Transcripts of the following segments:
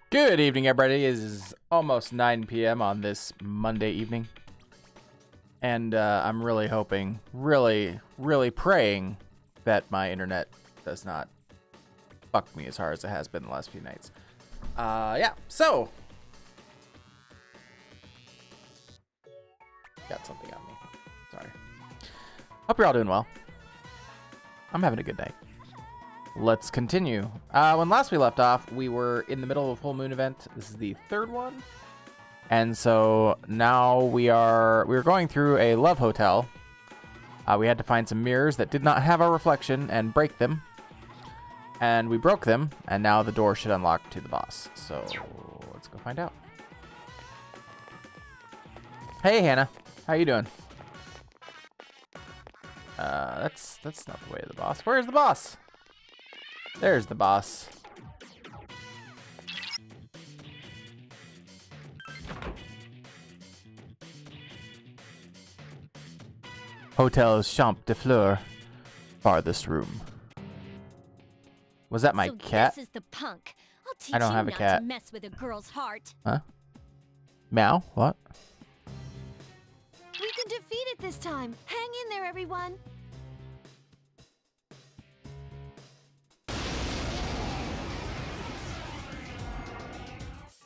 Good evening, everybody. It is almost 9 p.m. on this Monday evening. And I'm really hoping, really praying that my internet does not fuck me as hard as it has been the last few nights. Yeah, so. Got something on me. Sorry. Hope you're all doing well. I'm having a good day. Let's continue. When last we left off, we were in the middle of a full moon event. This is the third one. And so now we're going through a love hotel. We had to find some mirrors that did not have a reflection and break them. And we broke them, and now the door should unlock to the boss. So let's go find out. Hey, Hannah. How you doing? That's not the way to the boss. Where's the boss? There's the boss. Hotel Champ de Fleur. Farthest room. Was that my cat? This is the punk. I'll teach I don't you have a not cat. to mess with a girl's heart. Huh? Meow? What? We can defeat it this time. Hang in there, everyone.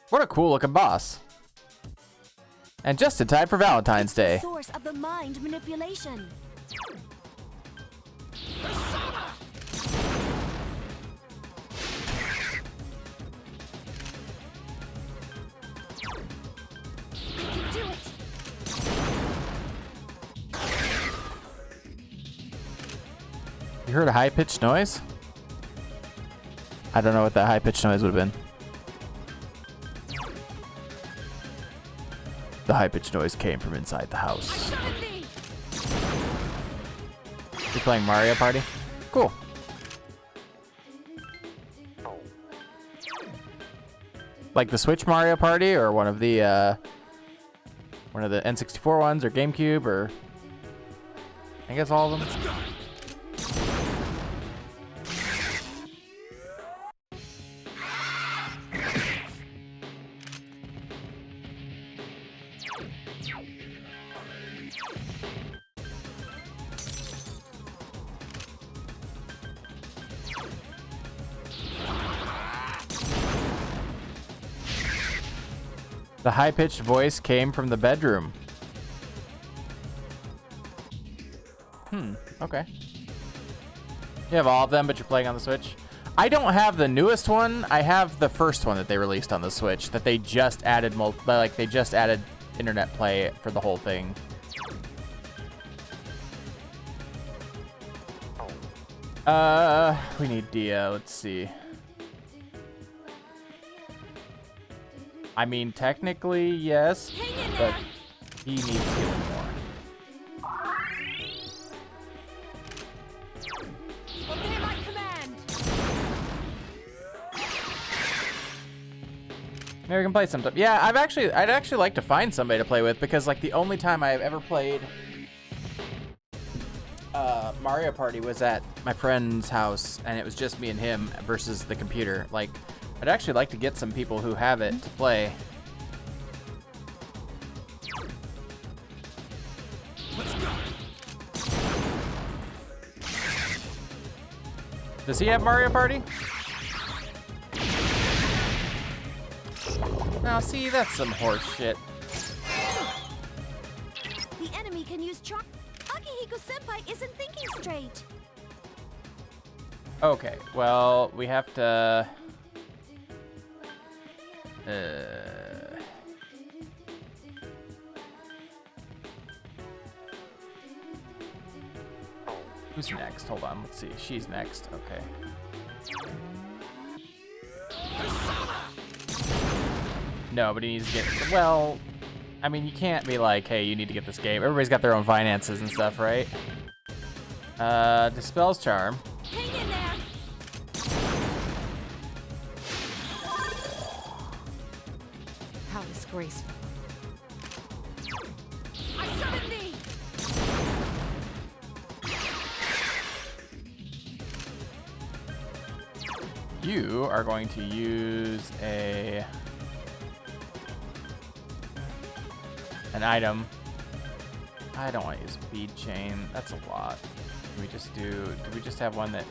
What a cool looking boss. And just in time for Valentine's Day. The source of the mind manipulation. We can do it. You heard a high-pitched noise? I don't know what that high-pitched noise would have been. The high-pitched noise came from inside the house. You're playing Mario Party? Cool. Like the Switch Mario Party, or one of the N64 ones, or GameCube, or I guess all of them. The high-pitched voice came from the bedroom. Okay. You have all of them, but you're playing on the Switch? I don't have the newest one. I have the first one that they released on the Switch that they just added they just added internet play for the whole thing. We need Dia. Let's see. I mean, technically, yes, but he needs healing more. Obey my command. Maybe we can play sometime. Yeah, I'd actually like to find somebody to play with, because like the only time I've ever played Mario Party was at my friend's house, and it was just me and him versus the computer. Like, I'd actually like to get some people who have it to play. Let's go. Does he have Mario Party? Now, see, that's some horse shit. The enemy can use charm. Akihiko Senpai isn't thinking straight. Okay, well, we have to... Who's next? Hold on, let's see. She's next. Okay. No, but he needs to get... Well, I mean, you can't be like, hey, you need to get this game. Everybody's got their own finances and stuff, right? Dispels Charm. Hang in there. How disgraceful. I summon thee. You are going to use a... an item. I don't want to use bead chain. That's a lot. Do we just have one that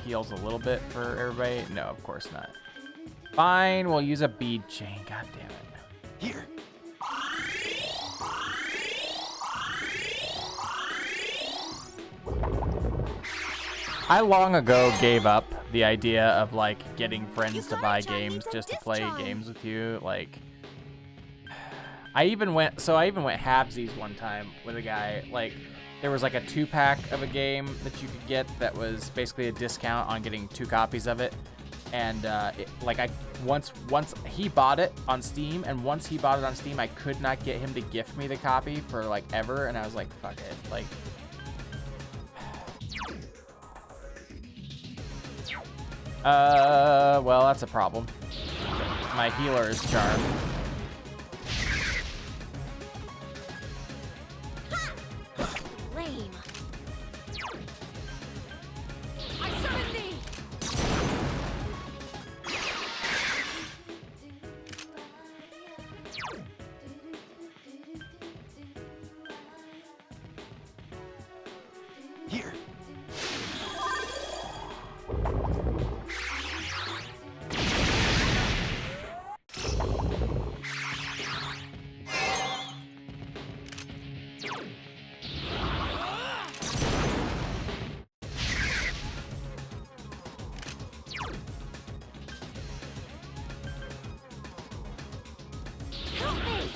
heals a little bit for everybody? No, of course not. Fine, we'll use a bead chain. God damn it. Here. I long ago gave up the idea of like getting friends to buy games just to play games with you. Like, I even went halvesies one time with a guy. Like, there was like a 2-pack of a game that you could get that was basically a discount on getting 2 copies of it. And once he bought it on Steam, and once he bought it on Steam, I could not get him to gift me the copy for like ever. And I was like, fuck it. Like, well, that's a problem. My healer is charmed. Lame. I summon thee. Here. Help me.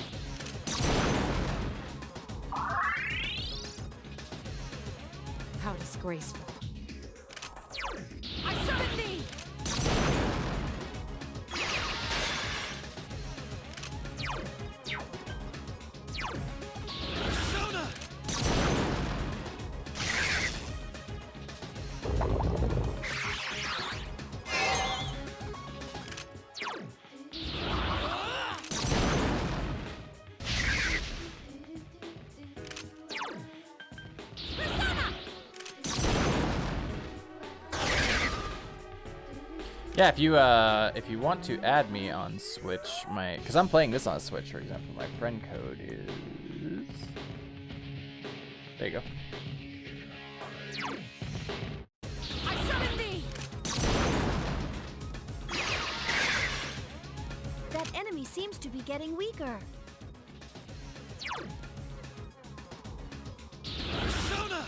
How disgraceful. I summon thee. Persona. Yeah, if you want to add me on Switch, because I'm playing this on Switch, for example, my friend code is, there you go. I summon thee. That enemy seems to be getting weaker. Persona.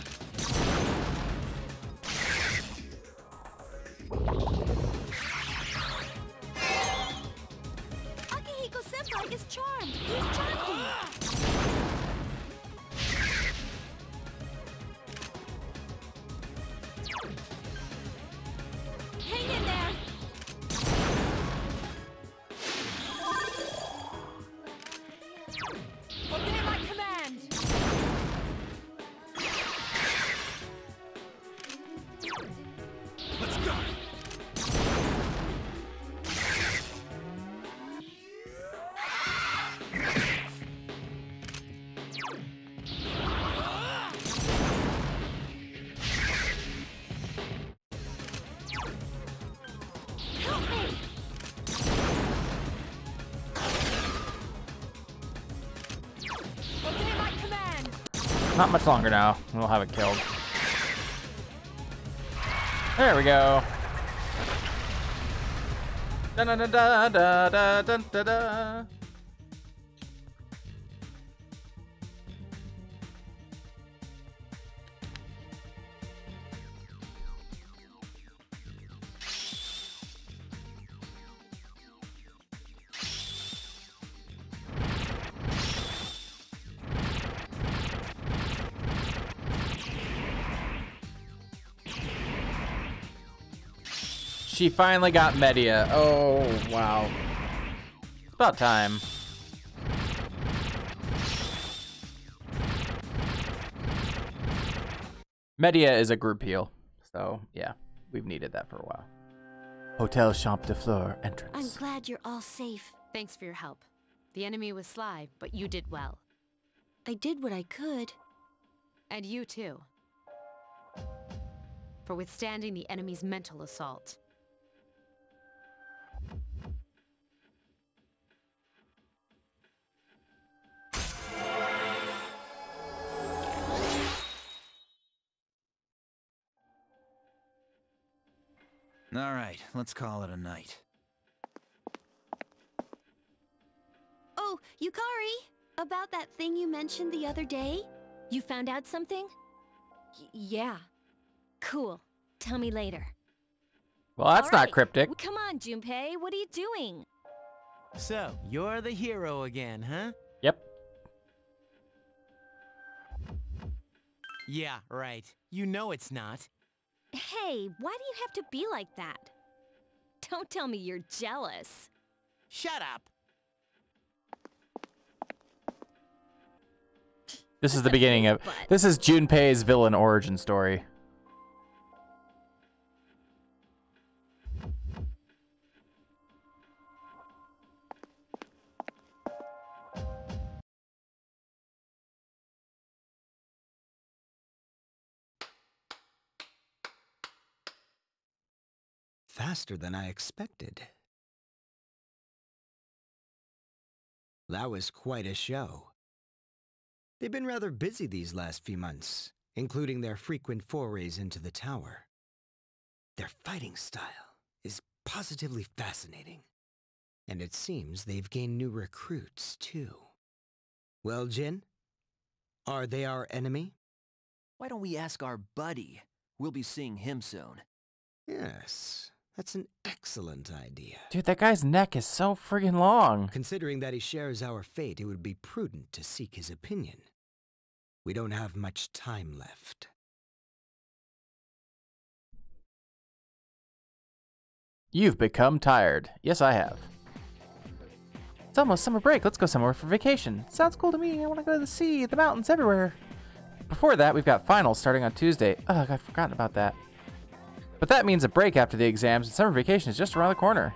Akihiko Senpai is charmed. He's charmed me. Hang in there. Obey my command. Let's go. Help me. Obey my command. Not much longer now. We'll have it killed. There we go. Da da da da da da da da da. She finally got Media. Oh, wow. It's about time. Media is a group heal. So, yeah, we've needed that for a while. Hotel Champ de Fleur entrance. I'm glad you're all safe. Thanks for your help. The enemy was sly, but you did well. I did what I could. And you too. For withstanding the enemy's mental assault. All right, let's call it a night. Oh, Yukari! About that thing you mentioned the other day? You found out something? Yeah. Cool. Tell me later. Well, that's All not right. cryptic. Come on, Junpei. What are you doing? So, you're the hero again, huh? Yep. Yeah, right. You know it's not. Hey, why do you have to be like that? Don't tell me you're jealous. Shut up! This is the beginning of... But- This is Junpei's villain origin story. Faster than I expected. That was quite a show. They've been rather busy these last few months, including their frequent forays into the tower. Their fighting style is positively fascinating, and it seems they've gained new recruits, too. Well, Jin, are they our enemy? Why don't we ask our buddy? We'll be seeing him soon. Yes, that's an excellent idea. Dude, that guy's neck is so friggin' long. Considering that he shares our fate, it would be prudent to seek his opinion. We don't have much time left. You've become tired. Yes, I have. It's almost summer break. Let's go somewhere for vacation. Sounds cool to me. I want to go to the sea, the mountains, everywhere. Before that, we've got finals starting on Tuesday. Ugh, I've forgotten about that. But that means a break after the exams, and summer vacation is just around the corner.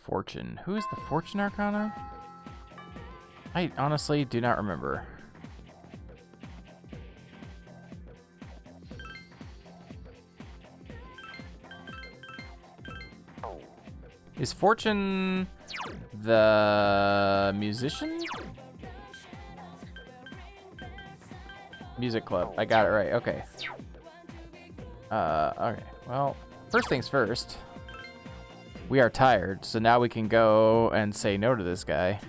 Fortune. Who is the Fortune Arcana? I honestly do not remember. Is Fortune the musician? Music club. I got it right. Okay. Okay. Well, first things first. We are tired, so now we can go and say no to this guy.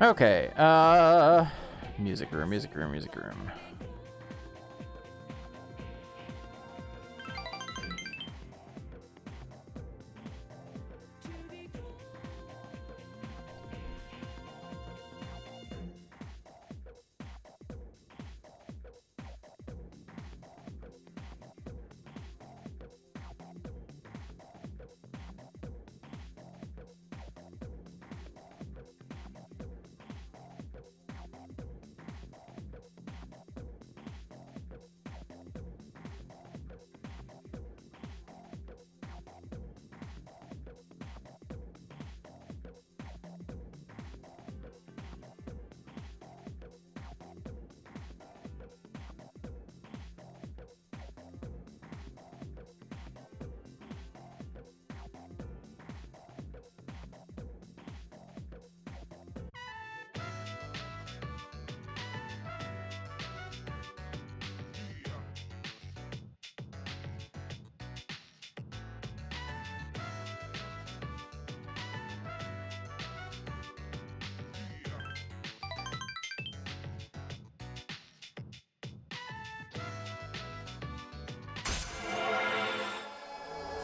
Okay, music room, music room, music room.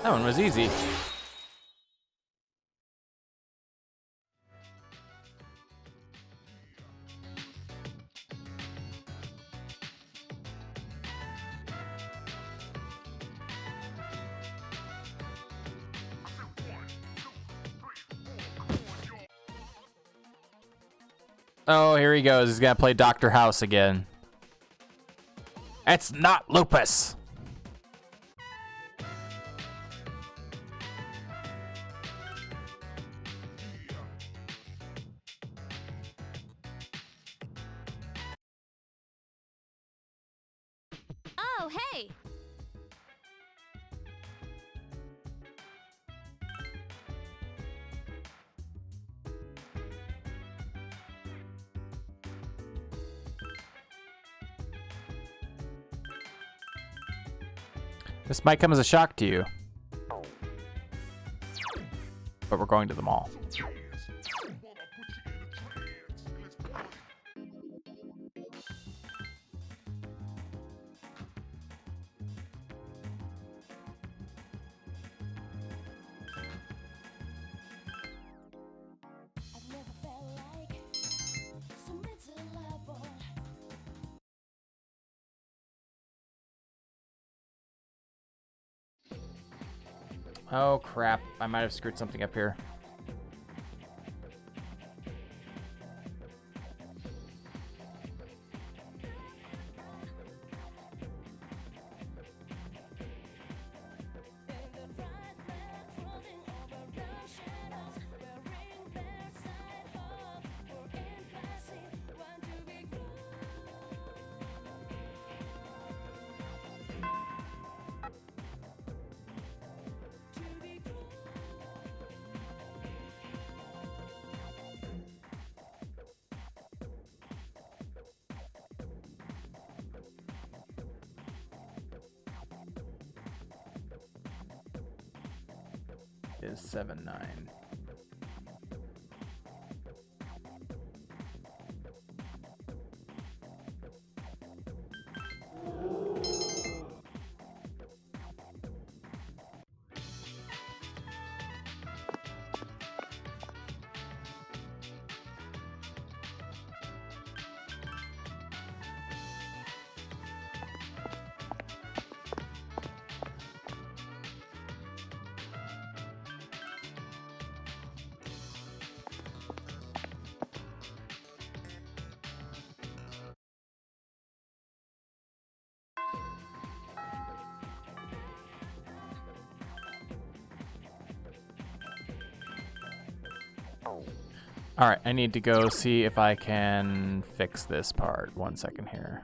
That one was easy. Oh, here he goes. He's gonna play Dr. House again. It's not lupus. Oh, hey! This might come as a shock to you. But we're going to the mall. Oh crap, I might have screwed something up here. Is 7-9. All right, I need to go see if I can fix this part. 1 second here.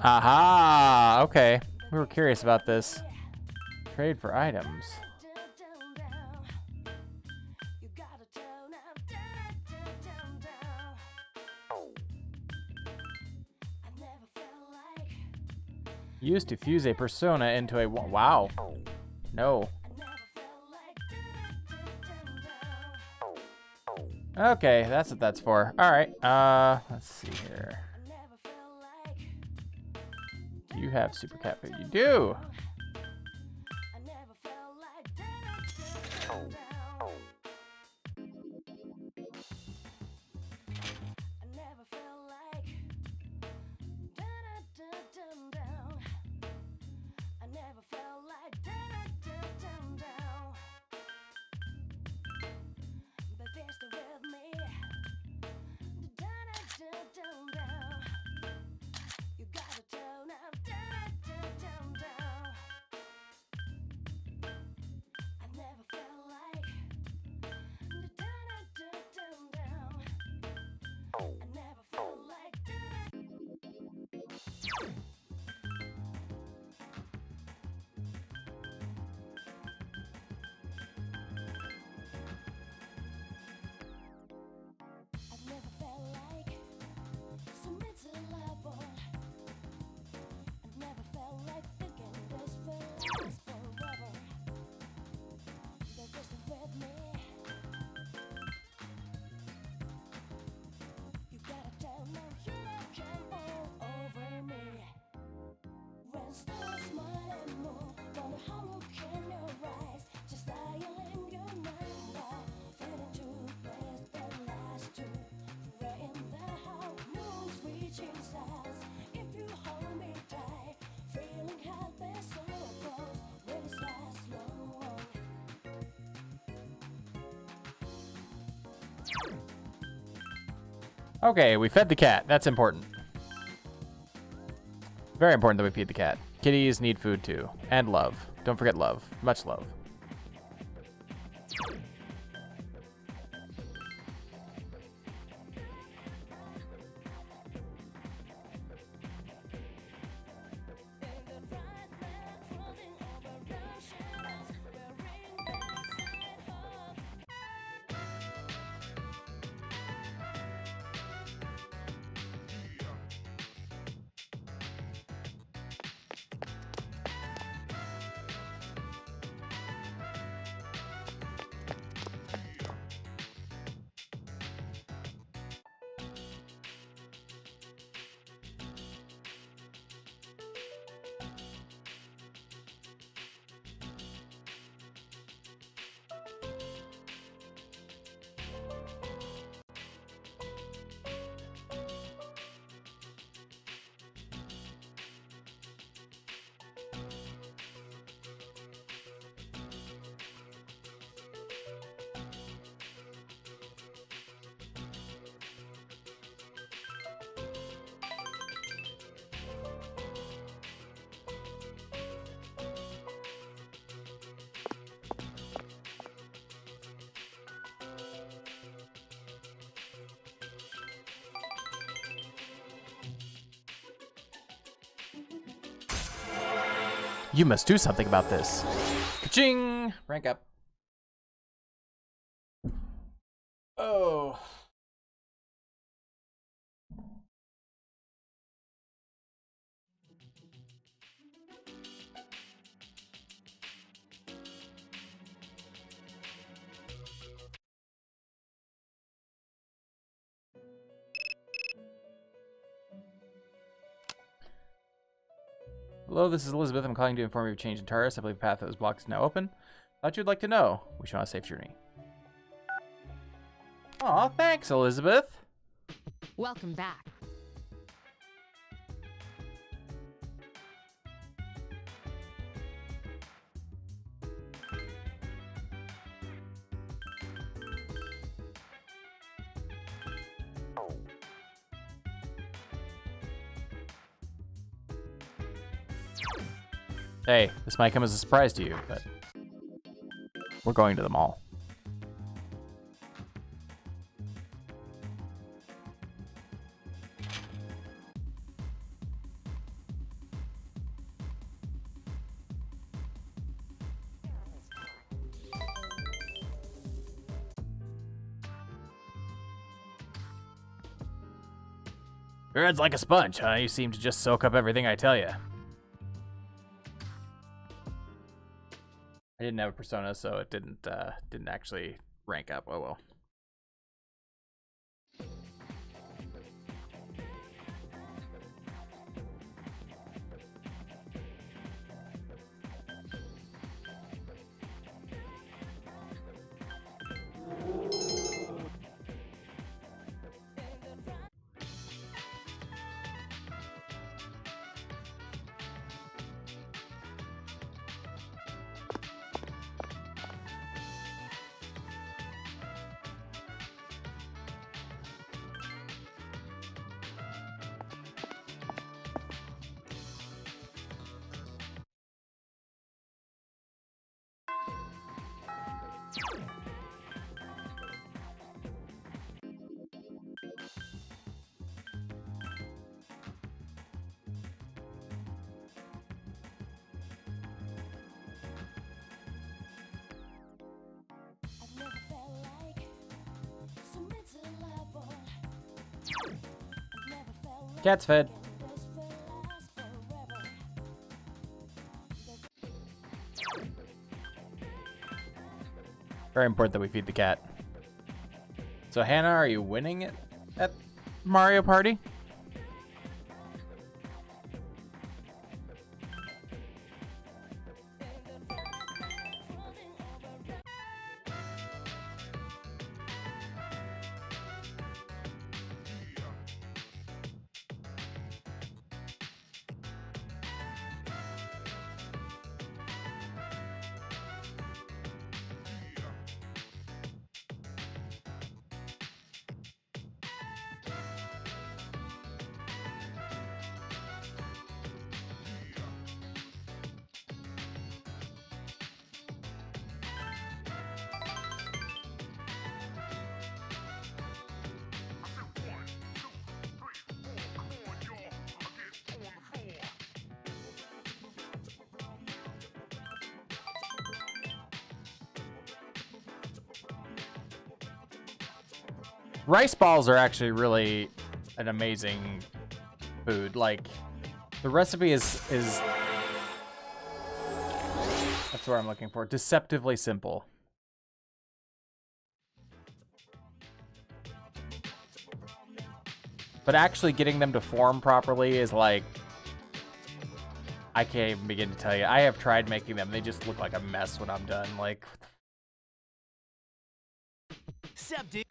Aha! Okay. We were curious about this. Trade for items. Used to fuse a persona into a... Wow. No. Okay, that's what that's for. Alright, let's see here. Do you have Super Cat Food? You do! Okay, we fed the cat. That's important. Very important that we feed the cat. Kitties need food too. And love. Don't forget love. Much love. You must do something about this. Ka-ching! Rank up. Oh. Hello, this is Elizabeth. I'm calling to inform you of a change in TARDIS. I believe the path that was blocked is now open. Thought you'd like to know. Wish you on a safe journey. Aw, thanks, Elizabeth. Welcome back. Hey, this might come as a surprise to you, but we're going to the mall. Your head's like a sponge, huh? You seem to just soak up everything I tell you. I didn't have a persona, so it didn't actually rank up. Oh well. Cat's fed. Very important that we feed the cat. So Hannah, are you winning it at Mario Party? Rice balls are actually really an amazing food. Like, the recipe is that's what I'm looking for. Deceptively simple. But actually getting them to form properly is like, I can't even begin to tell you. I have tried making them. They just look like a mess when I'm done. Like, Sup, dude?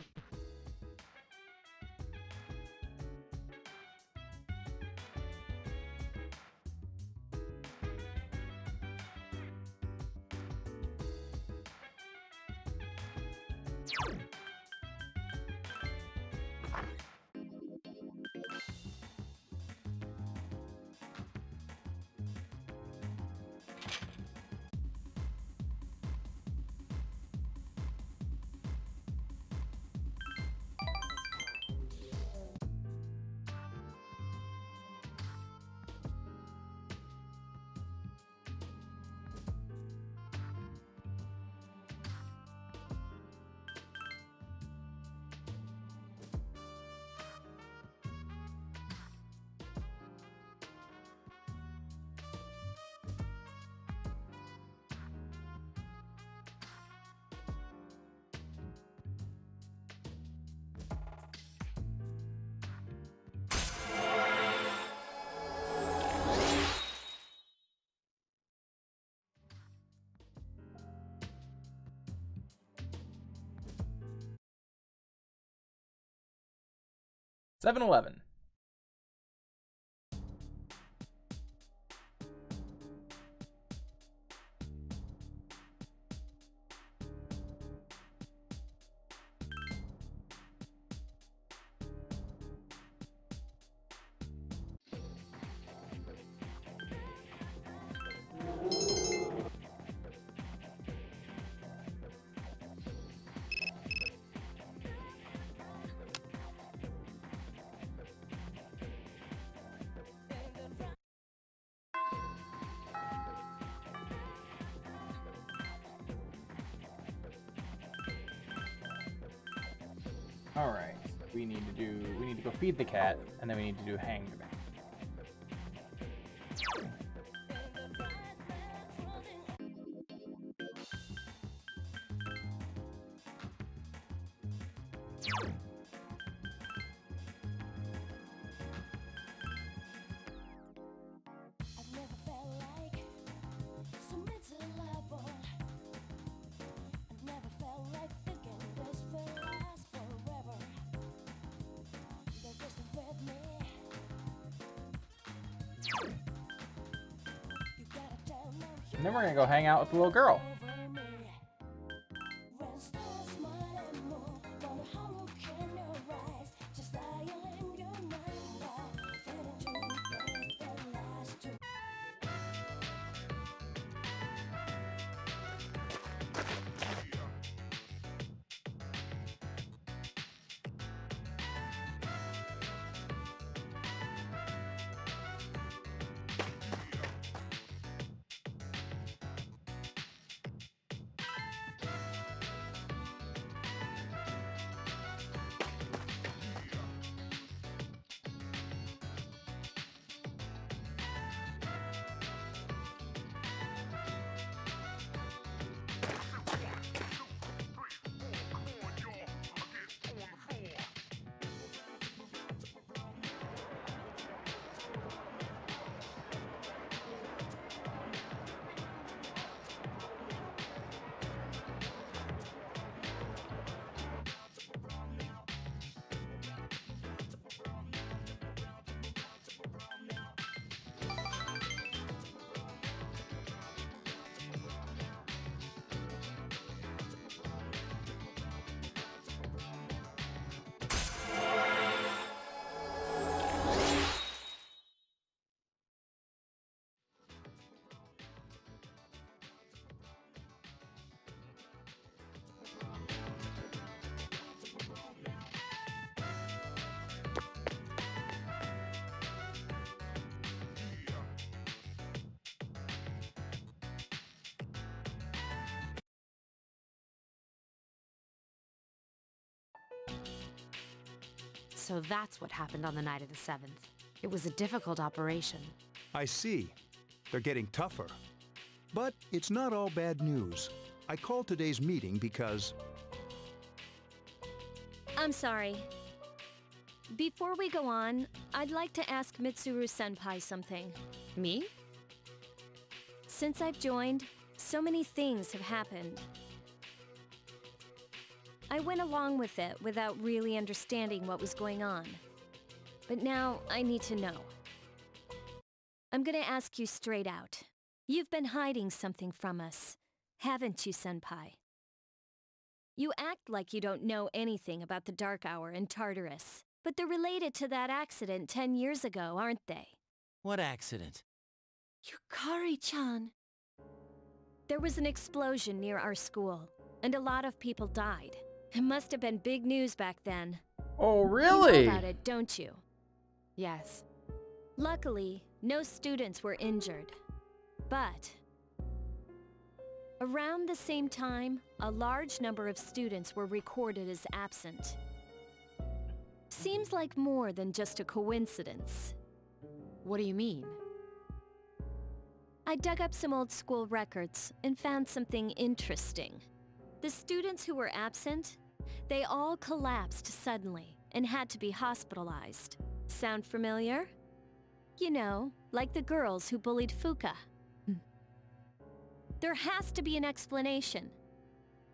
$7-Eleven. All right, we need to go feed the cat, and then we need to do hang the man. And then we're gonna go hang out with the little girl. So that's what happened on the night of the 7th. It was a difficult operation. I see. They're getting tougher. But it's not all bad news. I called today's meeting because... I'm sorry. Before we go on, I'd like to ask Mitsuru-senpai something. Me? Since I've joined, so many things have happened. I went along with it without really understanding what was going on. But now I need to know. I'm gonna ask you straight out. You've been hiding something from us, haven't you, Senpai? You act like you don't know anything about the Dark Hour and Tartarus, but they're related to that accident 10 years ago, aren't they? What accident? Yukari-chan. There was an explosion near our school, and a lot of people died. It must have been big news back then. Oh, You really? know about it, don't you? Yes. Luckily, no students were injured. But around the same time, a large number of students were recorded as absent. Seems like more than just a coincidence. What do you mean? I dug up some old school records and found something interesting. The students who were absent, they all collapsed suddenly and had to be hospitalized. Sound familiar? You know, like the girls who bullied Fuka. There has to be an explanation.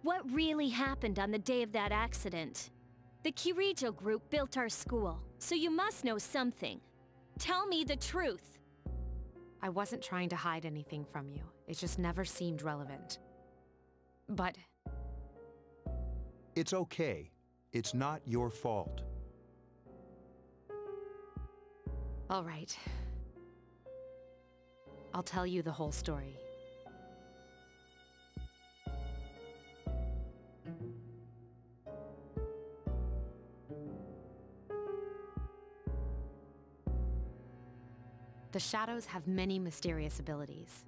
What really happened on the day of that accident? The Kirijo group built our school, so you must know something. Tell me the truth. I wasn't trying to hide anything from you. It just never seemed relevant. But It's okay. It's not your fault. all right. I'll tell you the whole story. The shadows have many mysterious abilities.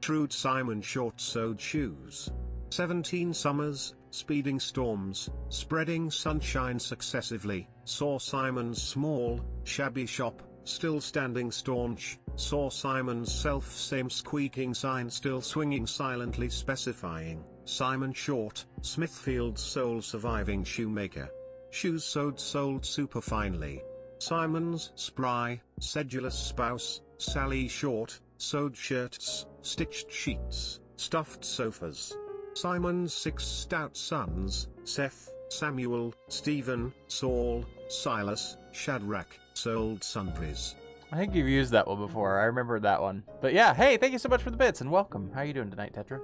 Shrewd Simon short-sewed shoes. 17 summers, speeding storms, spreading sunshine successively, saw Simon's small, shabby shop, still standing staunch, saw Simon's self-same squeaking sign still swinging silently specifying, Simon Short, Smithfield's sole surviving shoemaker. Shoes sewed sold super finely. Simon's spry, sedulous spouse, Sally Short, sewed shirts, stitched sheets, stuffed sofas. Simon's 6 stout sons, Seth, Samuel, Stephen, Saul, Silas, Shadrach, sold sundries. I think you've used that one before. I remember that one. But yeah, hey, thank you so much for the bits and welcome. How are you doing tonight, Tetra?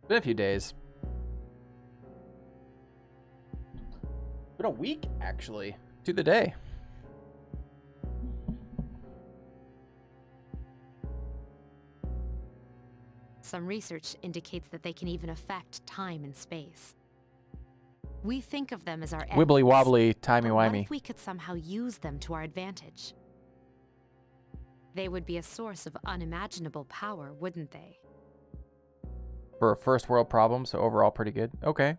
Been a few days. Been a week, actually, to the day. Some research indicates that they can even affect time and space. We think of them as our enemies, Wibbly wobbly, but timey what wimey. if we could somehow use them to our advantage? They would be a source of unimaginable power, wouldn't they? For a first world problem, so overall pretty good. Okay.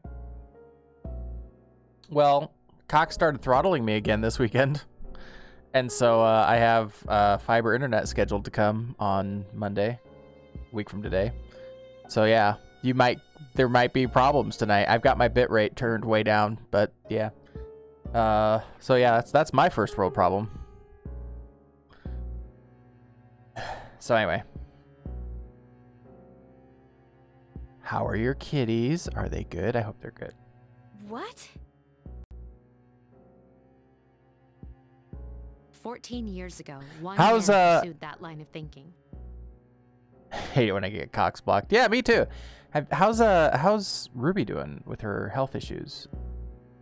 Well, Cox started throttling me again this weekend. And so I have fiber internet scheduled to come on Monday, a week from today. So yeah, there might be problems tonight. I've got my bitrate turned way down, but yeah. So yeah, that's my first world problem. So anyway. How are your kitties? Are they good? I hope they're good. What? 14 years ago, one How's, man pursued that line of thinking. Hate it when I get Cox blocked. Yeah, me too. How's Ruby doing with her health issues?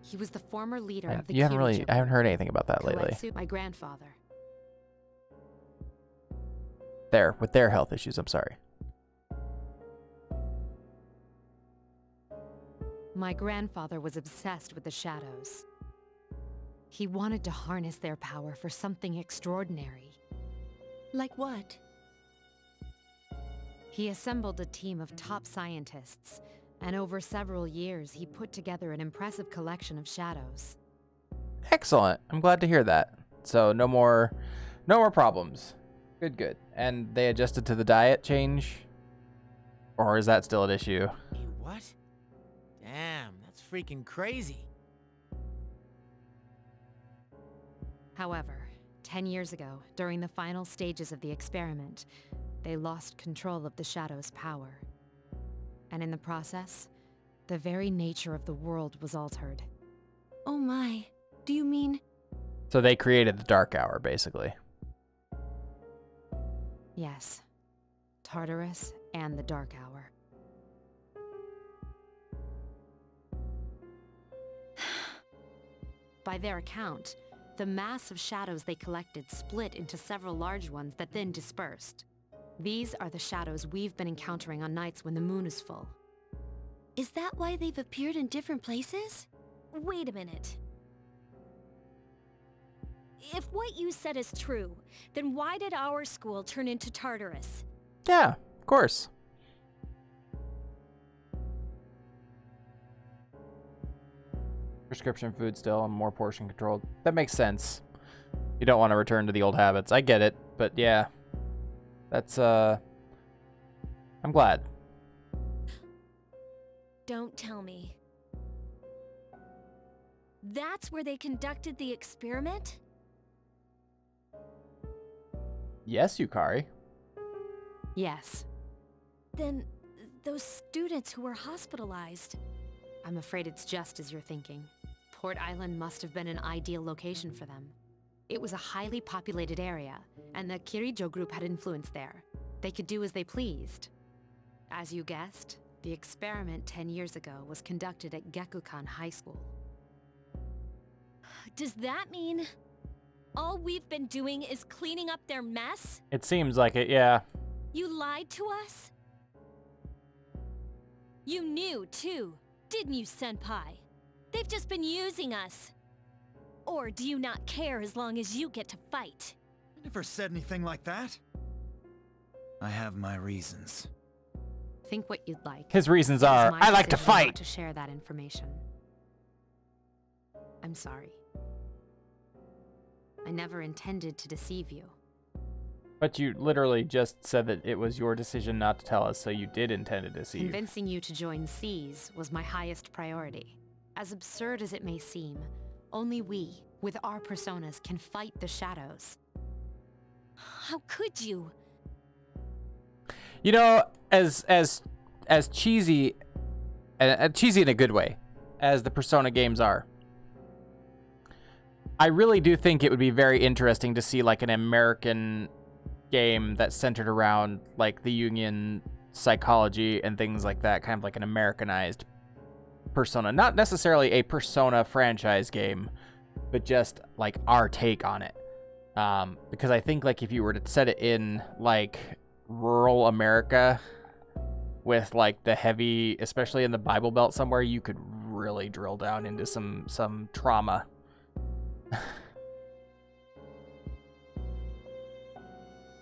He was the former leader of the You haven't Kirijo I haven't heard anything about that lately. Koetsu, my grandfather. With their health issues, I'm sorry. My grandfather was obsessed with the shadows. He wanted to harness their power for something extraordinary. Like what? He assembled a team of top scientists, and over several years he put together an impressive collection of shadows. Excellent. I'm glad to hear that. So no more problems. Good, good. And they adjusted to the diet change? Or is that still an issue? Hey, what? Damn, that's freaking crazy. However, 10 years ago, during the final stages of the experiment, they lost control of the Shadow's power. And in the process, the very nature of the world was altered. Oh my. Do you mean... So they created the Dark Hour, basically. Yes. Tartarus and the Dark Hour. By their account, the mass of shadows they collected split into several large ones that then dispersed. These are the shadows we've been encountering on nights when the moon is full. Is that why they've appeared in different places? Wait a minute. If what you said is true, then why did our school turn into Tartarus? Yeah, of course. Prescription food still and more portion controlled. That makes sense. You don't want to return to the old habits. I get it, but yeah. That's, I'm glad. Don't tell me. That's where they conducted the experiment? Yes, Yukari. Yes. Then, those students who were hospitalized... I'm afraid it's just as you're thinking. Port Island must have been an ideal location for them. It was a highly populated area, and the Kirijo group had influence there. They could do as they pleased. As you guessed, the experiment 10 years ago was conducted at Gekukan High School. Does that mean all we've been doing is cleaning up their mess? It seems like it, yeah. You lied to us? You knew, too, didn't you, Senpai? They've just been using us. Or do you not care as long as you get to fight? I never said anything like that. I have my reasons. Think what you'd like. His reasons It was are, my I like to decision not fight. to share that information. I'm sorry. I never intended to deceive you. But you literally just said that it was your decision not to tell us, so you did intend to deceive. Convincing you to join SEAS was my highest priority. As absurd as it may seem, only we, with our personas, can fight the shadows. How could you? You know, as cheesy, cheesy in a good way, as the Persona games are, I really do think it would be very interesting to see like an American game that's centered around like the Jungian psychology and things like that, kind of like an Americanized Persona. Not necessarily a Persona franchise game, but just like our take on it. Because I think like if you were to set it in like rural America with like the heavy, especially in the Bible Belt somewhere, you could really drill down into some trauma.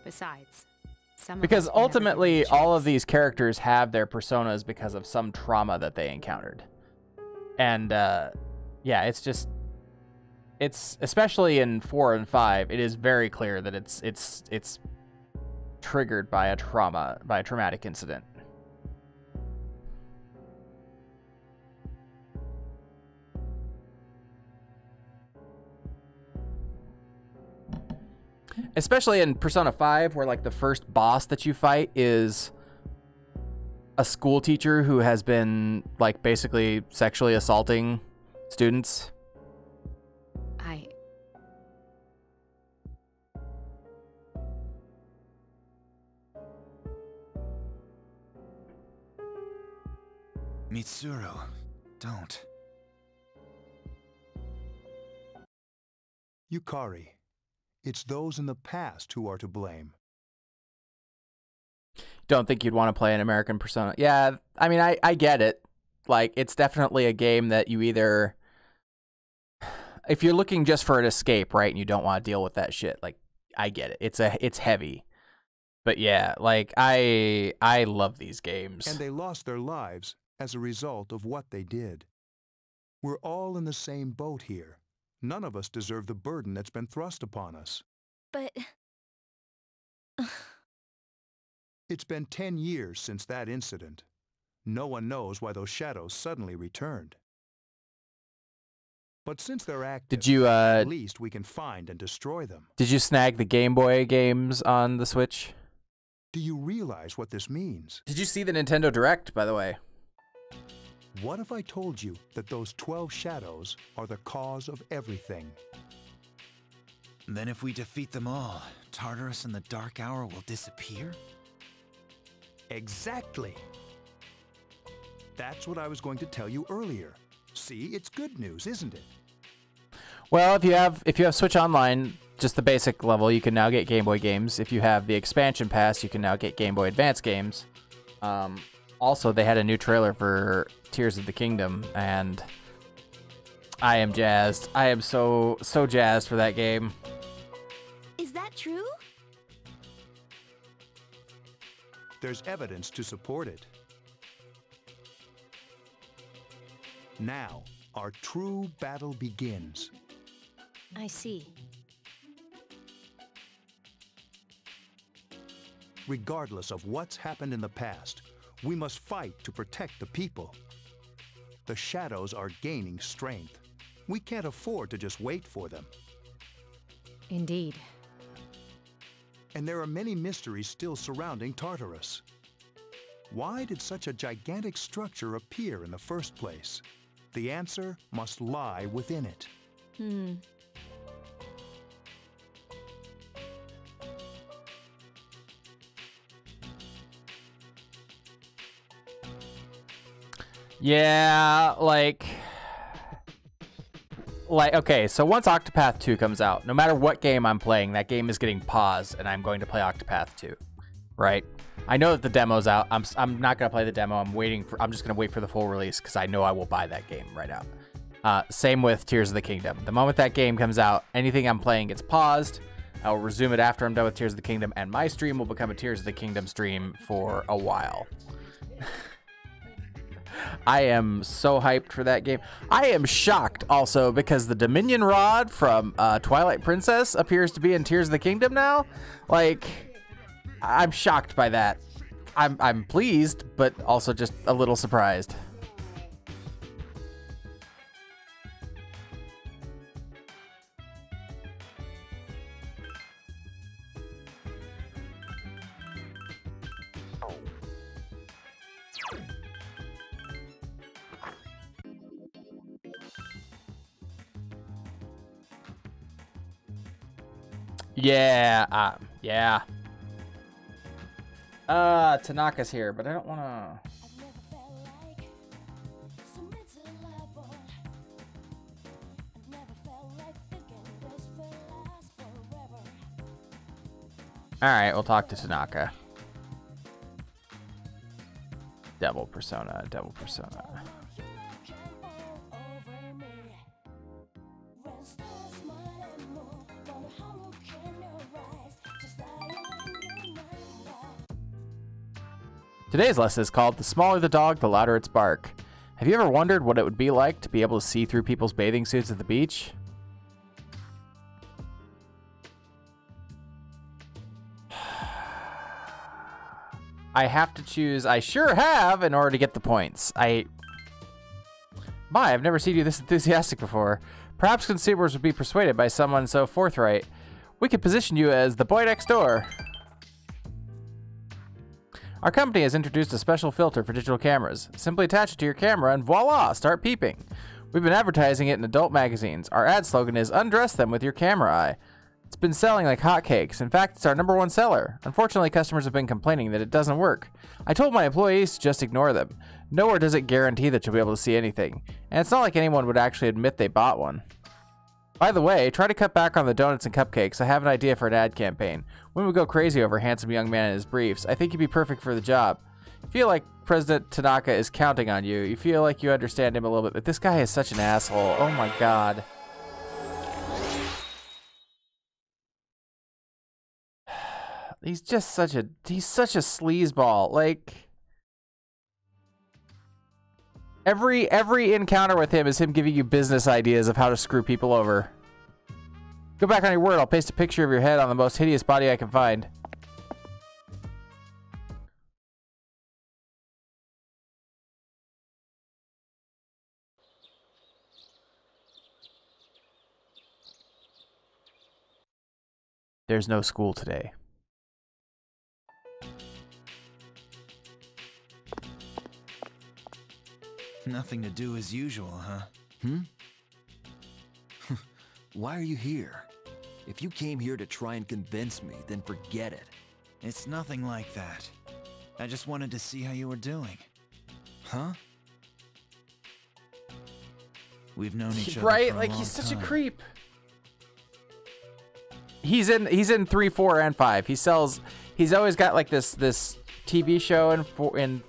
Besides, because ultimately all of these characters have their personas because of some trauma that they encountered. And yeah, it's especially in 4 and 5, it is very clear that it's triggered by a traumatic incident. Especially in Persona 5, where like the first boss that you fight is a school teacher who has been like basically sexually assaulting students. Mitsuru, don't. Yukari, it's those in the past who are to blame. Don't think you'd want to play an American Persona. Yeah, I mean, I get it. Like, it's definitely a game that you either... If you're looking just for an escape, right, and you don't want to deal with that shit, like, I get it. It's heavy. But yeah, like I love these games. And they lost their lives as a result of what they did. We're all in the same boat here. None of us deserve the burden that's been thrust upon us. But... It's been 10 years since that incident. No one knows why those shadows suddenly returned. But since they're active, Did you at least we can find and destroy them. Did you snag the Game Boy games on the Switch? Do you realize what this means? Did you see the Nintendo Direct, by the way? What if I told you that those 12 shadows are the cause of everything? Then if we defeat them all, Tartarus and the Dark Hour will disappear? Exactly. That's what I was going to tell you earlier. See, it's good news, isn't it? Well, if you have Switch Online, just the basic level, you can now get Game Boy games. If you have the expansion pass, you can now get Game Boy Advance games. Also, they had a new trailer for Tears of the Kingdom, and I am jazzed. I am so jazzed for that game. Is that true? There's evidence to support it. Now, our true battle begins. I see. Regardless of what's happened in the past, we must fight to protect the people. The shadows are gaining strength. We can't afford to just wait for them. Indeed. And there are many mysteries still surrounding Tartarus. Why did such a gigantic structure appear in the first place? The answer must lie within it. Yeah, like, okay, so once Octopath 2 comes out, no matter what game I'm playing, that game is getting paused, and I'm going to play Octopath 2, right? I know that the demo's out. I'm not going to play the demo. I'm just going to wait for the full release, because I know I will buy that game right out. Same with Tears of the Kingdom. The moment that game comes out, anything I'm playing gets paused. I'll resume it after I'm done with Tears of the Kingdom, and my stream will become a Tears of the Kingdom stream for a while. I am so hyped for that game. I am shocked also because the Dominion Rod from Twilight Princess appears to be in Tears of the Kingdom now. Like, I'm shocked by that. I'm pleased, but also just a little surprised. Yeah, yeah. Tanaka's here, but I don't want to... Alright, we'll talk to Tanaka. Devil Persona, Devil Persona. Today's lesson is called The Smaller the Dog, the Louder Its Bark. Have you ever wondered what it would be like to be able to see through people's bathing suits at the beach? I have to choose. I sure have in order to get the points. My, I've never seen you this enthusiastic before. Perhaps consumers would be persuaded by someone so forthright. We could position you as the boy next door. Our company has introduced a special filter for digital cameras. Simply attach it to your camera and voila, start peeping. We've been advertising it in adult magazines. Our ad slogan is undress them with your camera eye. It's been selling like hotcakes. In fact, it's our #1 seller. Unfortunately, customers have been complaining that it doesn't work. I told my employees to just ignore them. Nowhere does it guarantee that you'll be able to see anything. And it's not like anyone would actually admit they bought one. By the way, try to cut back on the donuts and cupcakes. I have an idea for an ad campaign. Women would go crazy over a handsome young man in his briefs. I think you'd be perfect for the job. You feel like President Tanaka is counting on you. You feel like you understand him a little bit, but this guy is such an asshole. Oh my god. He's just such a sleazeball. Like every encounter with him is him giving you business ideas of how to screw people over. Go back on your word. I'll paste a picture of your head on the most hideous body I can find. There's no school today. Nothing to do as usual, huh? Why are you here? If you came here to try and convince me, then forget it. It's nothing like that. I just wanted to see how you were doing. Huh? We've known each other Right? for a Like long he's such a time. creep. He's in 3, 4, and 5. He's always got like this TV show in 3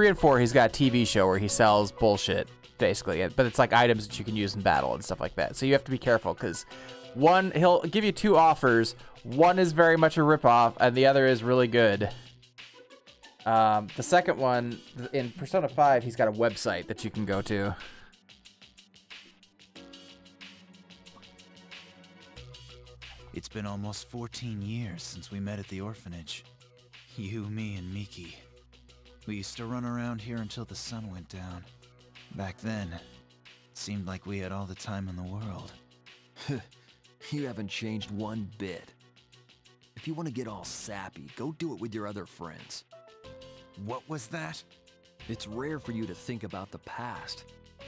and 4 he's got a TV show where he sells bullshit basically, but it's like items that you can use in battle and stuff like that. So you have to be careful because one, he'll give you 2 offers. One is very much a ripoff and the other is really good. The second one in Persona 5, he's got a website that you can go to. It's been almost 14 years since we met at the orphanage. You, me, and Miki. We used to run around here until the sun went down. Back then, it seemed like we had all the time in the world. You haven't changed one bit. If you want to get all sappy, go do it with your other friends. What was that? It's rare for you to think about the past.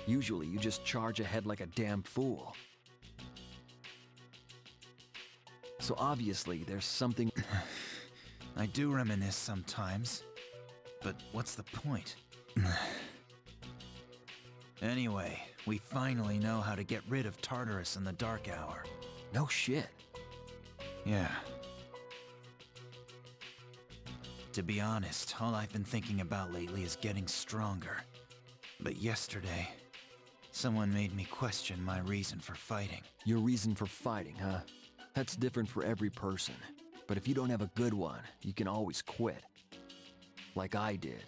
Usually you just charge ahead like a damn fool. So obviously there's something... I do reminisce sometimes. But what's the point? Anyway, we finally know how to get rid of Tartarus in the Dark Hour. No shit. Yeah. To be honest, all I've been thinking about lately is getting stronger. But yesterday, someone made me question my reason for fighting. Your reason for fighting, huh? That's different for every person. But if you don't have a good one, you can always quit. Like I did.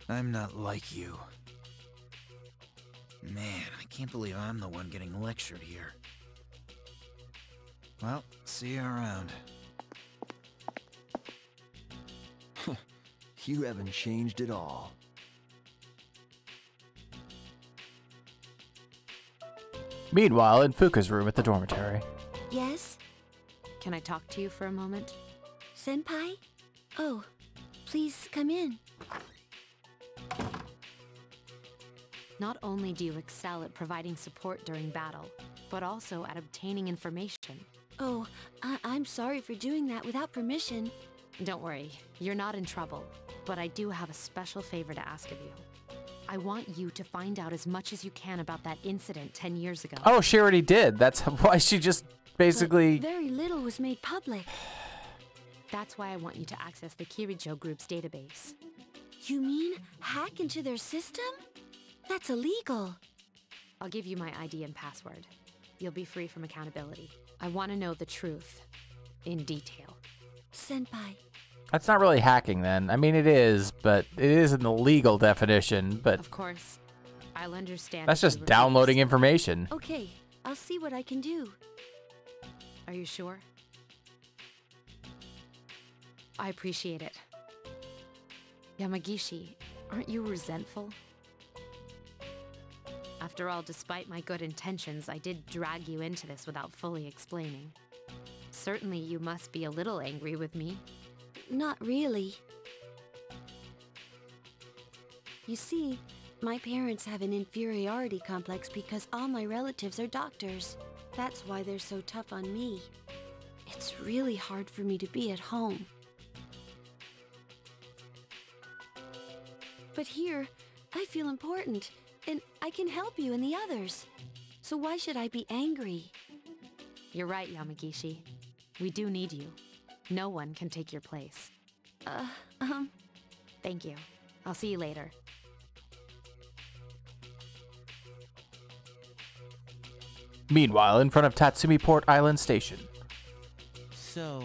I'm not like you. Man, I can't believe I'm the one getting lectured here. Well, see you around. You haven't changed at all. Meanwhile, in Fuka's room at the dormitory. Yes? Can I talk to you for a moment? Senpai? Oh, please come in. Not only do you excel at providing support during battle, but also at obtaining information. Oh, I'm sorry for doing that without permission. Don't worry, you're not in trouble, but I do have a special favor to ask of you. I want you to find out as much as you can about that incident 10 years ago. Oh, she already did. That's why she just basically... But very little was made public. That's why I want you to access the Kirijo Group's database. You mean hack into their system? That's illegal. I'll give you my ID and password. You'll be free from accountability. I want to know the truth, in detail. Senpai. That's not really hacking then. I mean, it is, but it is in the legal definition, but... Of course. I'll understand. That's just downloading information. Okay, I'll see what I can do. Are you sure? I appreciate it. Yamagishi, aren't you resentful? After all, despite my good intentions, I did drag you into this without fully explaining. Certainly you must be a little angry with me. Not really. You see, my parents have an inferiority complex because all my relatives are doctors. That's why they're so tough on me. It's really hard for me to be at home. But here, I feel important, and I can help you and the others. So why should I be angry? You're right, Yamagishi. We do need you. No one can take your place. Thank you. I'll see you later. Meanwhile, in front of Tatsumi Port Island Station. So,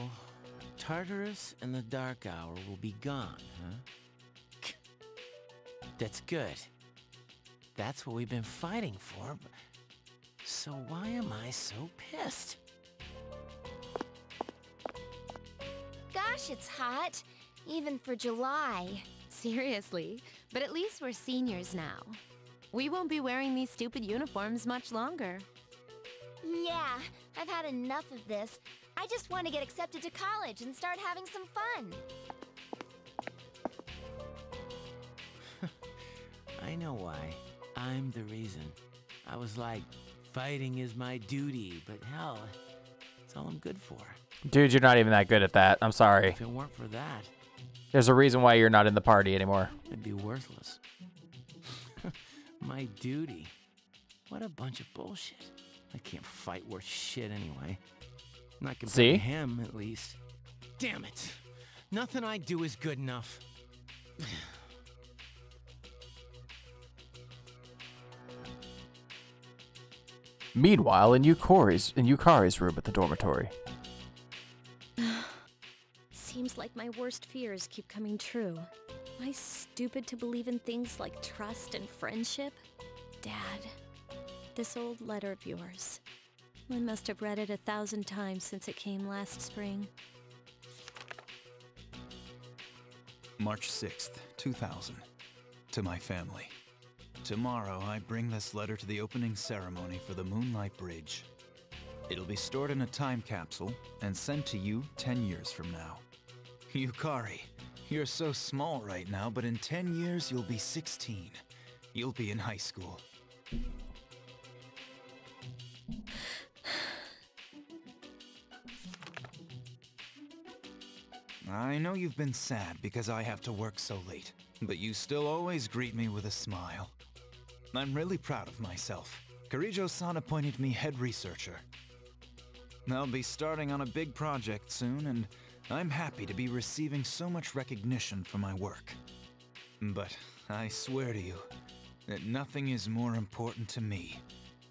Tartarus and the Dark Hour will be gone, huh? That's good. That's what we've been fighting for. So why am I so pissed? Gosh, it's hot. Even for July. Seriously, but at least we're seniors now. We won't be wearing these stupid uniforms much longer. Yeah, I've had enough of this. I just want to get accepted to college and start having some fun. I know why. I'm the reason. I was like, fighting is my duty, but hell, it's all I'm good for. Dude, you're not even that good at that. I'm sorry. If it weren't for that, There's a reason why you're not in the party anymore. I'd be worthless. My duty. What a bunch of bullshit. I can't fight worth shit anyway. Not compared See? to him, at least. Damn it. Nothing I do is good enough. Meanwhile, in Yukari's room at the dormitory. Seems like my worst fears keep coming true. Am I stupid to believe in things like trust and friendship? Dad, this old letter of yours. I must have read it 1,000 times since it came last spring. March 6th, 2000. To my family. Tomorrow, I bring this letter to the opening ceremony for the Moonlight Bridge. It'll be stored in a time capsule and sent to you 10 years from now. Yukari, you're so small right now, but in 10 years you'll be 16. You'll be in high school. I know you've been sad because I have to work so late, but you still always greet me with a smile. I'm really proud of myself. Kirijo-san appointed me head researcher. I'll be starting on a big project soon, and I'm happy to be receiving so much recognition for my work. But I swear to you that nothing is more important to me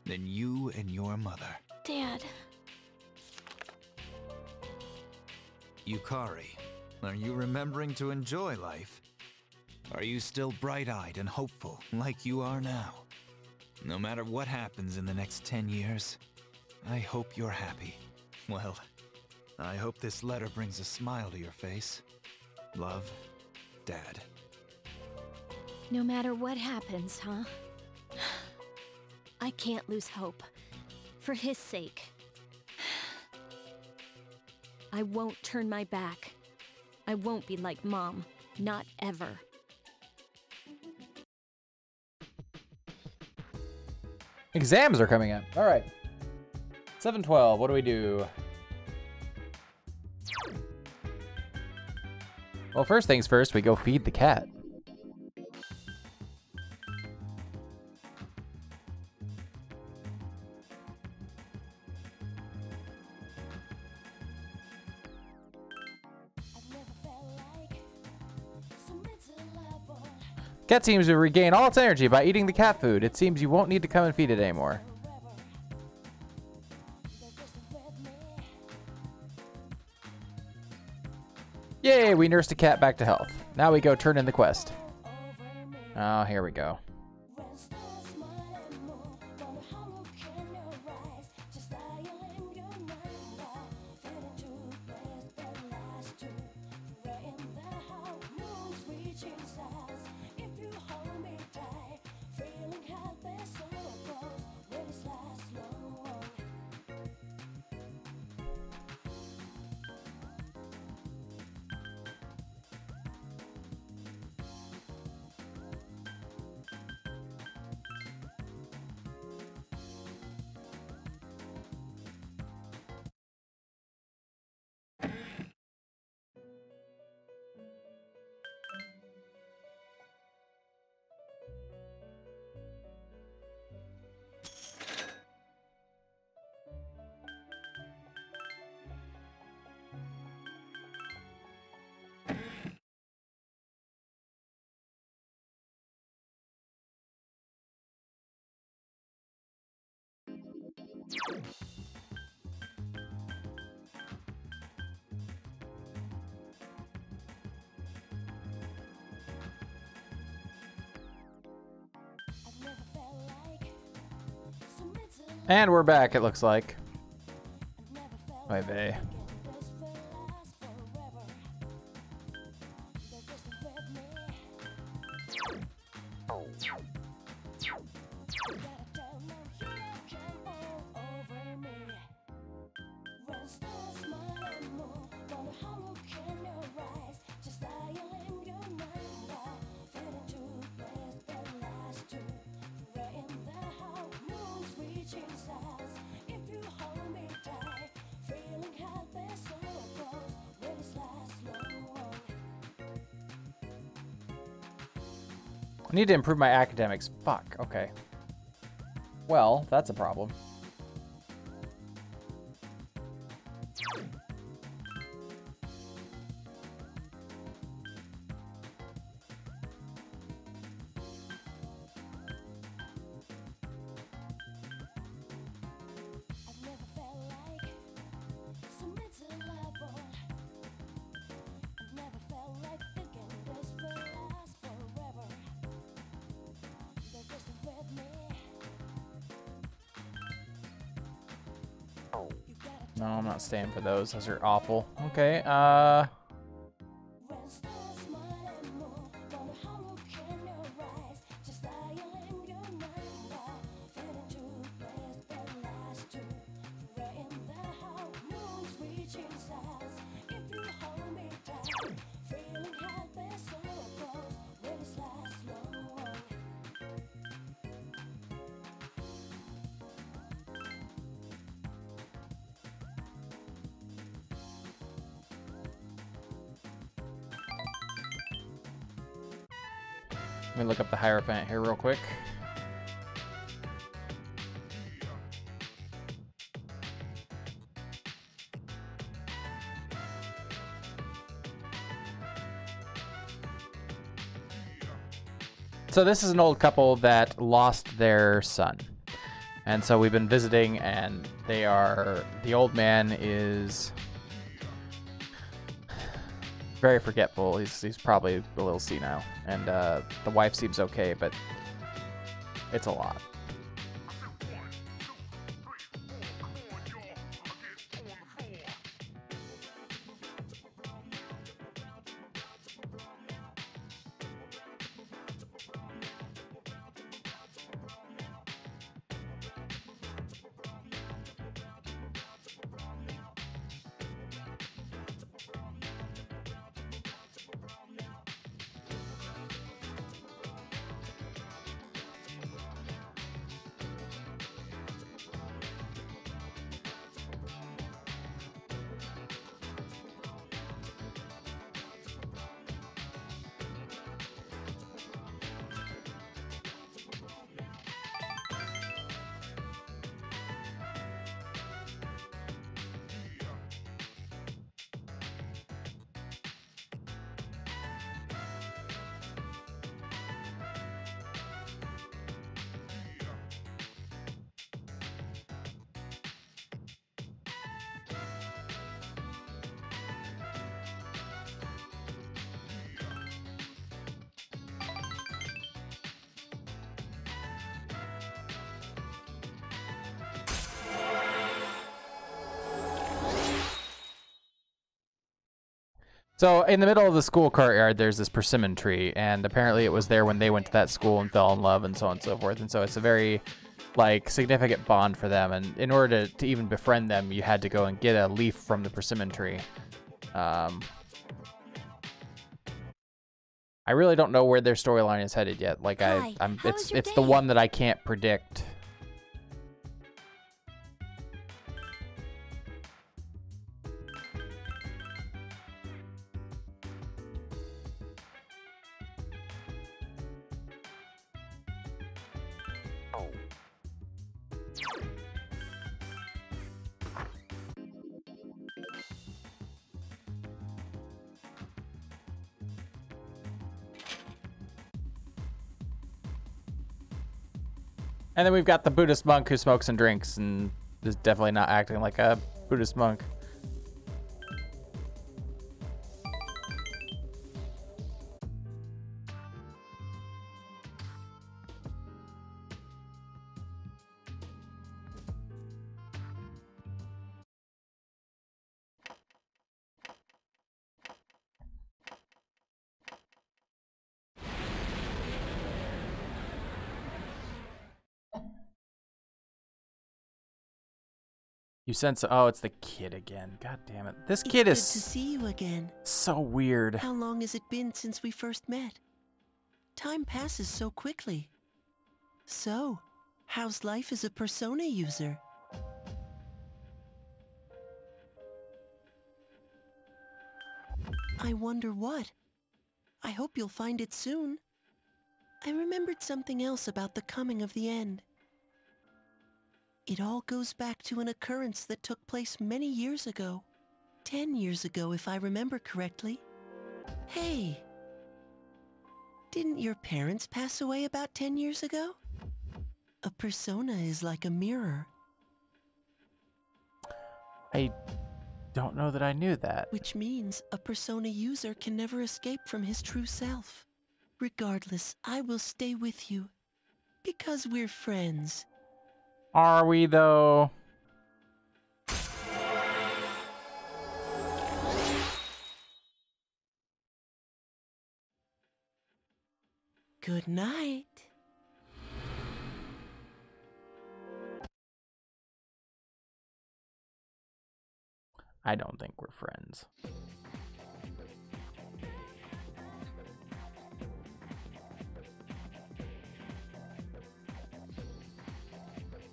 than you and your mother. Dad. Yukari, are you remembering to enjoy life? Are you still bright-eyed and hopeful like you are now? No matter what happens in the next 10 years, I hope you're happy. Well, I hope this letter brings a smile to your face. Love, Dad. No matter what happens, huh? I can't lose hope. For his sake. I won't turn my back. I won't be like Mom. Not ever. Exams are coming up. All right. 7:12. What do we do? Well, first things first, we go feed the cat. Cat seems to regain all its energy by eating the cat food. It seems you won't need to come and feed it anymore. Yay, we nursed a cat back to health. Now we go turn in the quest. Oh, here we go. And we're back, it looks like. Bye bye. I need to improve my academics. Fuck, okay. Well, that's a problem. No, I'm not staying for those. Those are awful. Okay, let me look up the Hierophant here real quick. So this is an old couple that lost their son. And so we've been visiting, and they are, the old man is very forgetful. He's probably a little senile. And the wife seems okay, but it's a lot. So in the middle of the school courtyard, there's this persimmon tree, and apparently it was there when they went to that school and fell in love and so on and so forth. And so it's a very, like, significant bond for them. And in order to even befriend them, you had to go and get a leaf from the persimmon tree. I really don't know where their storyline is headed yet. Like, it's the one that I can't predict. And then we've got the Buddhist monk who smokes and drinks and Just definitely not acting like a Buddhist monk. You sense, oh, it's the kid again. God damn it. This kid is Good to see you again. so weird. How long has it been since we first met? Time passes so quickly. So, how's life as a Persona user? I wonder what. I hope you'll find it soon. I remembered something else about the coming of the end. It all goes back to an occurrence that took place many years ago. 10 years ago, if I remember correctly. Hey! Didn't your parents pass away about 10 years ago? A persona is like a mirror. I don't know that I knew that. Which means a persona user can never escape from his true self. Regardless, I will stay with you. Because we're friends. Are we, though? Good night. I don't think we're friends.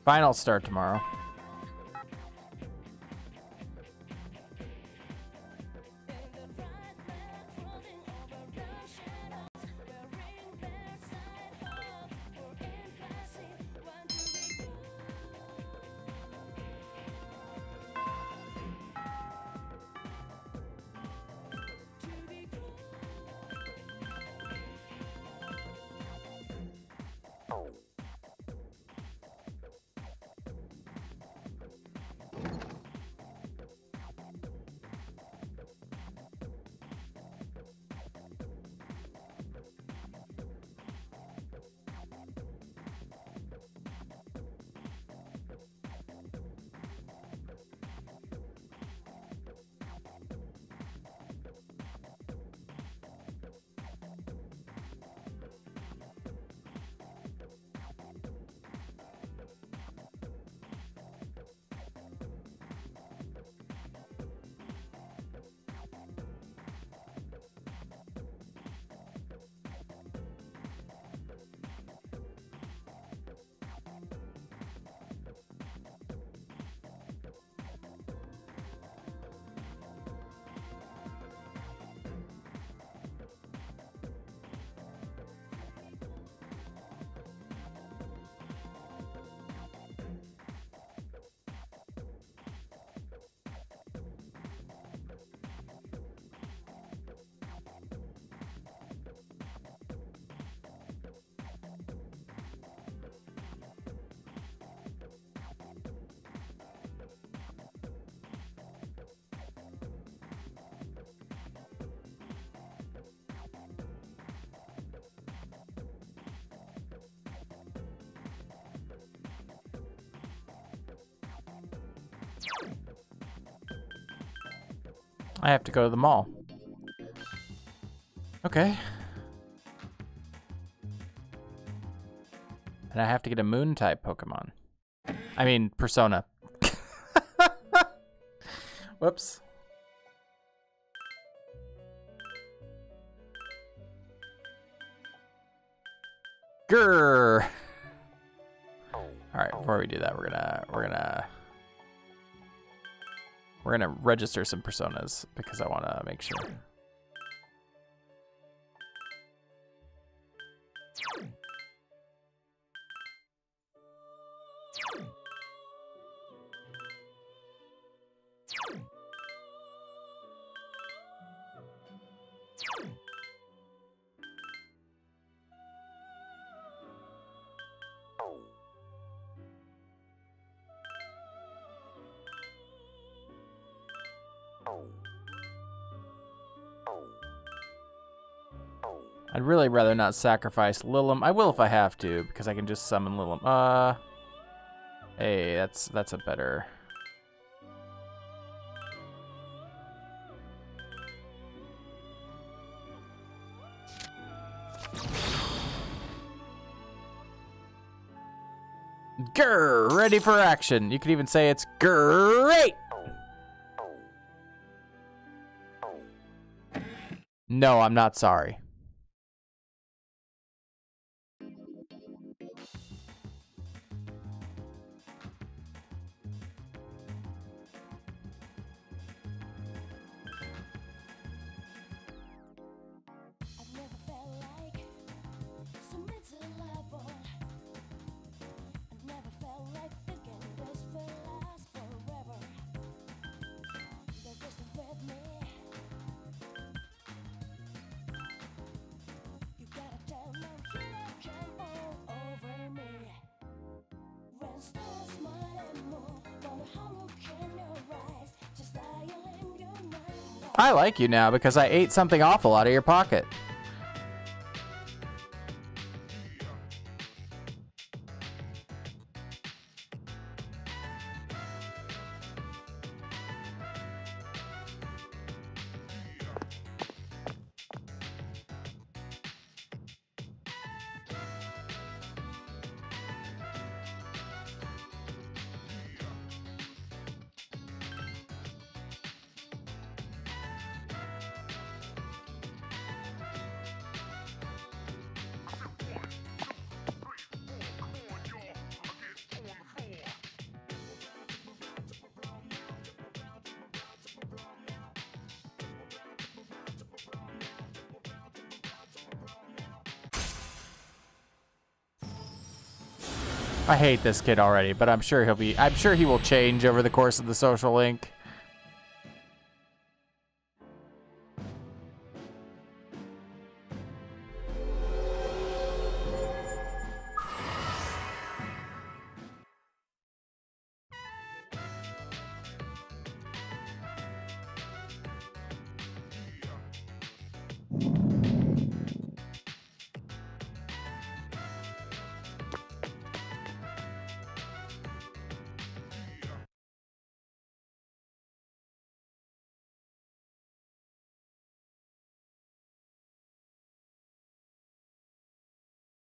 Finals start tomorrow. I have to go to the mall. Okay. And I have to get a moon-type Pokemon. I mean, Persona. Whoops. Grrr. All right, before we do that, we're gonna register some personas because I want to make sure. I'd really rather not sacrifice Lilim. I will if I have to, because I can just summon Lilim. Hey, that's a better... Grr, ready for action. You could even say it's great. No, I'm not sorry. I like you now because I ate something awful out of your pocket. I hate this kid already, but I'm sure he will change over the course of the social link.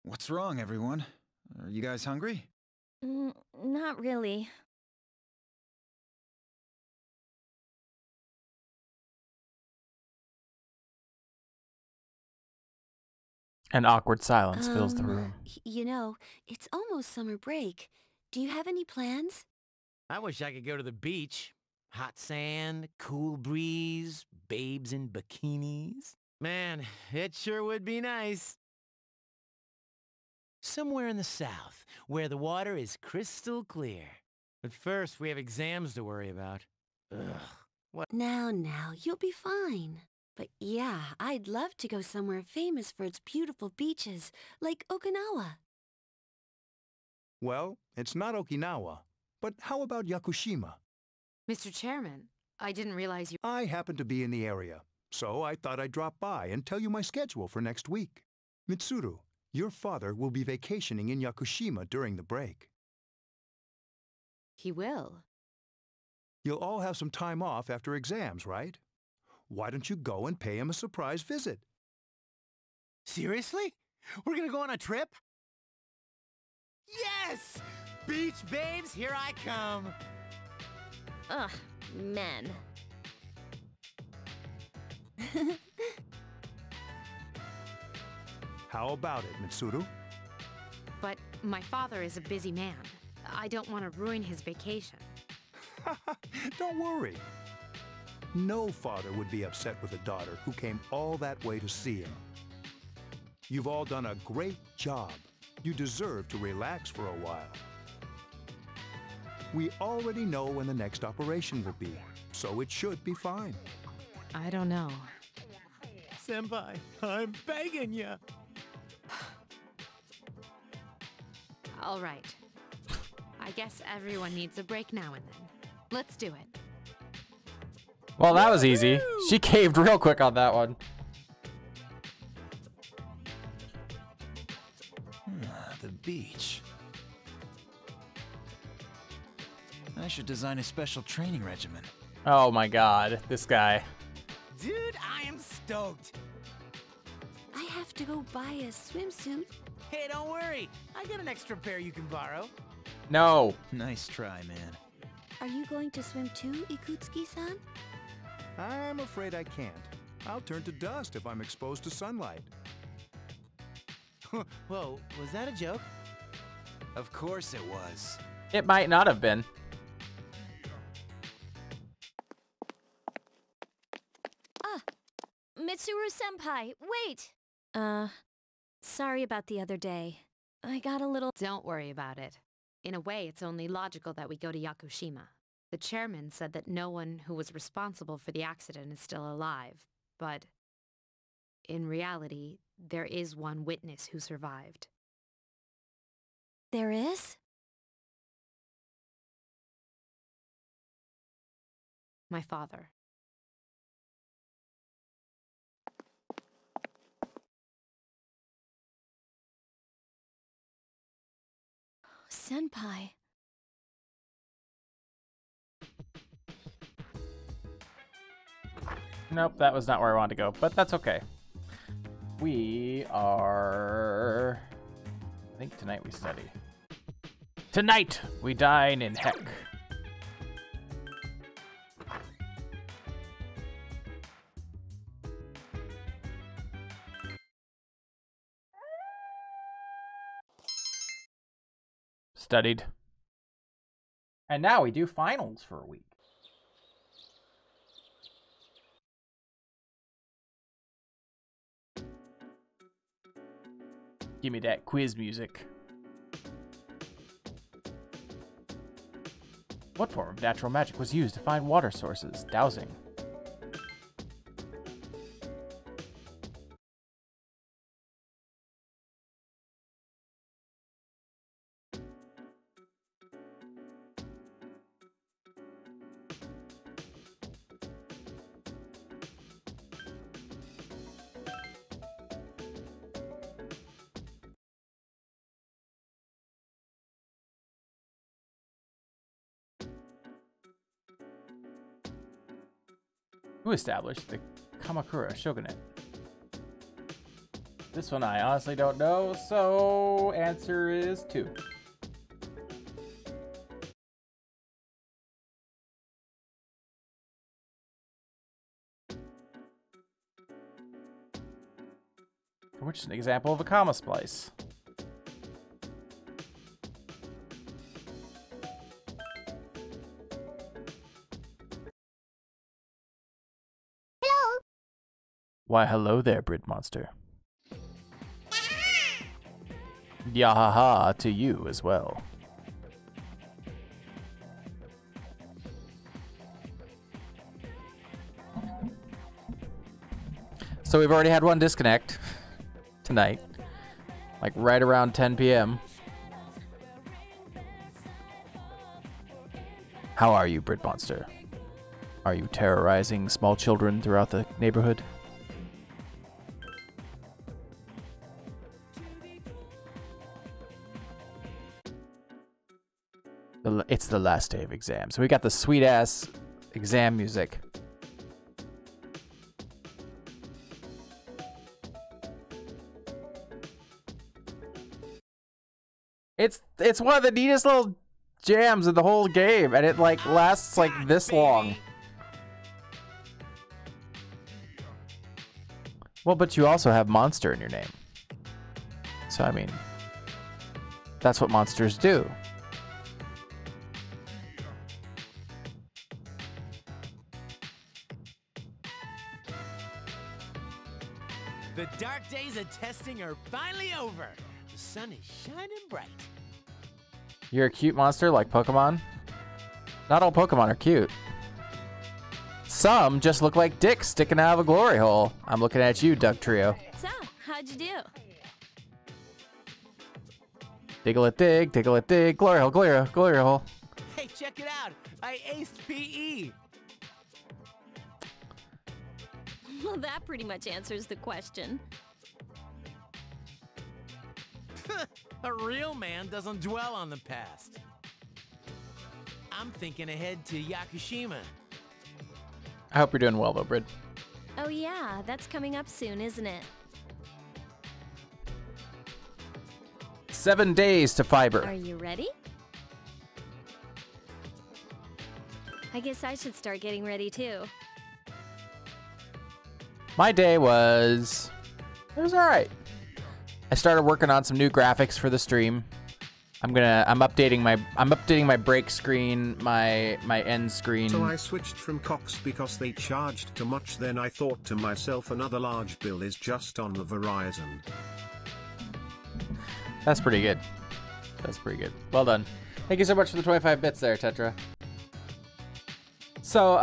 What's wrong, everyone? Are you guys hungry? Not really. An awkward silence fills the room. You know, it's almost summer break. Do you have any plans? I wish I could go to the beach. Hot sand, cool breeze, babes in bikinis. Man, it sure would be nice. Somewhere in the south, where the water is crystal clear. But first, we have exams to worry about. Ugh. What? Now, you'll be fine. But yeah, I'd love to go somewhere famous for its beautiful beaches, like Okinawa. Well, it's not Okinawa, but how about Yakushima? Mr. Chairman, I didn't realize you... I happen to be in the area, so I thought I'd drop by and tell you my schedule for next week. Mitsuru, your father will be vacationing in Yakushima during the break. He will. You'll all have some time off after exams, right? Why don't you go and pay him a surprise visit? Seriously? We're gonna go on a trip? Yes! Beach babes, here I come! Ugh, men. How about it, Mitsuru? But my father is a busy man. I don't want to ruin his vacation. Don't worry. No father would be upset with a daughter who came all that way to see him. You've all done a great job. You deserve to relax for a while. We already know when the next operation will be, so it should be fine. I don't know. Senpai, I'm begging you. All right. I guess everyone needs a break now and then. Let's do it. Well, that was easy. She caved real quick on that one. beach. I should design a special training regimen. Oh my god, this guy. Dude, I am stoked. I have to go buy a swimsuit. Hey, don't worry. I got an extra pair you can borrow. No. Nice try, man. Are you going to swim too, Ikutsuki-san? I'm afraid I can't. I'll turn to dust if I'm exposed to sunlight. Whoa, was that a joke? Of course it was. It might not have been. Mitsuru-senpai, wait! Sorry about the other day. I got a little... Don't worry about it. In a way, it's only logical that we go to Yakushima. The chairman said that no one who was responsible for the accident is still alive, but in reality, there is one witness who survived. There is? My father. Senpai. Nope, that was not where I wanted to go, but that's okay. We are... I think tonight we study. Tonight, we dine in Heck. Studied. And now we do finals for a week. Give me that quiz music. What form of natural magic was used to find water sources? Dowsing. Who established the Kamakura Shogunate? This one I honestly don't know, so answer is 2. Which is an example of a comma splice. Why, hello there, Brit Monster. Yahaha to you as well. So we've already had one disconnect tonight, like right around 10 p.m. How are you, Brit Monster? Are you terrorizing small children throughout the neighborhood? It's the last day of exam, so we got the sweet ass exam music. It's one of the neatest little jams in the whole game, and it like lasts like this long. Well, but you also have monster in your name. So I mean, that's what monsters do. The dark days of testing are finally over. The sun is shining bright. You're a cute monster like Pokemon? Not all Pokemon are cute. Some just look like dicks sticking out of a glory hole. I'm looking at you, Dugtrio. So, how'd you do? Diggle dig, glory hole, glory hole. Hey, check it out. I aced PE. Well, that pretty much answers the question. A real man doesn't dwell on the past. I'm thinking ahead to Yakushima. I hope you're doing well, though, Brid. Oh yeah, that's coming up soon, isn't it? 7 days to fiber. Are you ready? I guess I should start getting ready too. My day was... It was alright. I started working on some new graphics for the stream. I'm updating my break screen, my end screen. So I switched from Cox because they charged too much. Then I thought to myself, another large bill is just on the Verizon. That's pretty good. That's pretty good. Well done. Thank you so much for the 25 bits there, Tetra. So,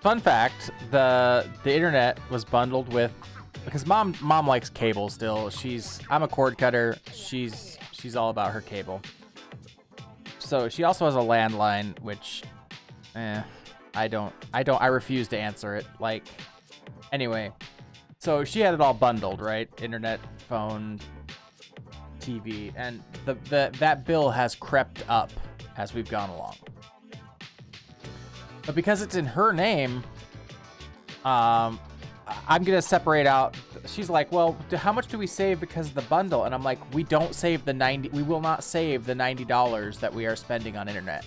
fun fact, the internet was bundled with, because mom likes cable still. I'm a cord cutter. She's all about her cable. So she also has a landline, which, I refuse to answer it. Like, anyway, so she had it all bundled, right? Internet, phone, TV, and that bill has crept up as we've gone along. But because it's in her name, I'm gonna separate out. She's like, well, how much do we save because of the bundle? And I'm like, we don't save the we will not save the $90 that we are spending on internet,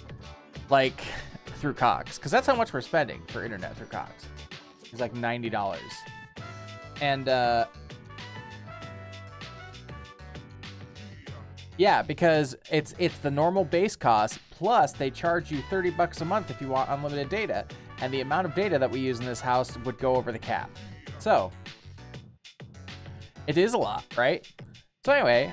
like through Cox, because that's how much we're spending for internet through Cox. It's like $90, and yeah, because it's the normal base cost plus they charge you $30 a month if you want unlimited data, and the amount of data that we use in this house would go over the cap. So it is a lot, right? So anyway,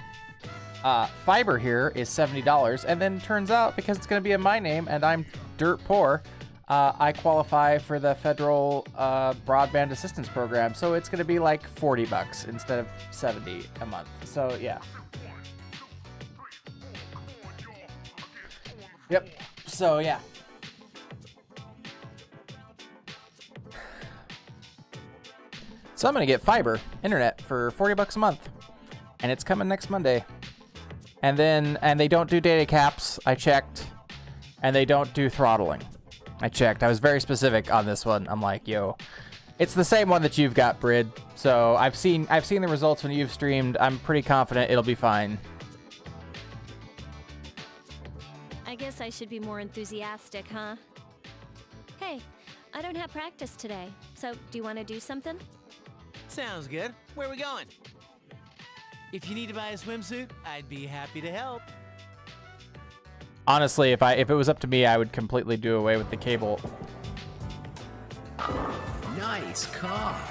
fiber here is $70, and then turns out because it's going to be in my name and I'm dirt poor, I qualify for the federal broadband assistance program, so it's going to be like $40 instead of $70 a month. So yeah. Yep. So yeah. So I'm gonna get fiber internet for $40 a month, and it's coming next Monday. And they don't do data caps. I checked, and they don't do throttling. I checked. I was very specific on this one. I'm like, yo, it's the same one that you've got, Brid. So I've seen the results when you've streamed. I'm pretty confident it'll be fine. I guess I should be more enthusiastic, huh? Hey, I don't have practice today, so do you want to do something? Sounds good. Where are we going? If you need to buy a swimsuit, I'd be happy to help. Honestly, if it was up to me, I would completely do away with the cable. Nice cock.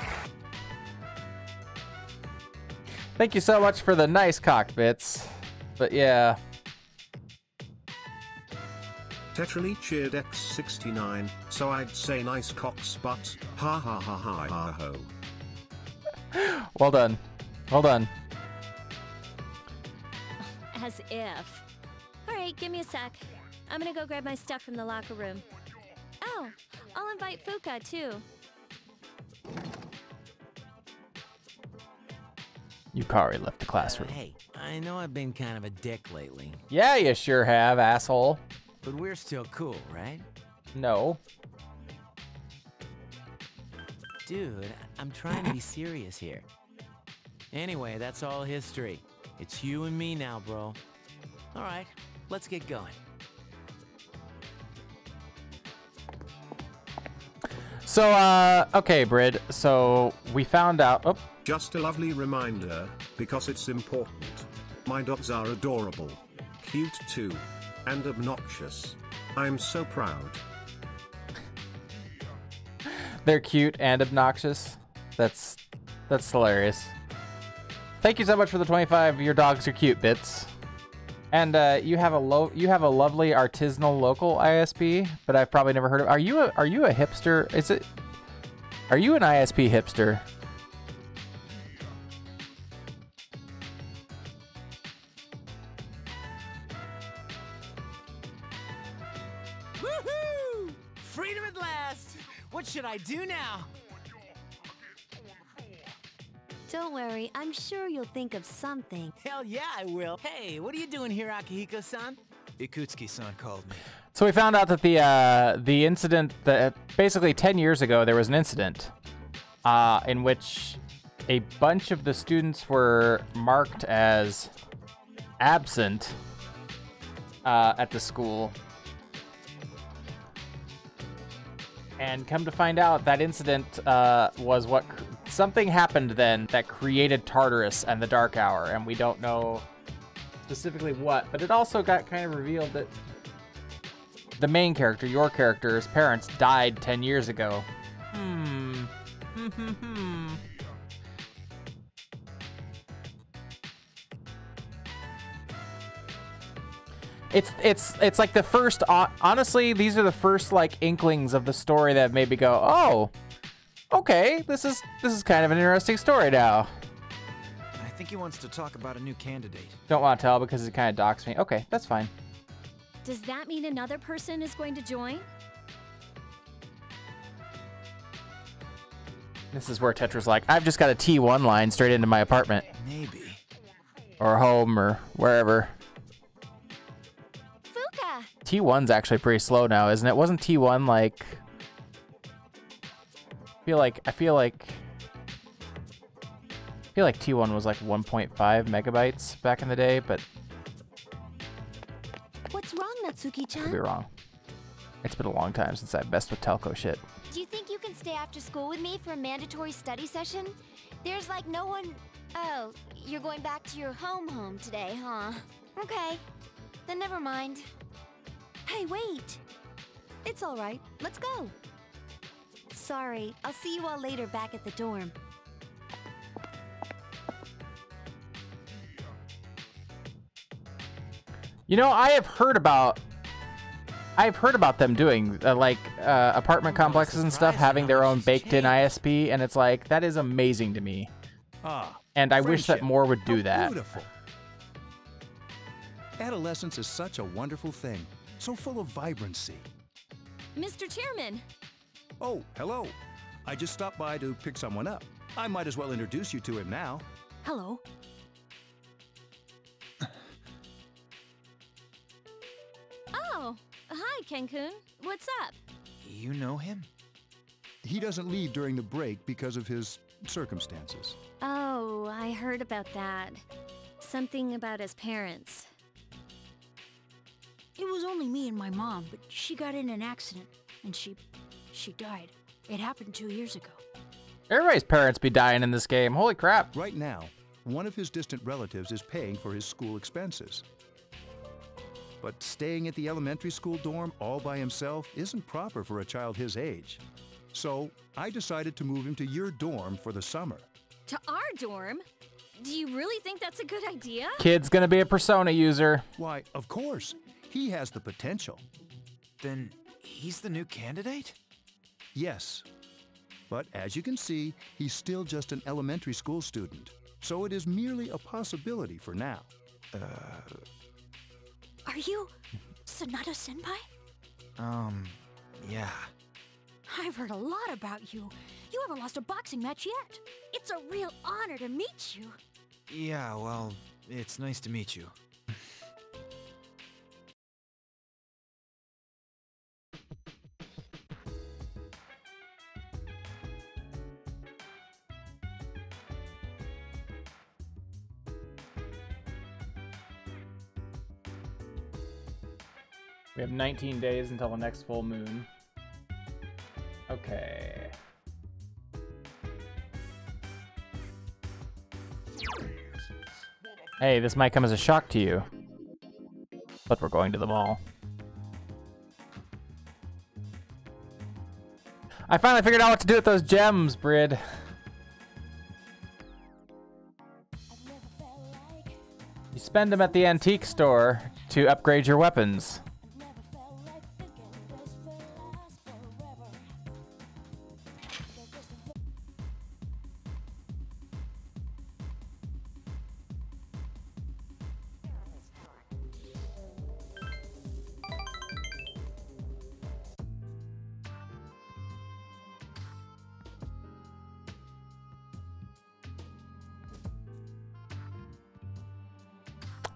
Thank you so much for the nice cockpits. But yeah. Tetrally cheered X69, so I'd say nice cocks, but ha ha ha ha ha ho. Well done. Well done. As if. Alright, give me a sec. I'm gonna go grab my stuff from the locker room. Oh, I'll invite Fuka too. Yukari left the classroom. Hey, I know I've been kind of a dick lately. Yeah, you sure have, asshole. But we're still cool, right? No. Dude, I'm trying to be serious here. Anyway, that's all history. It's you and me now, bro. All right, let's get going. So, okay, Brid. So, we found out... Oh. Just a lovely reminder, because it's important. My dogs are adorable, cute too, and obnoxious. I'm so proud. They're cute and obnoxious. That's hilarious. Thank you so much for the 25. Your dogs are cute bits. And you have a lovely artisanal local ISP, but I've probably never heard of. Are you a hipster? Are you an ISP hipster? Woohoo! Freedom at last! What should I do now? Don't worry, I'm sure you'll think of something. Hell yeah, I will. Hey, what are you doing here, Akihiko-san? Ikutsuki-san called me. So we found out that the incident that basically 10 years ago there was an incident in which a bunch of the students were marked as absent at the school. And come to find out, that incident was what something happened then that created Tartarus and the Dark Hour, and we don't know specifically what. But it also got kind of revealed that the main character, your character's parents, died 10 years ago. It's like the first, honestly, these are the first like inklings of the story that made me go, oh, okay, this is kind of an interesting story now. I think he wants to talk about a new candidate. Don't want to tell because it kind of docks me. Okay, that's fine. Does that mean another person is going to join? This is where Tetra's like, I've just got a T1 line straight into my apartment. Maybe. Or home or wherever. Fuka! T1's actually pretty slow now, isn't it? Wasn't T1 like... I feel like T1 was like 1.5 megabytes back in the day, but... What's wrong, Natsuki-chan? Could be wrong. It's been a long time since I messed with telco shit. Do you think you can stay after school with me for a mandatory study session? There's like no one... Oh, you're going back to your home today, huh? Okay, then never mind. Hey, wait! It's all right. Let's go. Sorry, I'll see you all later back at the dorm. You know, I've heard about them doing apartment complexes and stuff having their own baked-in ISP, and it's like, that is amazing to me. And I wish that more would do that. Beautiful. Adolescence is such a wonderful thing, so full of vibrancy. Mr. Chairman! Oh, hello. I just stopped by to pick someone up. I might as well introduce you to him now. Hello. Oh, hi, Ken-kun. What's up? You know him? He doesn't leave during the break because of his circumstances. Oh, I heard about that. Something about his parents. It was only me and my mom, but she got in an accident, and she died. It happened 2 years ago. Everybody's parents be dying in this game. Holy crap. Right now, one of his distant relatives is paying for his school expenses. But staying at the elementary school dorm all by himself isn't proper for a child his age. So I decided to move him to your dorm for the summer. To our dorm? Do you really think that's a good idea? Kid's gonna be a Persona user. Why, of course. He has the potential. Then he's the new candidate? Yes. But as you can see, he's still just an elementary school student. So it is merely a possibility for now. Are you Sanada-senpai? Yeah. I've heard a lot about you. You haven't lost a boxing match yet. It's a real honor to meet you. Yeah, well, it's nice to meet you. We have 19 days until the next full moon. Okay. Hey, this might come as a shock to you, but we're going to the mall. I finally figured out what to do with those gems, Brid. You spend them at the antique store to upgrade your weapons.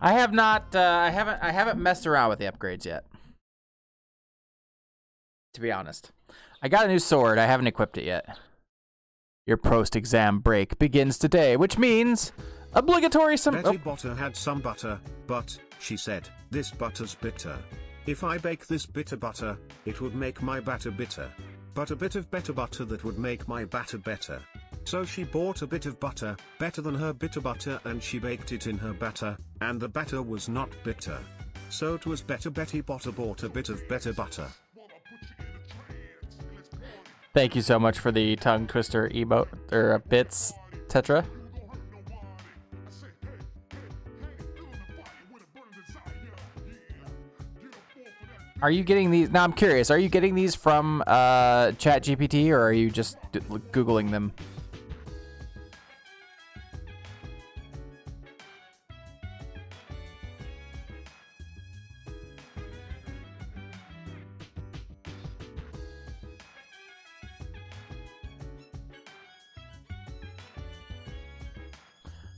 I have not. I haven't messed around with the upgrades yet. To be honest, I got a new sword. I haven't equipped it yet. Your post-exam break begins today, which means obligatory some. Betty Botter had some butter, but she said, "This butter's bitter. If I bake this bitter butter, it would make my batter bitter. But a bit of better butter that would make my batter better." So she bought a bit of butter, better than her bitter butter, and she baked it in her batter, and the batter was not bitter. So it was better. Betty Botter bought a bit of better butter. Thank you so much for the tongue twister emote or bits, Tetra. Are you getting these? Now I'm curious. Are you getting these from ChatGPT or are you just Googling them?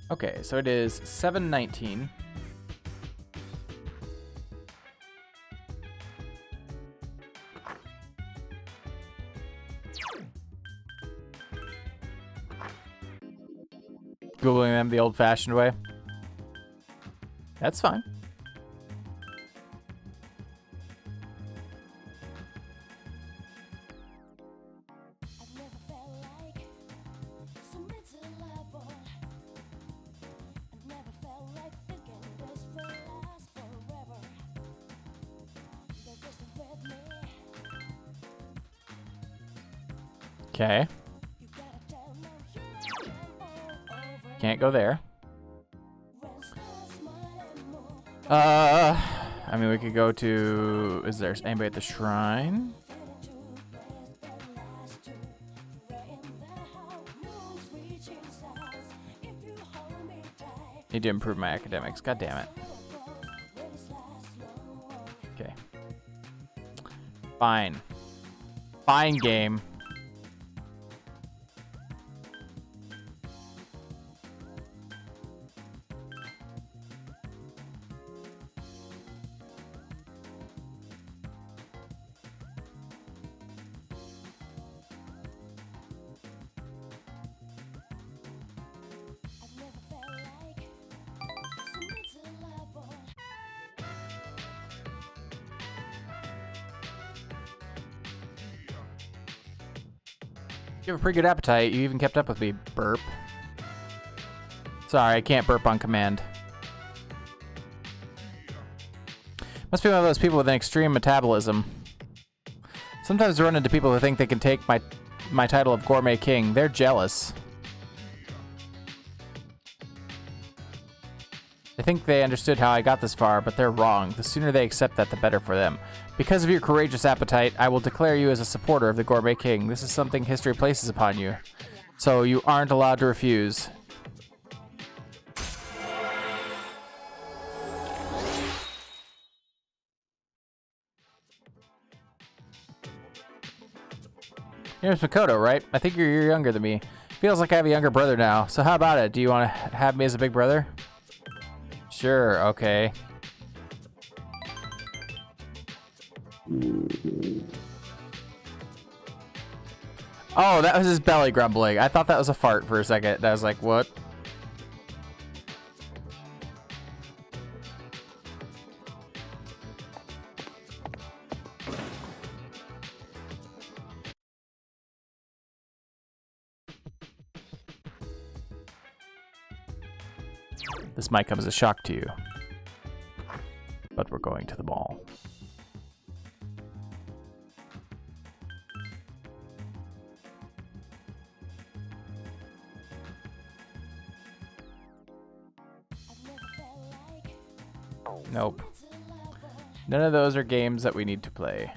Okay, so it is 7:19. Googling them the old-fashioned way. That's fine. Okay. Can't go there. I mean, we could go to... Is there anybody at the shrine? Need to improve my academics. God damn it. Okay. Fine. Fine, game. You have a pretty good appetite. You even kept up with me, burp. Sorry, I can't burp on command. Must be one of those people with an extreme metabolism. Sometimes I run into people who think they can take my title of Gourmet King. They're jealous. They think they understood how I got this far, but they're wrong. The sooner they accept that, the better for them. Because of your courageous appetite, I will declare you as a supporter of the Gourmet King. This is something history places upon you, so you aren't allowed to refuse. Here's Makoto, right? I think you're younger than me. Feels like I have a younger brother now, so how about it? Do you want to have me as a big brother? Sure, okay. Oh, that was his belly grumbling. I thought that was a fart for a second. I was like, what? This might come as a shock to you, but we're going to the mall. Nope. None of those are games that we need to play.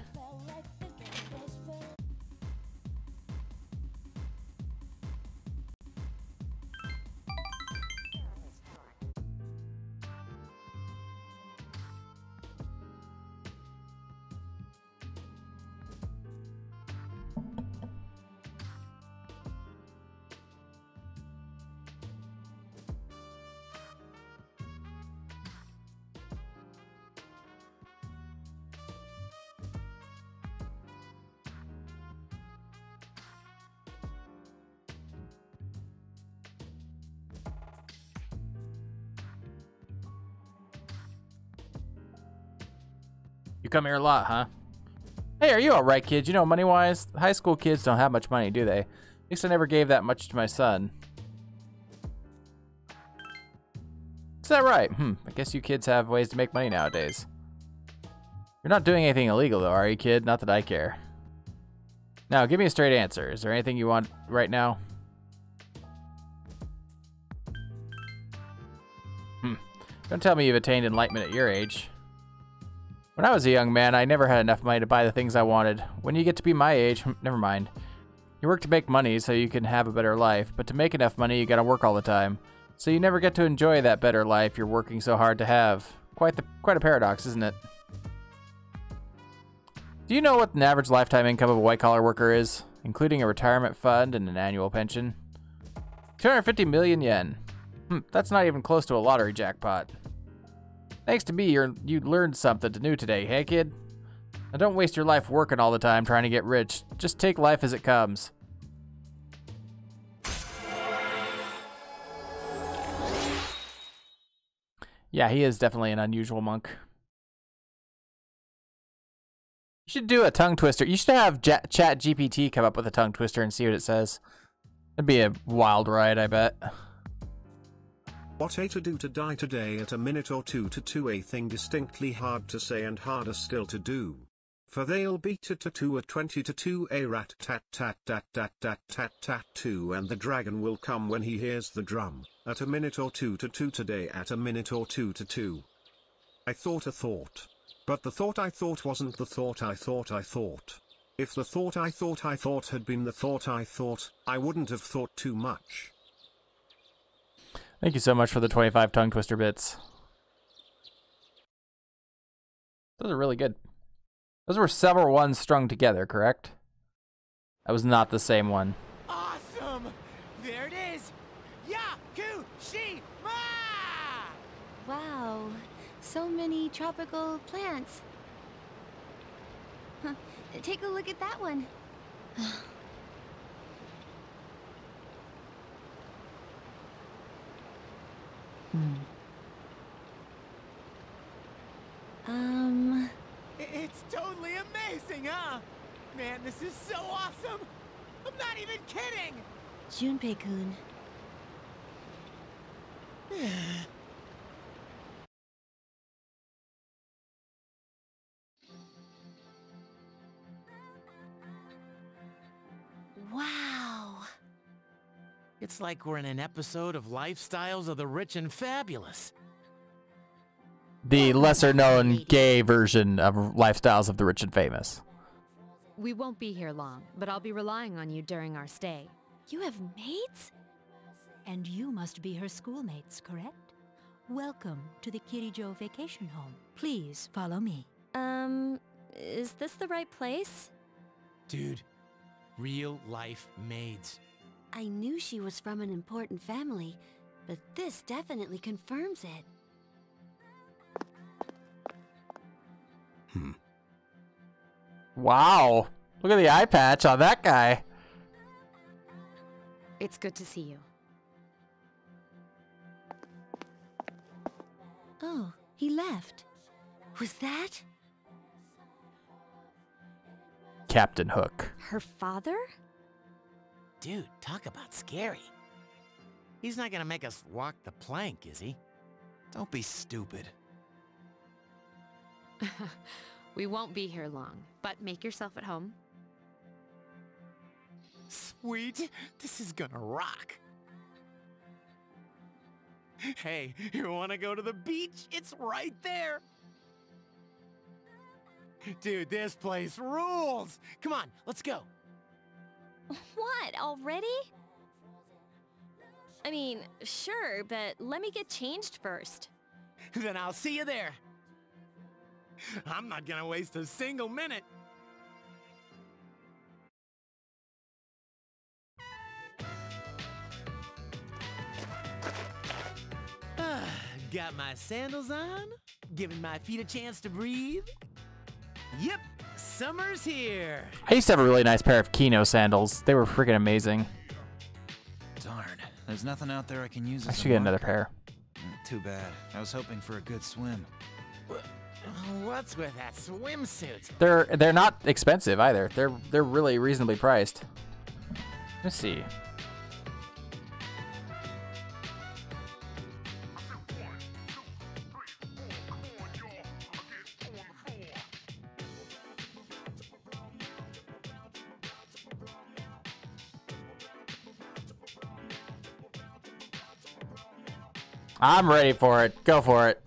You come here a lot, huh? Hey, are you alright, kids? You know, money-wise, high school kids don't have much money, do they? At least I never gave that much to my son. Is that right? I guess you kids have ways to make money nowadays. You're not doing anything illegal, though, are you, kid? Not that I care. Now, give me a straight answer. Is there anything you want right now? Don't tell me you've attained enlightenment at your age. When I was a young man, I never had enough money to buy the things I wanted. When you get to be my age, never mind. You work to make money so you can have a better life, but to make enough money, you gotta work all the time. So you never get to enjoy that better life you're working so hard to have. Quite a paradox, isn't it? Do you know what an average lifetime income of a white-collar worker is, including a retirement fund and an annual pension? 250 million yen. That's not even close to a lottery jackpot. Thanks to me, you learned something new today, hey kid? Now don't waste your life working all the time trying to get rich. Just take life as it comes. Yeah, he is definitely an unusual monk. You should do a tongue twister. You should have ChatGPT come up with a tongue twister and see what it says. That'd be a wild ride, I bet. What a to do to die today at a minute or two to 2, a thing distinctly hard to say and harder still to do. For they'll beat it to 2 at 20 to 2, a rat tat tat tat tat tat tat tat 2, and the dragon will come when he hears the drum, at a minute or two to 2 today at a minute or two to 2. I thought a thought. But the thought I thought wasn't the thought I thought I thought. If the thought I thought had been the thought I thought, I wouldn't have thought too much. Thank you so much for the 25 tongue twister bits. Those are really good. Those were several ones strung together, correct? That was not the same one. Awesome! There it is! Yakushima! Wow, so many tropical plants. Huh. Take a look at that one. It's totally amazing, huh? Man, this is so awesome! I'm not even kidding! Junpei-kun. Wow! It's like we're in an episode of Lifestyles of the Rich and Fabulous. The lesser-known gay version of Lifestyles of the Rich and Famous. We won't be here long, but I'll be relying on you during our stay. You have mates? And you must be her schoolmates, correct? Welcome to the Kirijo Vacation Home. Please follow me. Is this the right place? Dude, real-life maids. I knew she was from an important family, but this definitely confirms it. Wow. Look at the eye patch on that guy. It's good to see you. Oh, he left. Was that? Captain Hook. Her father? Dude, talk about scary. He's not gonna make us walk the plank, is he? Don't be stupid. We won't be here long, but make yourself at home. Sweet, this is gonna rock. Hey, you wanna go to the beach? It's right there. Dude, this place rules. Come on, let's go. What, already? I mean, sure, but let me get changed first. Then I'll see you there. I'm not gonna waste a single minute. Got my sandals on, giving my feet a chance to breathe. Yep, summer's here. I used to have a really nice pair of Kino sandals. They were freaking amazing. Darn, there's nothing out there I can use as I a should get marker. another pair. Too bad. I was hoping for a good swim. What? What's with that swimsuit? They're not expensive either. They're really reasonably priced. Let's see. I'm ready for it. Go for it.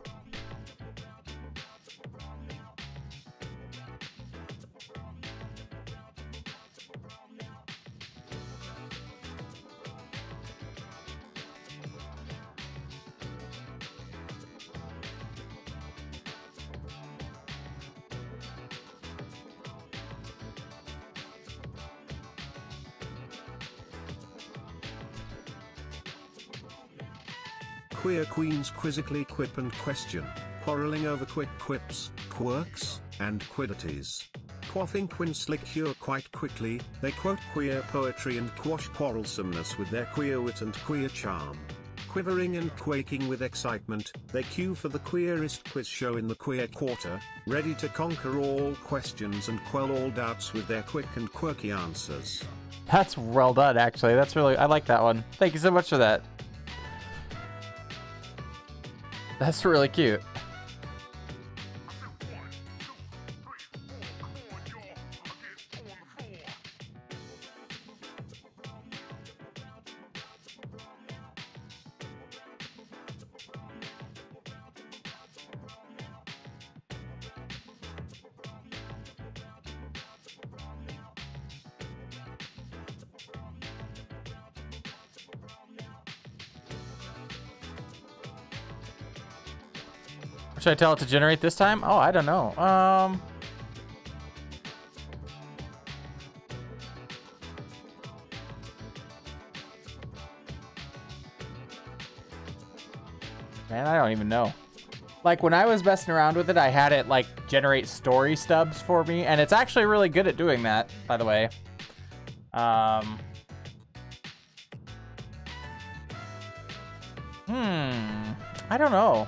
Queer queens quizzically quip and question, quarreling over quick quips, quirks, and quiddities. Quaffing quinslick cure quite quickly, they quote queer poetry and quash quarrelsomeness with their queer wit and queer charm. Quivering and quaking with excitement, they queue for the queerest quiz show in the queer quarter, ready to conquer all questions and quell all doubts with their quick and quirky answers. That's well done, actually. That's really, I like that one. Thank you so much for that. That's really cute. Should I tell it to generate this time? Oh, I don't know. Man, I don't even know. Like, when I was messing around with it, I had it, like, generate story stubs for me, and it's actually really good at doing that, by the way. I don't know.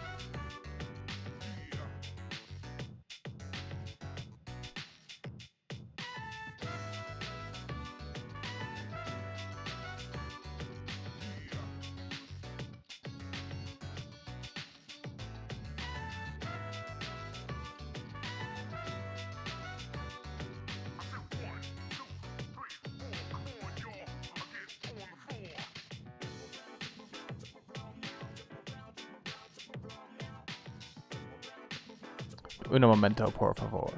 Un momento, por favor.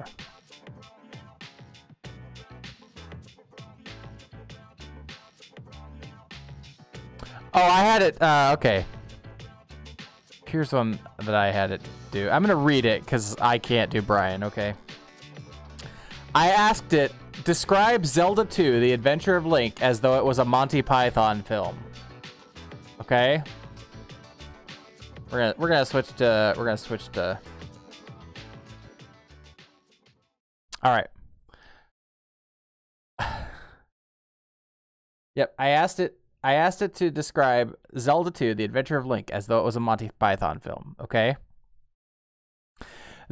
Oh, I had it. Okay. Here's one that I had it do. I'm going to read it because I can't do Brian, okay? I asked it, describe Zelda 2, The Adventure of Link, as though it was a Monty Python film. Okay? We're gonna switch to all right. Yep, I asked it to describe Zelda 2, The Adventure of Link, as though it was a Monty Python film, okay?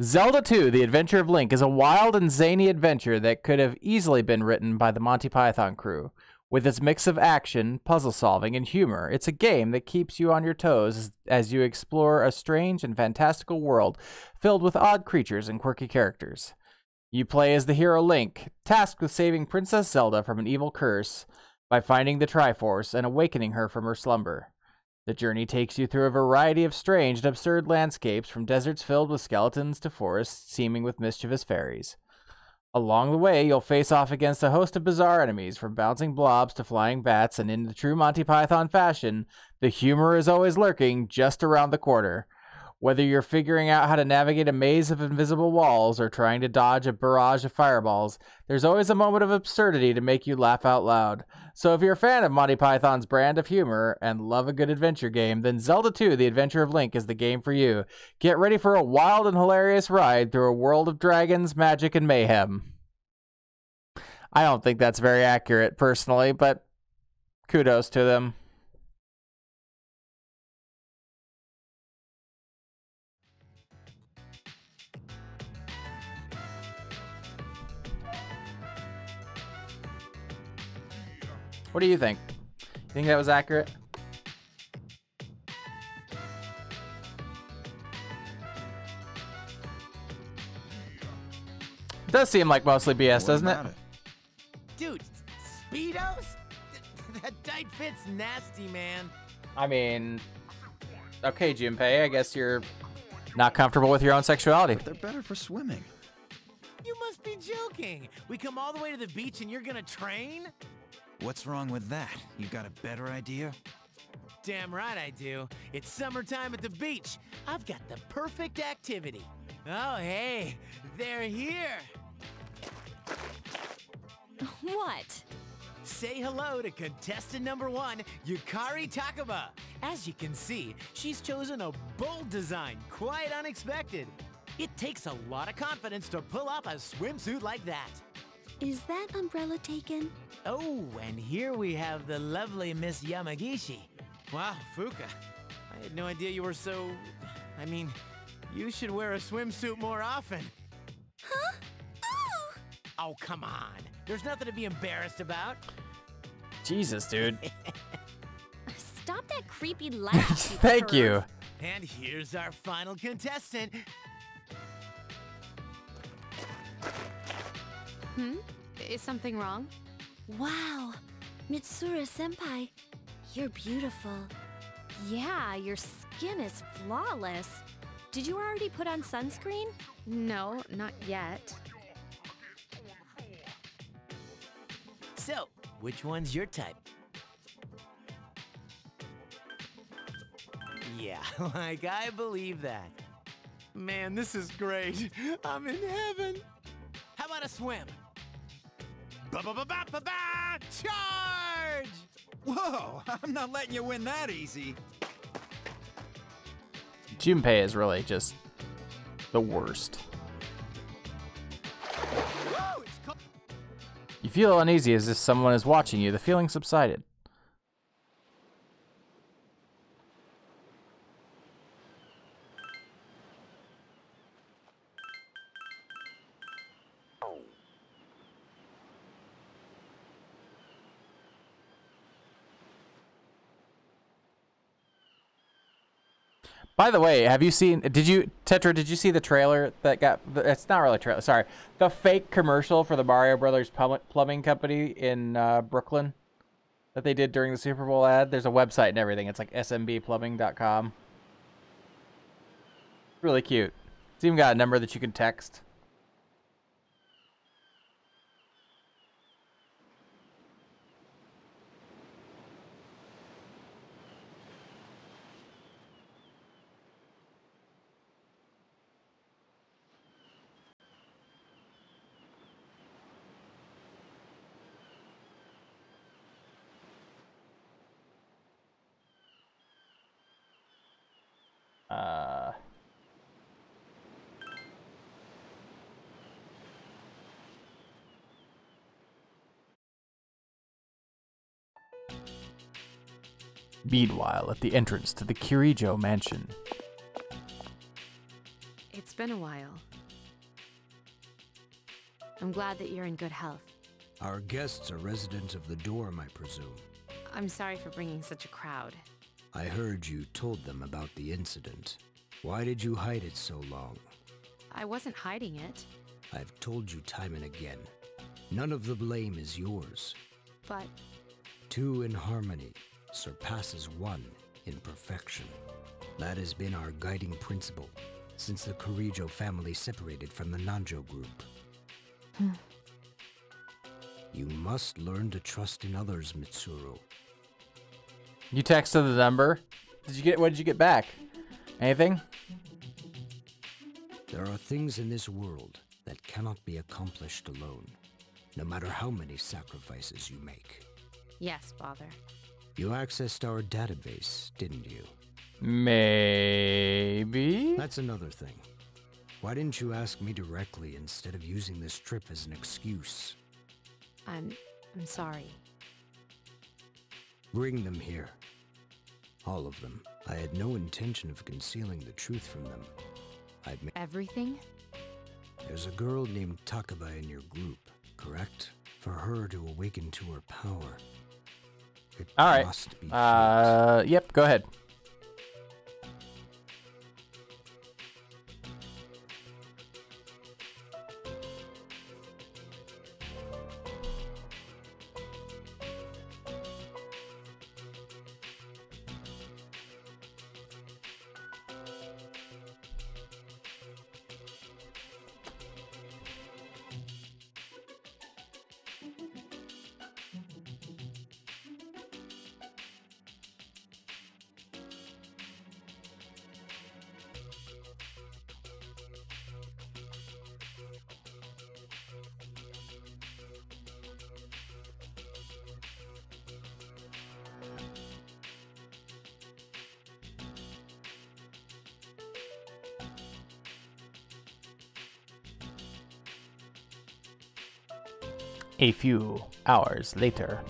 Zelda 2, The Adventure of Link is a wild and zany adventure that could have easily been written by the Monty Python crew. With its mix of action, puzzle solving, and humor, it's a game that keeps you on your toes as you explore a strange and fantastical world filled with odd creatures and quirky characters. You play as the hero Link, tasked with saving Princess Zelda from an evil curse by finding the Triforce and awakening her from her slumber. The journey takes you through a variety of strange and absurd landscapes, from deserts filled with skeletons to forests teeming with mischievous fairies. Along the way, you'll face off against a host of bizarre enemies, from bouncing blobs to flying bats, and in the true Monty Python fashion, the humor is always lurking just around the corner. Whether you're figuring out how to navigate a maze of invisible walls or trying to dodge a barrage of fireballs, there's always a moment of absurdity to make you laugh out loud. So if you're a fan of Monty Python's brand of humor and love a good adventure game, then Zelda 2, The Adventure of Link is the game for you. Get ready for a wild and hilarious ride through a world of dragons, magic, and mayhem. I don't think that's very accurate, personally, but kudos to them. What do you think? You think that was accurate? It does seem like mostly BS, doesn't it? Dude, Speedos? That tight fit's nasty, man. I mean, okay, Junpei, I guess you're not comfortable with your own sexuality. But they're better for swimming. You must be joking. We come all the way to the beach and you're gonna train? What's wrong with that? You got a better idea? Damn right I do. It's summertime at the beach. I've got the perfect activity. Oh, hey, they're here. What? Say hello to contestant number 1, Yukari Takaba. As you can see, she's chosen a bold design, quite unexpected. It takes a lot of confidence to pull off a swimsuit like that. Is that umbrella taken? Oh, and here we have the lovely Miss Yamagishi. Wow, Fuka, I had no idea you were so... I mean, you should wear a swimsuit more often. Huh? Oh! Oh, come on. There's nothing to be embarrassed about. Jesus, dude. Stop that creepy laugh. Thank you. And here's our final contestant. Is something wrong? Wow, Mitsuru-senpai, you're beautiful. Yeah, your skin is flawless. Did you already put on sunscreen? No, not yet. So, which one's your type? Yeah, like I believe that. Man, this is great. I'm in heaven. How about a swim? Ba-ba-ba-ba-ba-ba! Charge! Whoa, I'm not letting you win that easy. Junpei is really just the worst. Whoa, it's cold. You feel uneasy as if someone is watching you. The feeling subsided. By the way, have you seen, Tetra, did you see the trailer that got, it's not really a trailer, sorry, the fake commercial for the Mario Brothers plumbing company in Brooklyn that they did during the Super Bowl ad? There's a website and everything. It's like smbplumbing.com. Really cute. It's even got a number that you can text. Meanwhile, at the entrance to the Kirijo mansion. It's been a while. I'm glad that you're in good health. Our guests are residents of the dorm, I presume. I'm sorry for bringing such a crowd. I heard you told them about the incident. Why did you hide it so long? I wasn't hiding it. I've told you time and again. None of the blame is yours. But... 2 in harmony surpasses 1 in perfection. That has been our guiding principle since the Kirijo family separated from the Nanjo group. You must learn to trust in others, Mitsuru. You texted the number? What did you get back? Anything? There are things in this world that cannot be accomplished alone, no matter how many sacrifices you make. Yes, Father. You accessed our database, didn't you? Maybe? That's another thing. Why didn't you ask me directly instead of using this trip as an excuse? I'm sorry. Bring them here. All of them. I had no intention of concealing the truth from them. Everything? There's a girl named Takaba in your group, correct? For her to awaken to her power, All right. must be Yep, go ahead. A few hours later.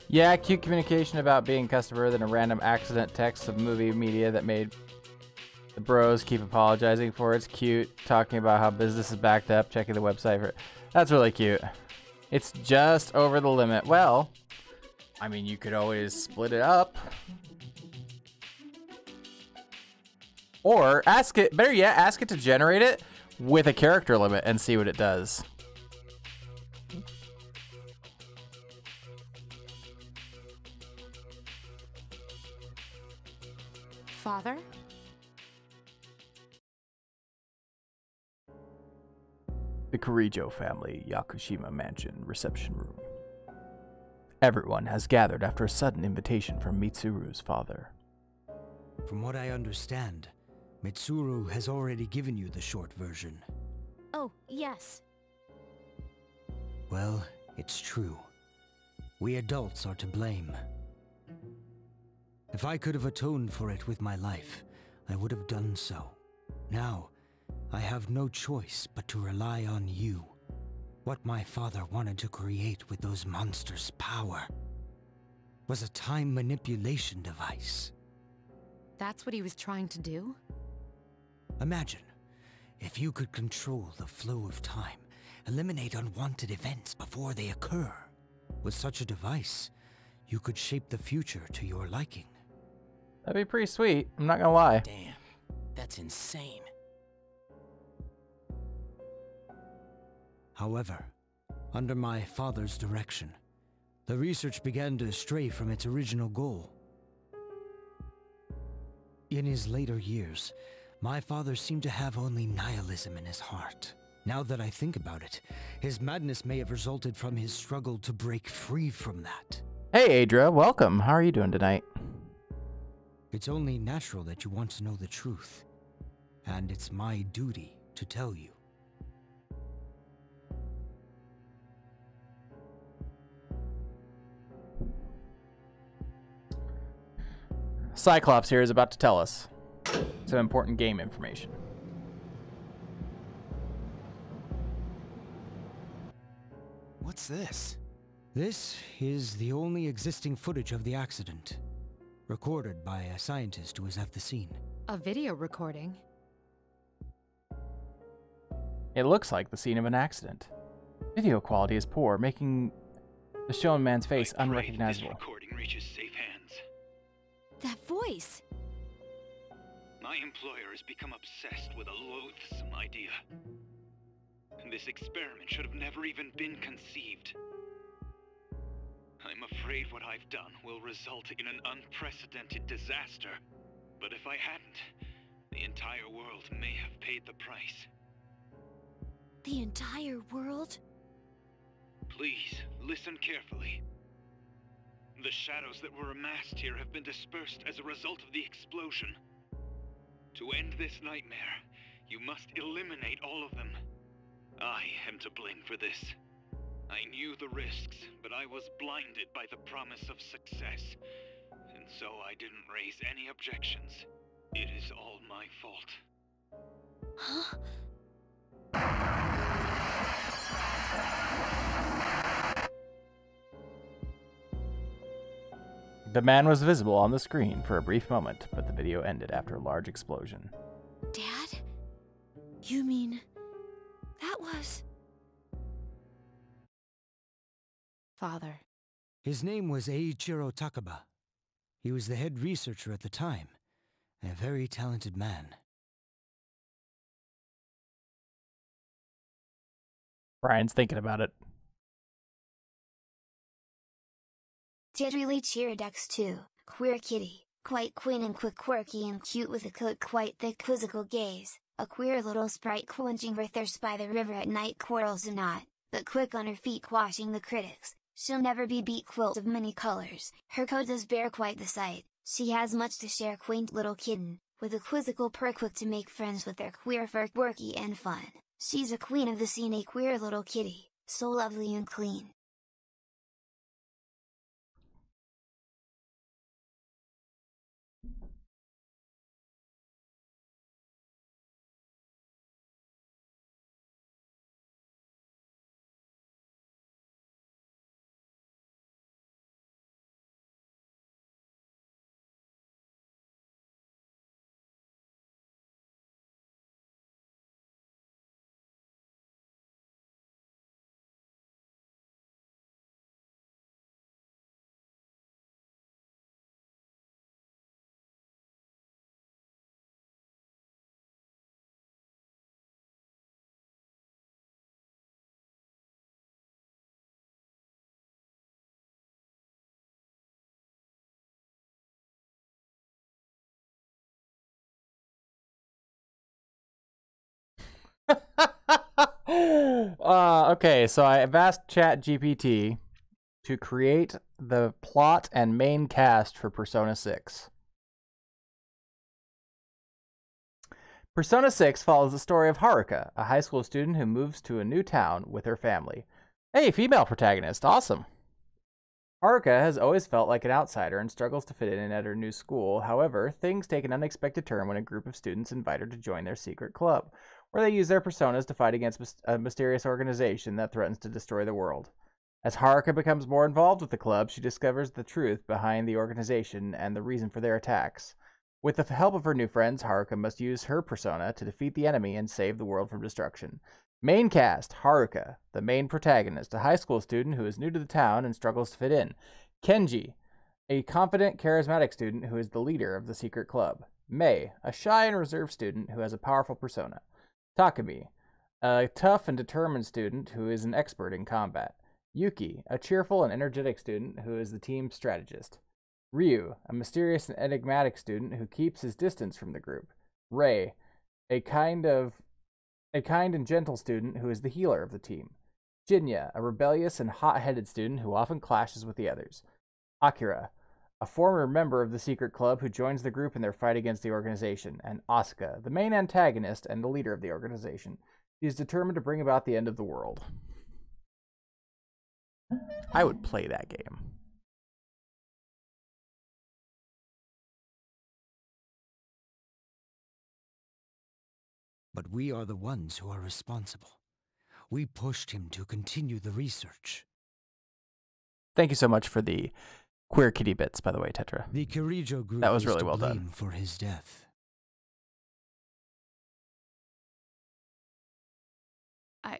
Yeah, cute communication about being customer, then a random accident text of movie media that made the bros keep apologizing for. It's cute. Talking about how business is backed up, checking the website for. That's really cute. It's just over the limit. Well, I mean, you could always split it up. Or ask it, better yet, ask it to generate it with a character limit and see what it does. Father? The Kirijo family Yakushima Mansion reception room. Everyone has gathered after a sudden invitation from Mitsuru's father. From what I understand, Mitsuru has already given you the short version. Oh, yes. Well, it's true. We adults are to blame. If I could have atoned for it with my life, I would have done so. Now, I have no choice but to rely on you. What my father wanted to create with those monsters' power was a time manipulation device. That's what he was trying to do? Imagine, if you could control the flow of time, eliminate unwanted events before they occur. With such a device, you could shape the future to your liking. That'd be pretty sweet, I'm not gonna lie. Damn, that's insane. However, under my father's direction, the research began to stray from its original goal. In his later years, my father seemed to have only nihilism in his heart. Now that I think about it, his madness may have resulted from his struggle to break free from that. Hey Adra, welcome. How are you doing tonight? It's only natural that you want to know the truth, and it's my duty to tell you. Cyclops here is about to tell us some important game information. What's this? This is the only existing footage of the accident, recorded by a scientist who was at the scene. A video recording? It looks like the scene of an accident. Video quality is poor, making the shown man's face unrecognizable. This recording reaches safe hands. That voice! My employer has become obsessed with a loathsome idea. And this experiment should have never even been conceived. I'm afraid what I've done will result in an unprecedented disaster. But if I hadn't, the entire world may have paid the price. The entire world? Please, listen carefully. The shadows that were amassed here have been dispersed as a result of the explosion. To end this nightmare, you must eliminate all of them. I am to blame for this. I knew the risks, but I was blinded by the promise of success. And so I didn't raise any objections. It is all my fault. Huh? The man was visible on the screen for a brief moment, but the video ended after a large explosion. Dad? You mean... that was... Father. His name was Eiichiro Takaba. He was the head researcher at the time, and a very talented man. Brian's thinking about it. Did really Chiridex too, queer kitty, quite queen and quick quirky and cute with a coat quite thick quizzical gaze, a queer little sprite quenching her thirst by the river at night quarrels and not, but quick on her feet quashing the critics, she'll never be beat quilt of many colors, her coat does bear quite the sight, she has much to share quaint little kitten, with a quizzical purr quick to make friends with their queer fur quirky and fun, she's a queen of the scene a queer little kitty, so lovely and clean. Okay, so I've asked ChatGPT to create the plot and main cast for Persona 6. Persona 6 follows the story of Haruka, a high school student who moves to a new town with her family. Hey, female protagonist, awesome! Haruka has always felt like an outsider and struggles to fit in at her new school. However, things take an unexpected turn when a group of students invite her to join their secret club, where they use their personas to fight against a mysterious organization that threatens to destroy the world. As Haruka becomes more involved with the club, she discovers the truth behind the organization and the reason for their attacks. With the help of her new friends, Haruka must use her persona to defeat the enemy and save the world from destruction. Main cast, Haruka, the main protagonist, a high school student who is new to the town and struggles to fit in. Kenji, a confident, charismatic student who is the leader of the secret club. Mei, a shy and reserved student who has a powerful persona. Takumi, a tough and determined student who is an expert in combat. Yuki, a cheerful and energetic student who is the team's strategist. Ryu, a mysterious and enigmatic student who keeps his distance from the group. Rei, a kind and gentle student who is the healer of the team. Jinya, a rebellious and hot-headed student who often clashes with the others. Akira, a former member of the secret club who joins the group in their fight against the organization. And Asuka, the main antagonist and the leader of the organization. She is determined to bring about the end of the world. I would play that game. But we are the ones who are responsible. We pushed him to continue the research. Thank you so much for the queer kitty bits, by the way, Tetra. The Kirijo group that was is really to well blame done for his death. I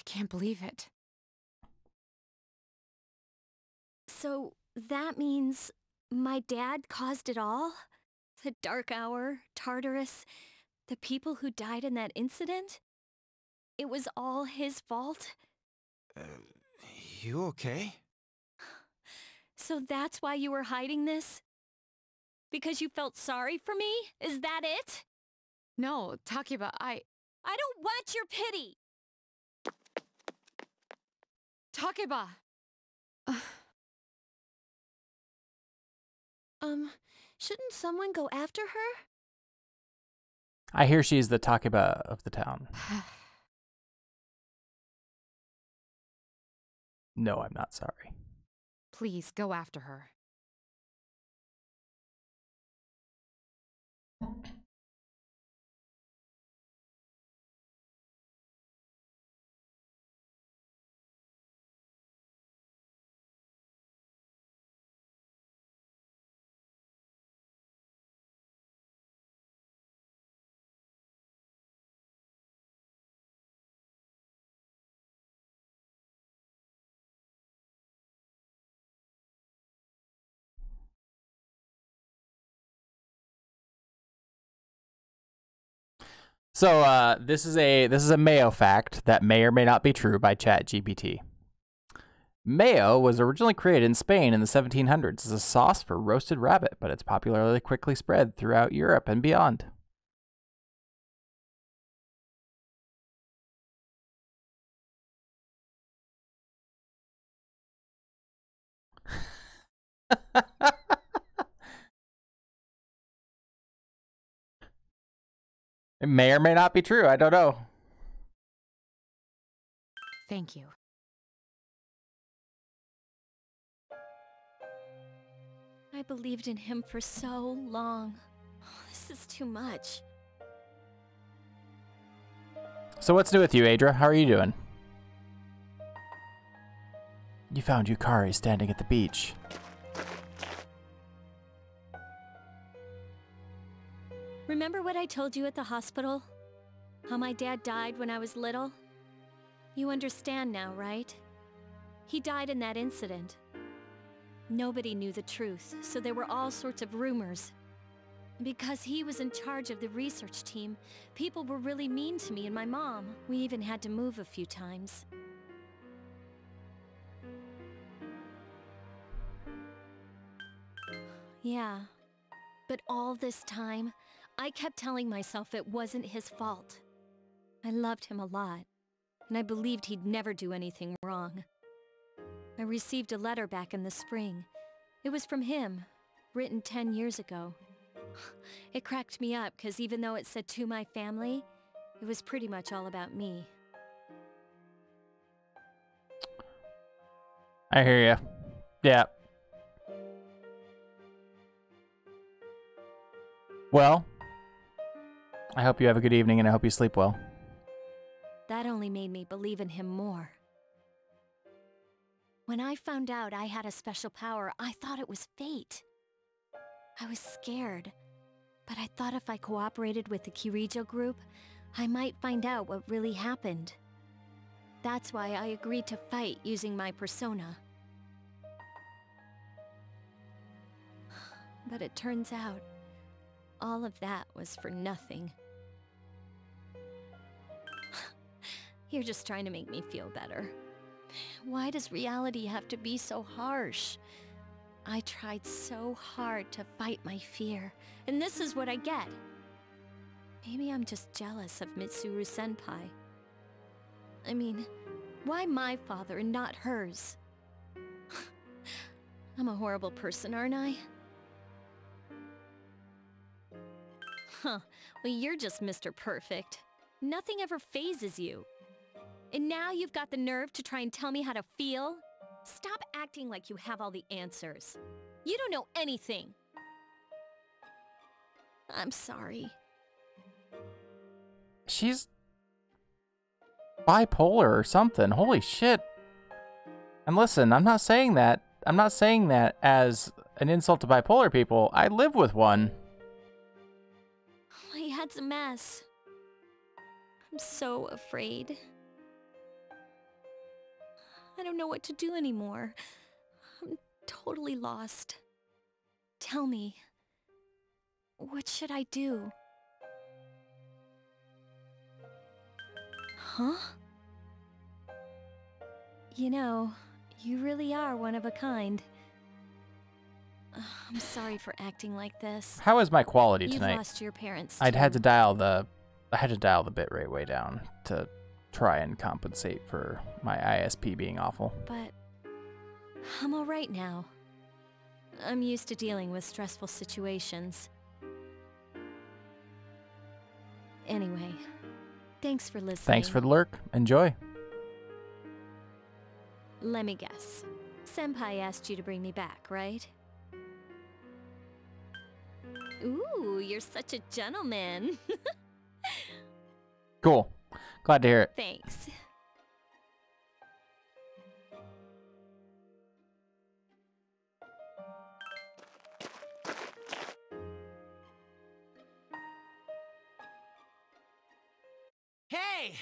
can't believe it. So that means my dad caused it all? The Dark Hour, Tartarus, the people who died in that incident? It was all his fault? You okay? So that's why you were hiding this? Because you felt sorry for me? Is that it? No, Takeba, I don't want your pity! Takeba! Shouldn't someone go after her? I hear she's the Takeba of the town. No, I'm not sorry. Please, go after her. So this is a Mayo fact that may or may not be true by ChatGPT. Mayo was originally created in Spain in the 1700s as a sauce for roasted rabbit, but its popularity quickly spread throughout Europe and beyond. It may or may not be true. I don't know. Thank you. I believed in him for so long. This is too much. So what's new with you, Adra? How are you doing? You found Yukari standing at the beach. Remember what I told you at the hospital? How my dad died when I was little? You understand now, right? He died in that incident. Nobody knew the truth, so there were all sorts of rumors. Because he was in charge of the research team, people were really mean to me and my mom. We even had to move a few times. Yeah, but all this time, I kept telling myself it wasn't his fault. I loved him a lot, and I believed he'd never do anything wrong. I received a letter back in the spring. It was from him, written 10 years ago. It cracked me up, because even though it said to my family, it was pretty much all about me. I hear you. Yeah. Well, I hope you have a good evening and I hope you sleep well. That only made me believe in him more. When I found out I had a special power, I thought it was fate. I was scared, but I thought if I cooperated with the Kirijo group, I might find out what really happened. That's why I agreed to fight using my persona. But it turns out, all of that was for nothing. You're just trying to make me feel better. Why does reality have to be so harsh? I tried so hard to fight my fear, and this is what I get. Maybe I'm just jealous of Mitsuru-senpai. I mean, why my father and not hers? I'm a horrible person, aren't I? Huh, well you're just Mr. Perfect. Nothing ever phases you. And now you've got the nerve to try and tell me how to feel? Stop acting like you have all the answers. You don't know anything. I'm sorry. She's bipolar or something. Holy shit. And listen, I'm not saying that as an insult to bipolar people. I live with one. My head's a mess. I'm so afraid. I don't know what to do anymore. I'm totally lost. Tell me, what should I do? Huh? You know, you really are one of a kind. I'm sorry for acting like this. How is my quality tonight? You've lost your parents too. I had to dial the bitrate way down to try and compensate for my ISP being awful. But I'm all right now. I'm used to dealing with stressful situations. Anyway, thanks for listening. Thanks for the lurk. Enjoy. Let me guess. Senpai asked you to bring me back, right? Ooh, you're such a gentleman. Cool. Glad to hear it. Thanks. Hey!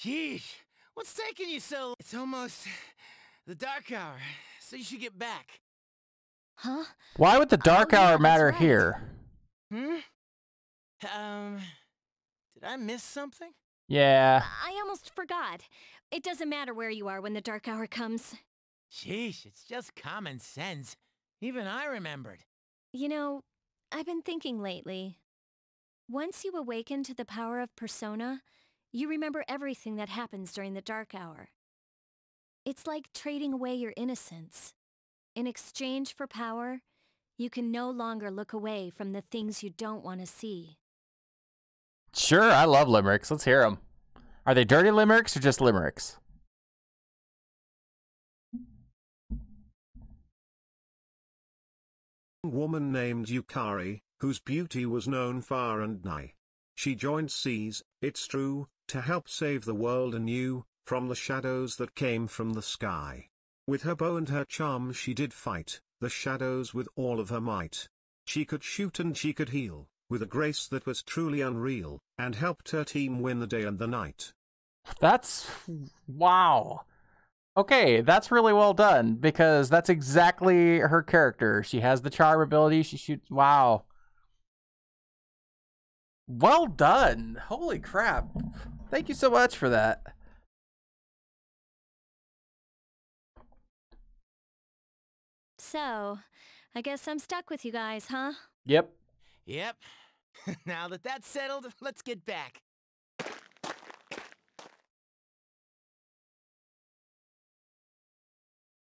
Yeesh. What's taking you so? It's almost the dark hour, so you should get back. Huh? Why would the dark yeah, hour that's matter right. here? Hmm? Did I miss something? Yeah. I almost forgot. It doesn't matter where you are when the dark hour comes. Sheesh, it's just common sense. Even I remembered. You know, I've been thinking lately. Once you awaken to the power of Persona, you remember everything that happens during the dark hour. It's like trading away your innocence. In exchange for power, you can no longer look away from the things you don't want to see. Sure, I love limericks. Let's hear them. Are they dirty limericks or just limericks? A woman named Yukari, whose beauty was known far and nigh. She joined seas, it's true, to help save the world anew, from the shadows that came from the sky. With her bow and her charm she did fight, the shadows with all of her might. She could shoot and she could heal, with a grace that was truly unreal, and helped her team win the day and the night. That's... wow. Okay, that's really well done, because that's exactly her character. She has the charm ability, she shoots... wow. Well done. Holy crap. Thank you so much for that. So, I guess I'm stuck with you guys, huh? Yep. Yep. Now that that's settled, let's get back.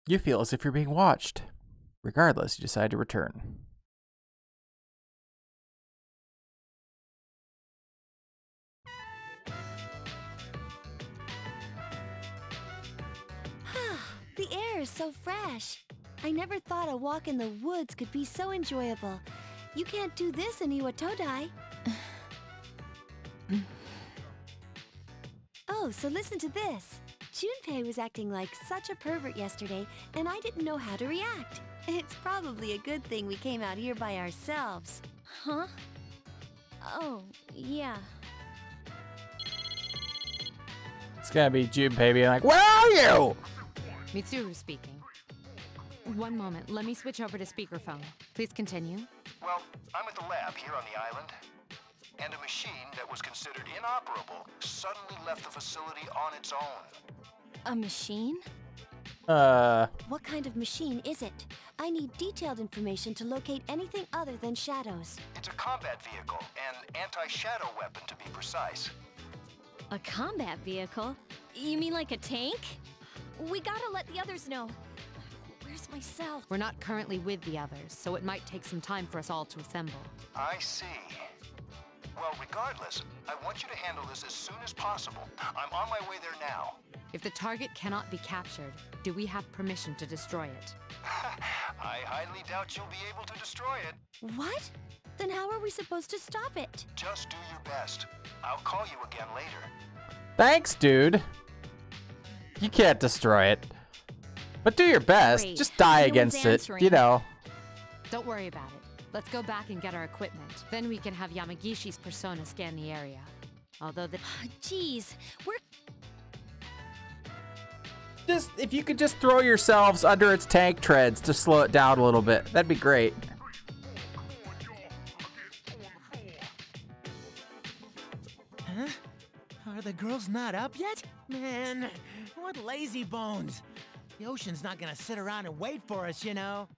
You feel as if you're being watched. Regardless, you decide to return. The air is so fresh. I never thought a walk in the woods could be so enjoyable. You can't do this in Iwatodai. Oh, so listen to this. Junpei was acting like such a pervert yesterday, and I didn't know how to react. It's probably a good thing we came out here by ourselves. Huh? Oh, yeah. It's gonna be Junpei being like, where are you? Mitsuru speaking. One moment, let me switch over to speakerphone. Please continue. Well, I'm at the lab here on the island, and a machine that was considered inoperable suddenly left the facility on its own. A machine? What kind of machine is it? I need detailed information to locate anything other than shadows. It's a combat vehicle, an anti-shadow weapon to be precise. A combat vehicle? You mean like a tank? We gotta let the others know. Where's myself? We're not currently with the others, so it might take some time for us all to assemble. I see. Well, regardless, I want you to handle this as soon as possible. I'm on my way there now. If the target cannot be captured, do we have permission to destroy it? I highly doubt you'll be able to destroy it. What? Then how are we supposed to stop it? Just do your best. I'll call you again later. Thanks, dude. You can't destroy it. But do your best. Great. Just die No one's against it, answering. you know. Don't worry about it. Let's go back and get our equipment. Then we can have Yamagishi's persona scan the area. Although the... Jeez, we're... Just, if you could just throw yourselves under its tank treads to slow it down a little bit, that'd be great. Huh? Are the girls not up yet? Man, what lazy bones. The ocean's not gonna sit around and wait for us, you know.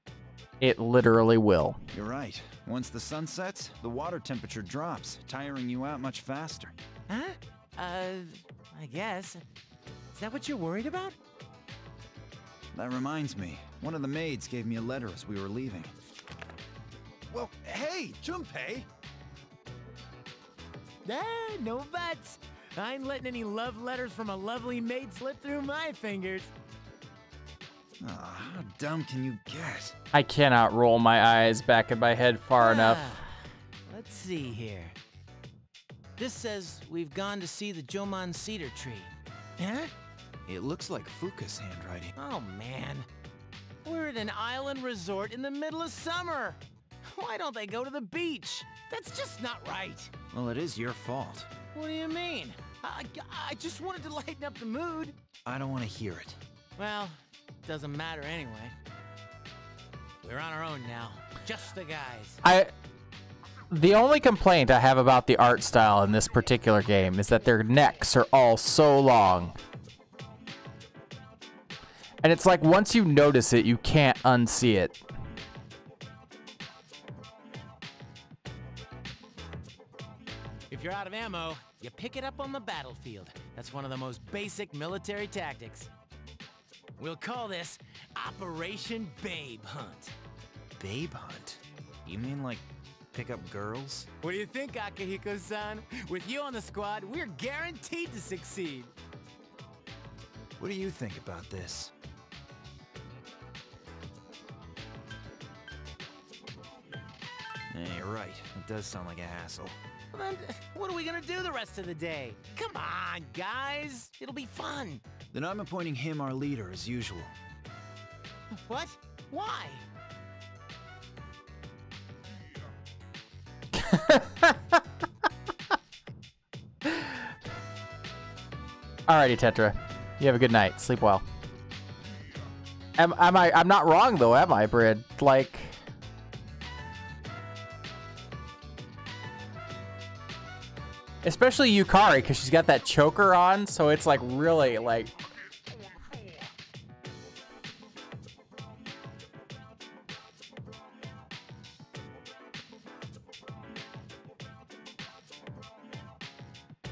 It literally will. You're right. Once the sun sets, the water temperature drops, tiring you out much faster. Huh? I guess. Is that what you're worried about? That reminds me, one of the maids gave me a letter as we were leaving. Well, hey, Junpei! No buts. I ain't letting any love letters from a lovely maid slip through my fingers. Ah, how dumb can you get? I cannot roll my eyes back in my head far enough. Let's see here. This says we've gone to see the Jomon cedar tree. Huh? It looks like Fuka's handwriting. Oh, man. We're at an island resort in the middle of summer. Why don't they go to the beach? That's just not right. Well, it is your fault. What do you mean? I just wanted to lighten up the mood. I don't want to hear it. Well, doesn't matter anyway. We're on our own now. Just the guys. The only complaint I have about the art style in this particular game is that their necks are all so long. And it's like once you notice it, you can't unsee it. If you're out of ammo, you pick it up on the battlefield. That's one of the most basic military tactics. We'll call this Operation Babe Hunt. Babe Hunt? You mean like pick up girls? What do you think, Akihiko-san? With you on the squad, we're guaranteed to succeed. What do you think about this? You're right. It does sound like a hassle. Then what are we gonna do the rest of the day? Come on, guys. It'll be fun. Then I'm appointing him our leader as usual. What? Why? Alrighty, Tetra. You have a good night. Sleep well. I'm not wrong though, am I, Brid? Like, especially Yukari, because she's got that choker on, so it's like really like.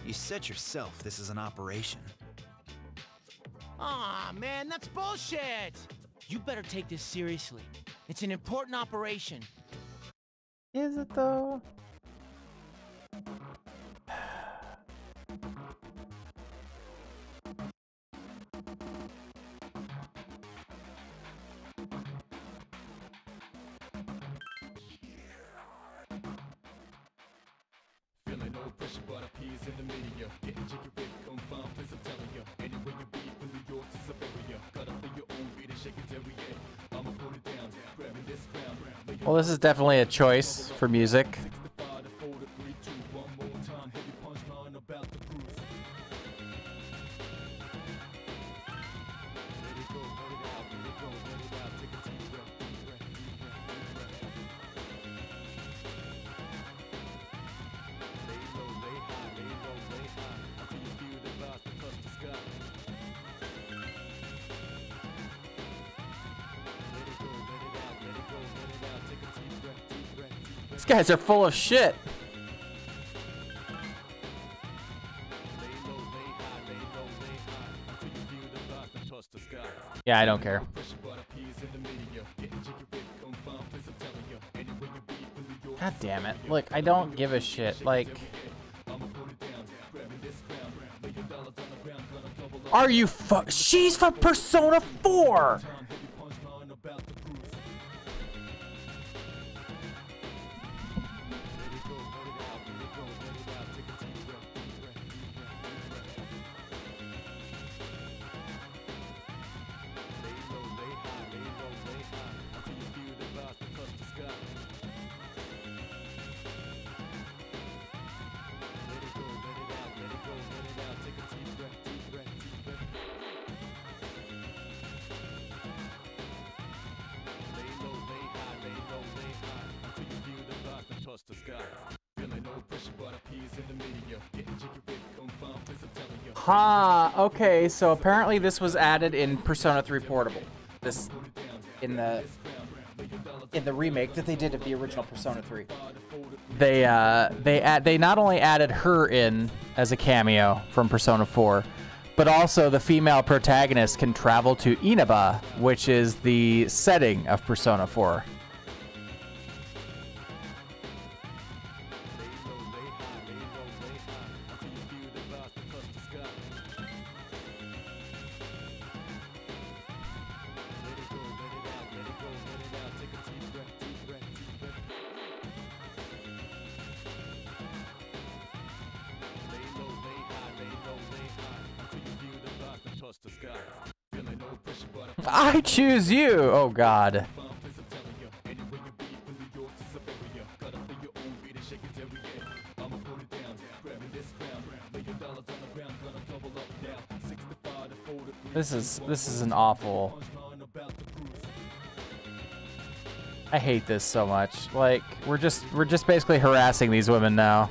You said yourself this is an operation. Aw, man, that's bullshit! You better take this seriously. It's an important operation. Is it though? Feeling no pressure, but appears in the media. Getting jiggy with confirmed, please I'm telling you. Anywhere you be from New York to Siberia. Got up for your own beat and shake it every day. I'ma put it down, grabbing this crown. Well, this is definitely a choice for music. These guys are full of shit. Yeah, I don't care. God damn it. Look, I don't give a shit. Like, are you she's from Persona 4! Ha, okay, so apparently this was added in Persona 3 Portable. This in the remake that they did of the original Persona 3. They not only added her in as a cameo from Persona 4, but also the female protagonist can travel to Inaba, which is the setting of Persona 4. I choose you! Oh god. This is an awful. I hate this so much. Like, we're just basically harassing these women now.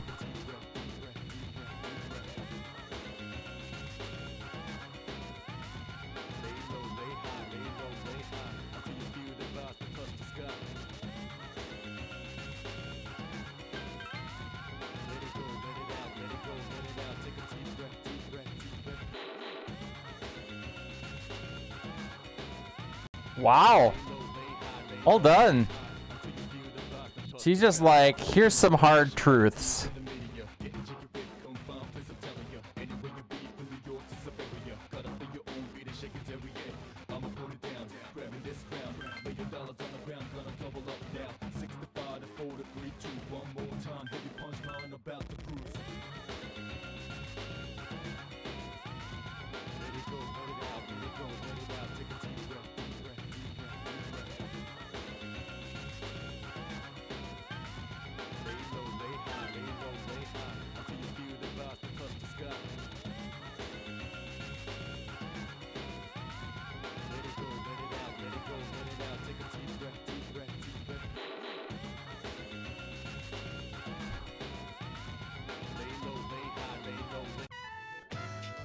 Wow. All done. She's just like, here's some hard truths.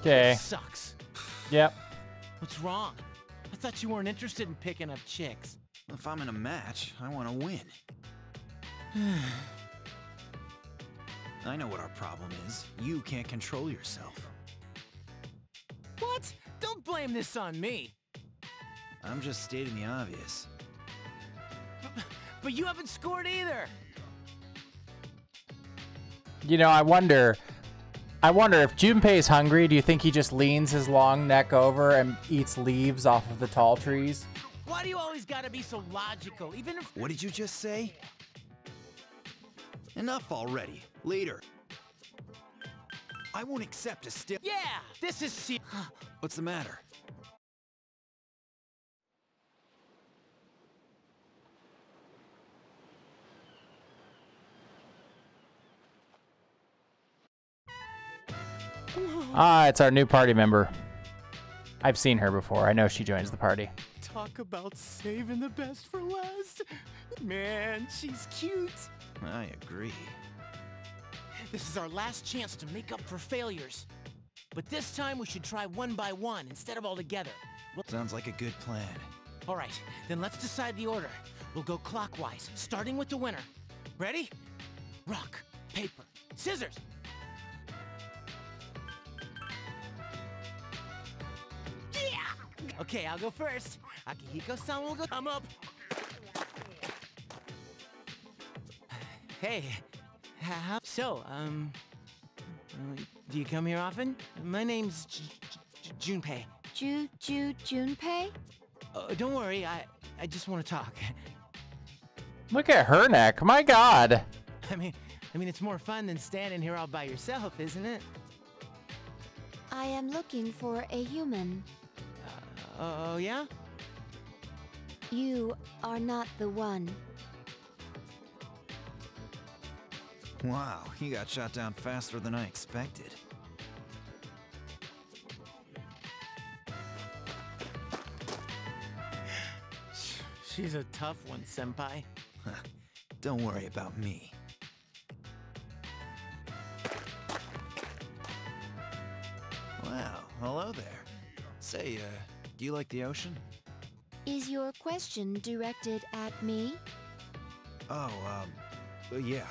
Okay. Sucks. Yep. What's wrong? I thought you weren't interested in picking up chicks. If I'm in a match, I want to win. I know what our problem is. You can't control yourself. What? Don't blame this on me. I'm just stating the obvious. But you haven't scored either. You know, I wonder if Junpei's hungry, do you think he just leans his long neck over and eats leaves off of the tall trees? Why do you always gotta be so logical, even if— What did you just say? Enough already. Later. I won't accept a still— Yeah, this is What's the matter? Ah, it's our new party member. I've seen her before. I know she joins the party. Talk about saving the best for last. Man, she's cute. I agree. This is our last chance to make up for failures. But this time we should try one by one instead of all together. Sounds like a good plan. All right, then let's decide the order. We'll go clockwise, starting with the winner. Ready? Rock, paper, scissors. Okay, I'll go first. Akihiko-san will go. I'm up. Hey, do you come here often? My name's Junpei. Junpei? Don't worry, I just want to talk. Look at her neck. My God. I mean, it's more fun than standing here all by yourself, isn't it? I am looking for a human. Oh, yeah? You are not the one. Wow, he got shot down faster than I expected. She's a tough one, senpai. Don't worry about me. Wow, hello there. Say, do you like the ocean? Is your question directed at me? Oh, yeah.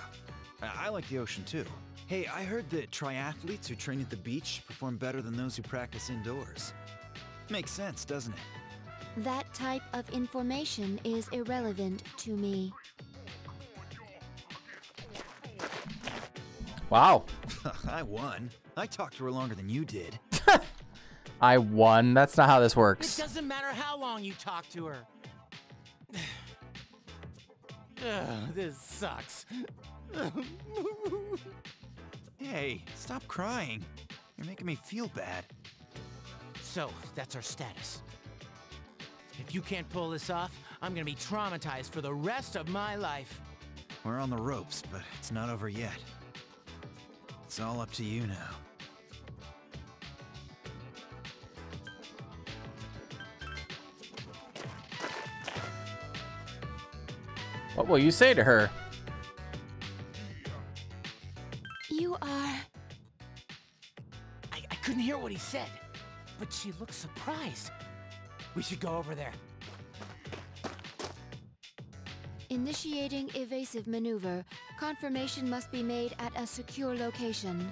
I like the ocean too. Hey, I heard that triathletes who train at the beach perform better than those who practice indoors. Makes sense, doesn't it? That type of information is irrelevant to me. Wow. I won. I talked to her longer than you did. I won. That's not how this works. It doesn't matter how long you talk to her. This sucks. Hey, stop crying. You're making me feel bad. So, that's our status. If you can't pull this off, I'm gonna be traumatized for the rest of my life. We're on the ropes, but it's not over yet. It's all up to you now. What will you say to her? You are... I couldn't hear what he said, but she looked surprised. We should go over there. Initiating evasive maneuver. Confirmation must be made at a secure location.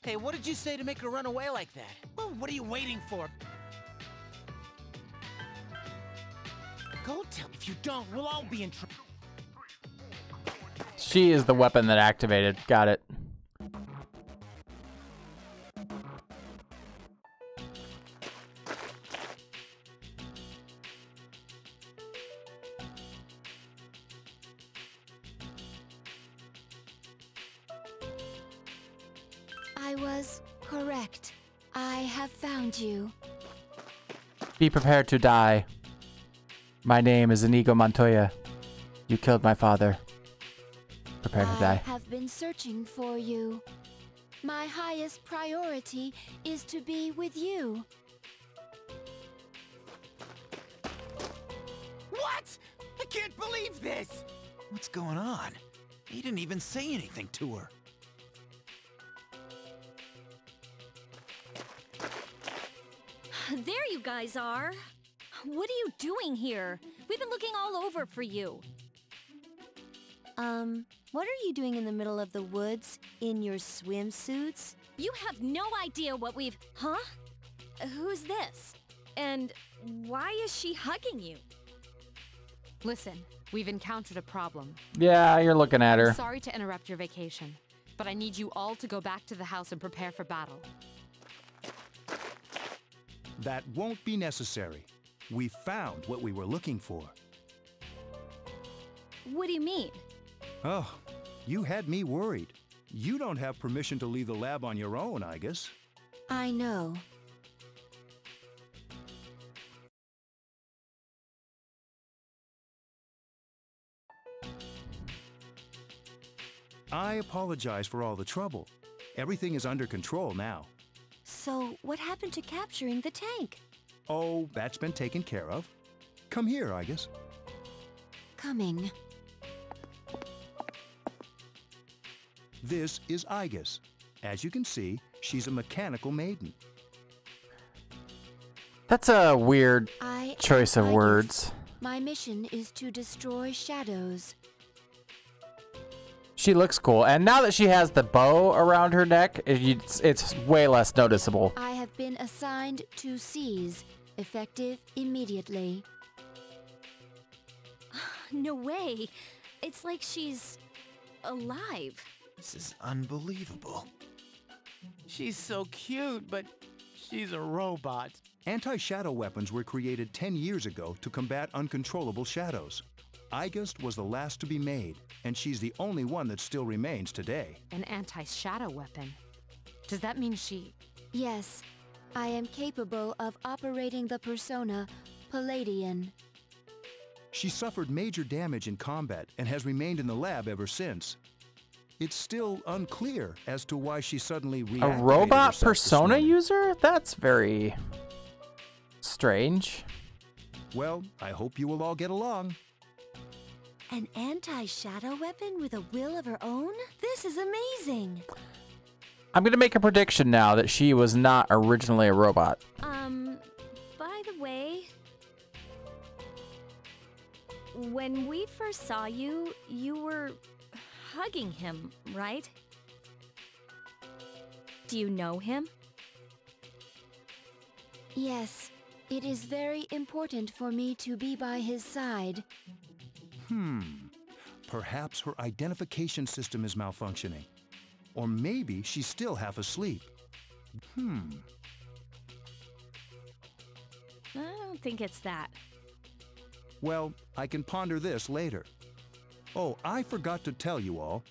Hey, what did you say to make her run away like that? Well, what are you waiting for? Go tell me. If you don't, we'll all be in trouble. She is the weapon that activated. Got it. I was correct. I have found you. Be prepared to die. My name is Inigo Montoya. You killed my father. Prepare to I die. have been searching for you. My highest priority is to be with you. What? I can't believe this! What's going on? He didn't even say anything to her. There you guys are. What are you doing here? We've been looking all over for you. What are you doing in the middle of the woods in your swimsuits? You have no idea what we've... Huh? Who's this? And why is she hugging you? Listen, we've encountered a problem. Yeah, you're looking at her. I'm sorry to interrupt your vacation, but I need you all to go back to the house and prepare for battle. That won't be necessary. We found what we were looking for. What do you mean? Oh, you had me worried. You don't have permission to leave the lab on your own, I guess. I know. I apologize for all the trouble. Everything is under control now. So, what happened to capturing the tank? Oh, that's been taken care of. Come here, Aigis. Coming. This is Aigis. As you can see, she's a mechanical maiden. That's a weird choice of Aigis. words. My mission is to destroy shadows. She looks cool, and now that she has the bow around her neck, it's way less noticeable. I have been assigned to seize, effective immediately. No way. It's like she's alive. This is unbelievable. She's so cute, but she's a robot. Anti-shadow weapons were created 10 years ago to combat uncontrollable shadows. Aigis was the last to be made, and she's the only one that still remains today. An anti-shadow weapon? Does that mean she... Yes, I am capable of operating the persona Palladian. She suffered major damage in combat and has remained in the lab ever since. It's still unclear as to why she suddenly reactivated A robot herself persona this morning. user? That's very strange. Well, I hope you will all get along. An anti-shadow weapon with a will of her own? This is amazing! I'm gonna make a prediction now that she was not originally a robot. By the way, when we first saw you, you were hugging him, right? Do you know him? Yes, it is very important for me to be by his side. Perhaps her identification system is malfunctioning. Or maybe she's still half asleep. I don't think it's that. Well, I can ponder this later. Oh, I forgot to tell you all.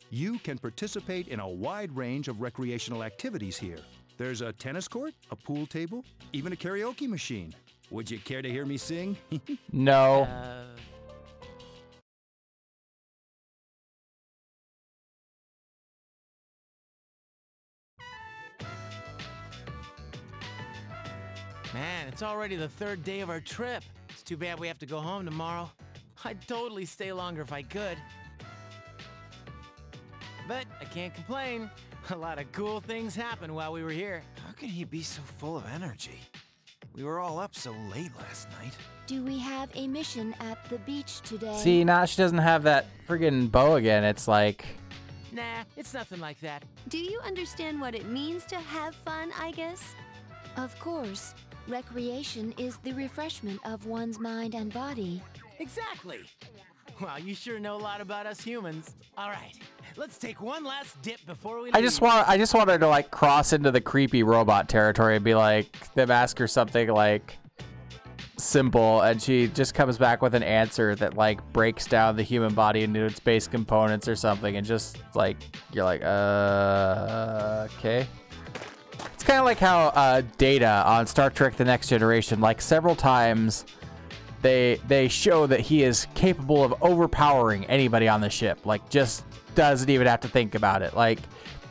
You can participate in a wide range of recreational activities here. There's a tennis court, a pool table, even a karaoke machine. Would you care to hear me sing? No. Man, It's already the 3rd day of our trip. It's too bad we have to go home tomorrow. I'd totally stay longer if I could. But I can't complain. A lot of cool things happened while we were here. How can he be so full of energy? We were all up so late last night. Do we have a mission at the beach today? See, now she doesn't have that friggin' bow again. It's like... Nah, it's nothing like that. Do you understand what it means to have fun, I guess? Of course. Recreation is the refreshment of one's mind and body. Exactly. Wow, you sure know a lot about us humans. All right, let's take one last dip before we leave. I just want her to like cross into the creepy robot territory and be like, them ask her something like simple, and she just comes back with an answer that like breaks down the human body into its base components or something, and just like you're like, okay. It's kind of like how Data on Star Trek: The Next Generation, like several times they show that he is capable of overpowering anybody on the ship, like just doesn't even have to think about it. Like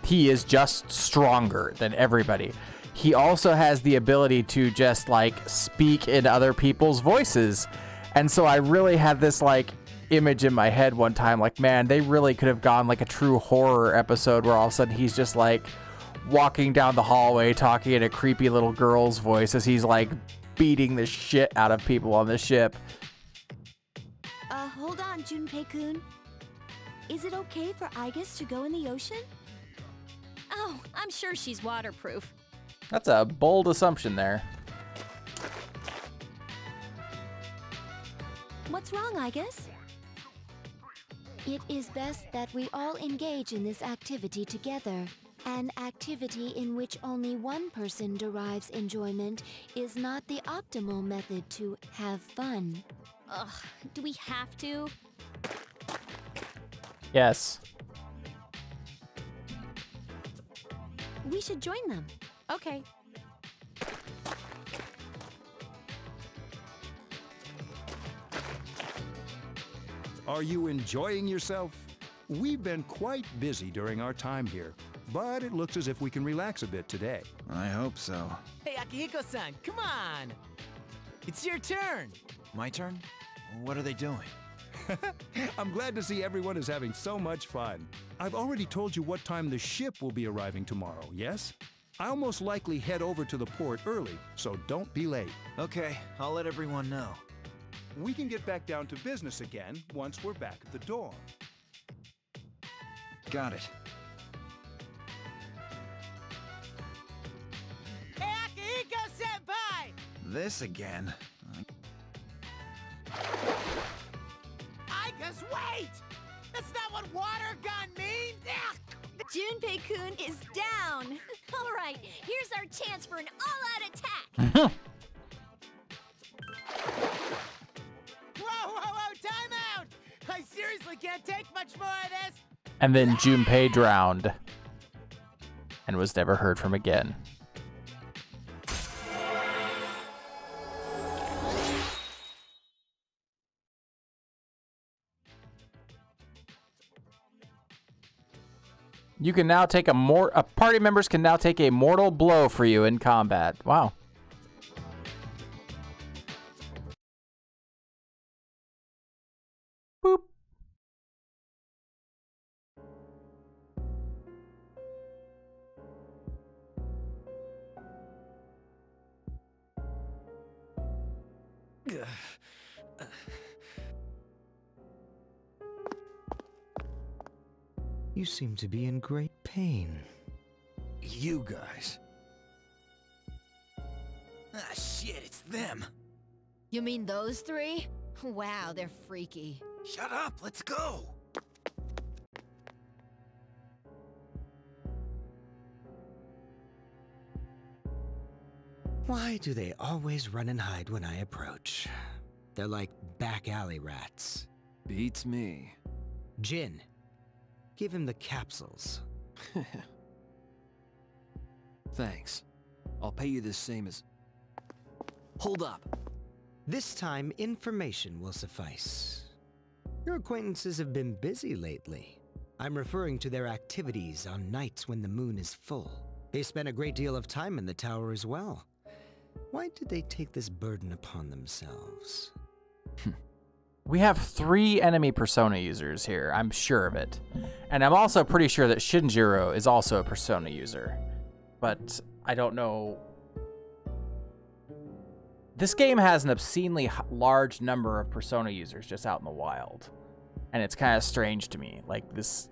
he is just stronger than everybody. He also has the ability to just like speak in other people's voices. And so I really had this like image in my head one time, like, man, they really could have gone like a true horror episode where all of a sudden he's just like walking down the hallway talking in a creepy little girl's voice as he's like beating the shit out of people on the ship. Hold on, Junpei-kun. Is it okay for Aigis to go in the ocean? Oh, I'm sure she's waterproof. That's a bold assumption there. What's wrong, Aigis? It is best that we all engage in this activity together. An activity in which only one person derives enjoyment is not the optimal method to have fun. Ugh, do we have to? Yes. We should join them. Okay. Are you enjoying yourself? We've been quite busy during our time here, but it looks as if we can relax a bit today. I hope so. Hey, Akihiko-san, come on! It's your turn! My turn? What are they doing? I'm glad to see everyone is having so much fun. I've already told you what time the ship will be arriving tomorrow, yes? I'll most likely head over to the port early, so don't be late. Okay, I'll let everyone know. We can get back down to business again once we're back at the dorm. Got it. Hey, Akihiko-senpai! This again? Aigis, wait! That's not what water gun means! Junpei-kun is down! Alright, here's our chance for an all-out attack! Whoa, time out! I seriously can't take much more of this! And then Junpei drowned and was never heard from again. You can now take party members can now take a mortal blow for you in combat. Wow. Boop. You seem to be in great pain. You guys. Ah, shit, it's them. You mean those three? Wow, they're freaky. Shut up, let's go. Why do they always run and hide when I approach? They're like back alley rats. Beats me. Jin, give him the capsules. Thanks. I'll pay you the same as... Hold up. This time, information will suffice. Your acquaintances have been busy lately. I'm referring to their activities on nights when the moon is full. They spend a great deal of time in the tower as well. Why did they take this burden upon themselves? We have 3 enemy Persona users here. I'm sure of it. And I'm also pretty sure that Shinjiro is also a Persona user. But I don't know. This game has an obscenely large number of Persona users just out in the wild. And it's kind of strange to me. Like, this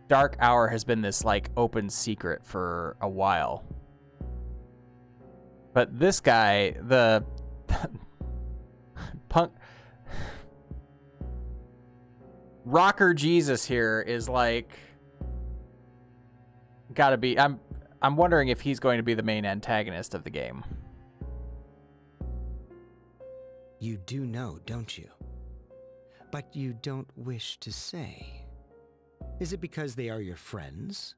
Dark Hour has been this, like, open secret for a while. But this guy, the punk Rocker Jesus here is like gotta be. I'm wondering if he's going to be the main antagonist of the game. You do know, don't you? But you don't wish to say. Is it because they are your friends?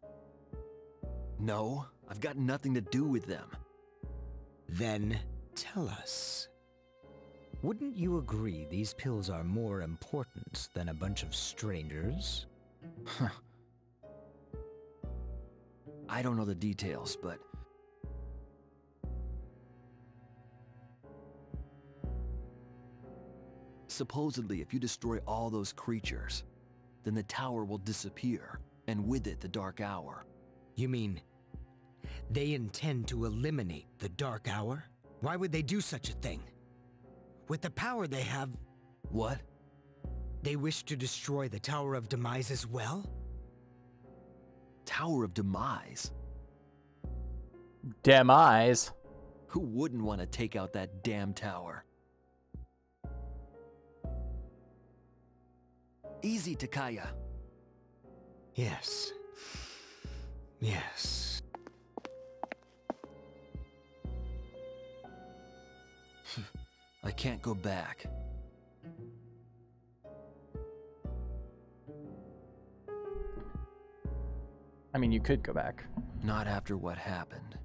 No, I've got nothing to do with them. Then tell us. Wouldn't you agree these pills are more important than a bunch of strangers? I don't know the details, but... supposedly, if you destroy all those creatures, then the tower will disappear, and with it, the Dark Hour. You mean, they intend to eliminate the Dark Hour? Why would they do such a thing? With the power they have... What? They wish to destroy the Tower of Demise as well? Tower of Demise? Demise? Who wouldn't want to take out that damn tower? Easy, Takaya. Yes. Yes. I can't go back. I mean, you could go back. Not after what happened.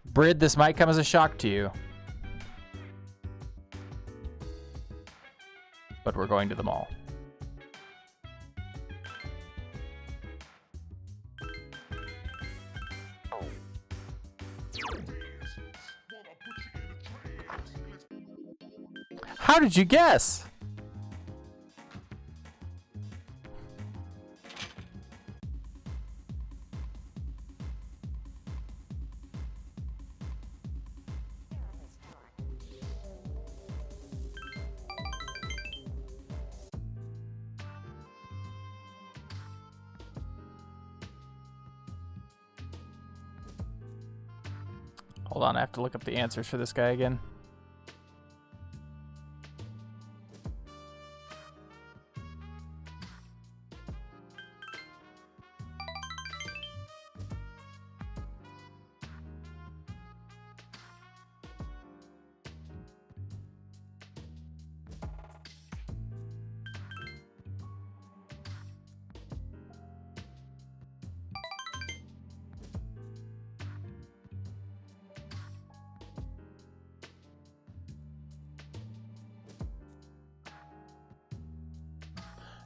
Brid, this might come as a shock to you. But we're going to the mall. How did you guess? Hold on, I have to look up the answers for this guy again.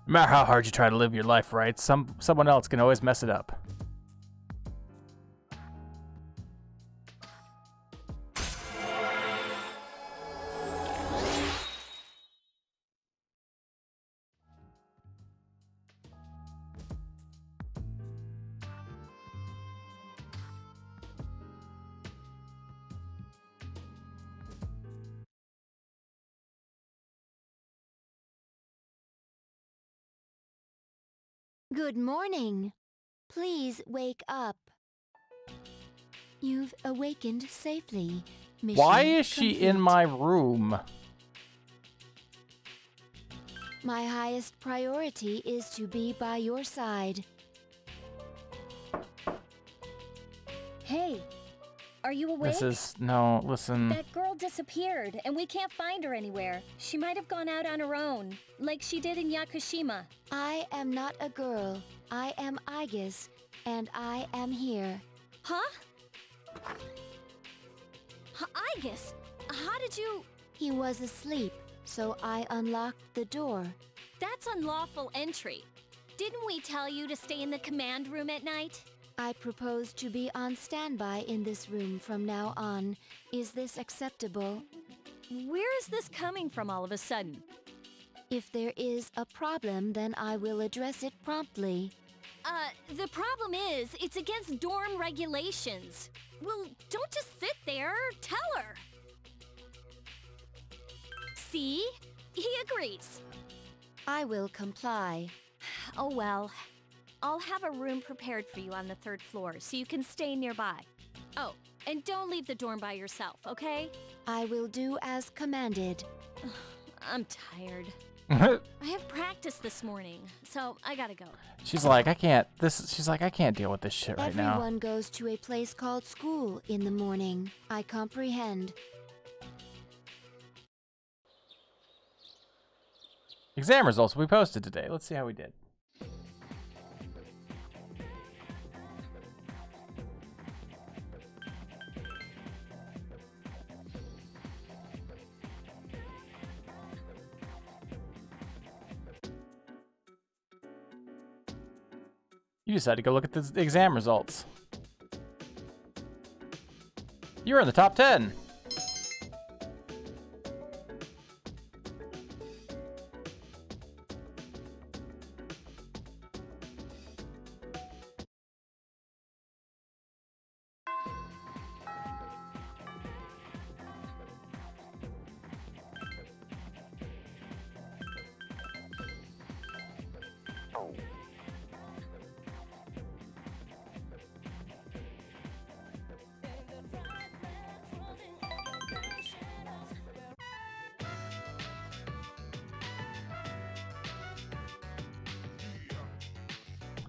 No matter how hard you try to live your life right, someone else can always mess it up. Good morning. Please wake up. You've awakened safely. Mission Why is she complete. in my room? My highest priority is to be by your side. Hey, are you awake? This is no, listen. That girl disappeared, and we can't find her anywhere. She might have gone out on her own, like she did in Yakushima. I am not a girl. I am Aigis, and I am here. Huh? Aigis, how did you... He was asleep, so I unlocked the door. That's unlawful entry. Didn't we tell you to stay in the command room at night? I propose to be on standby in this room from now on. Is this acceptable? Where is this coming from all of a sudden? If there is a problem, then I will address it promptly. The problem is, it's against dorm regulations. Well, don't just sit there, tell her. See? He agrees. I will comply. Oh well. I'll have a room prepared for you on the 3rd floor, so you can stay nearby. Oh, and don't leave the dorm by yourself, okay? I will do as commanded. I'm tired. I have practice this morning, so I gotta go. She's like, I can't. She's like, I can't deal with this shit right now. Everyone goes to a place called school in the morning. I comprehend. Exam results we posted today. Let's see how we did. You decided to go look at the exam results. You're in the top 10.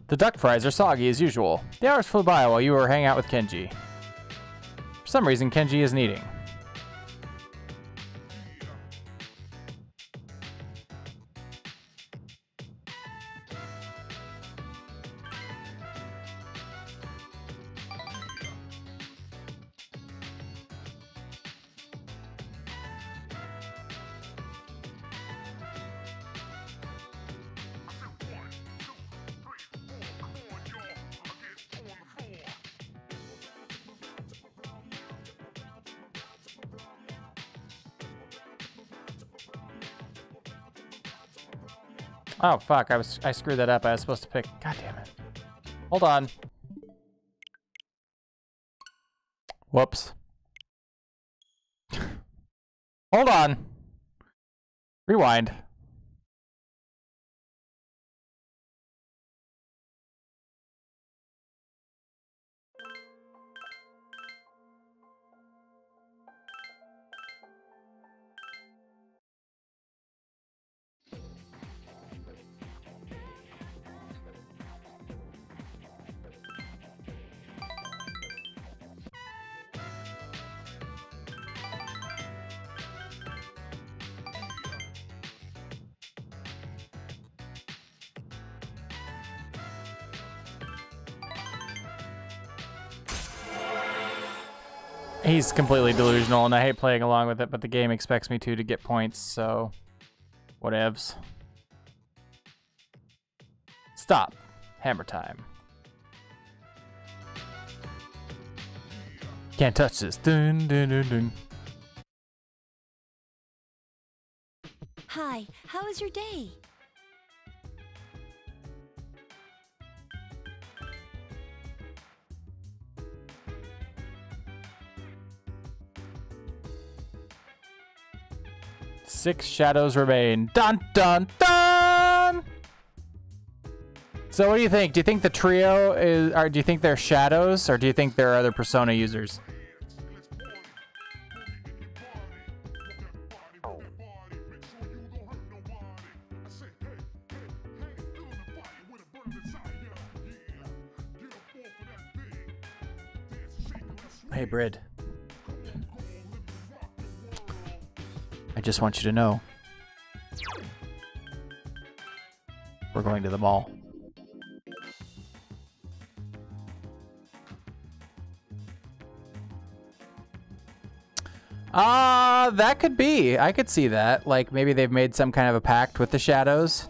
The duck fries are soggy as usual. The hours flew by while you were hanging out with Kenji. For some reason, Kenji isn't eating. Oh fuck, I screwed that up. I was supposed to pick. God damn it. Hold on. Whoops. Hold on. Rewind. He's completely delusional, and I hate playing along with it, but the game expects me to get points, so whatevs. Stop. Hammer time. Can't touch this. Dun, dun, dun, dun. Hi, how was your day? Six shadows remain. Dun dun dun! So what do you think? Do you think the trio is, or do you think they're shadows, or do you think there are other Persona users? Hey, Brid. I just want you to know, we're going to the mall. That could be. I could see that. Like, maybe they've made some kind of a pact with the shadows.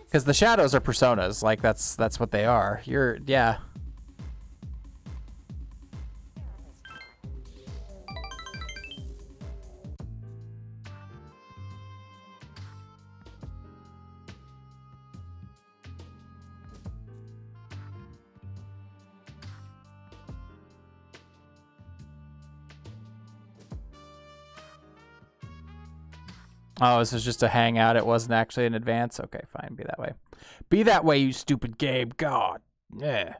Because the shadows are personas. Like, that's what they are. Yeah. Oh, this is just a hangout. It wasn't actually an advance. Okay, fine. Be that way. Be that way, you stupid Gabe. God. Yeah.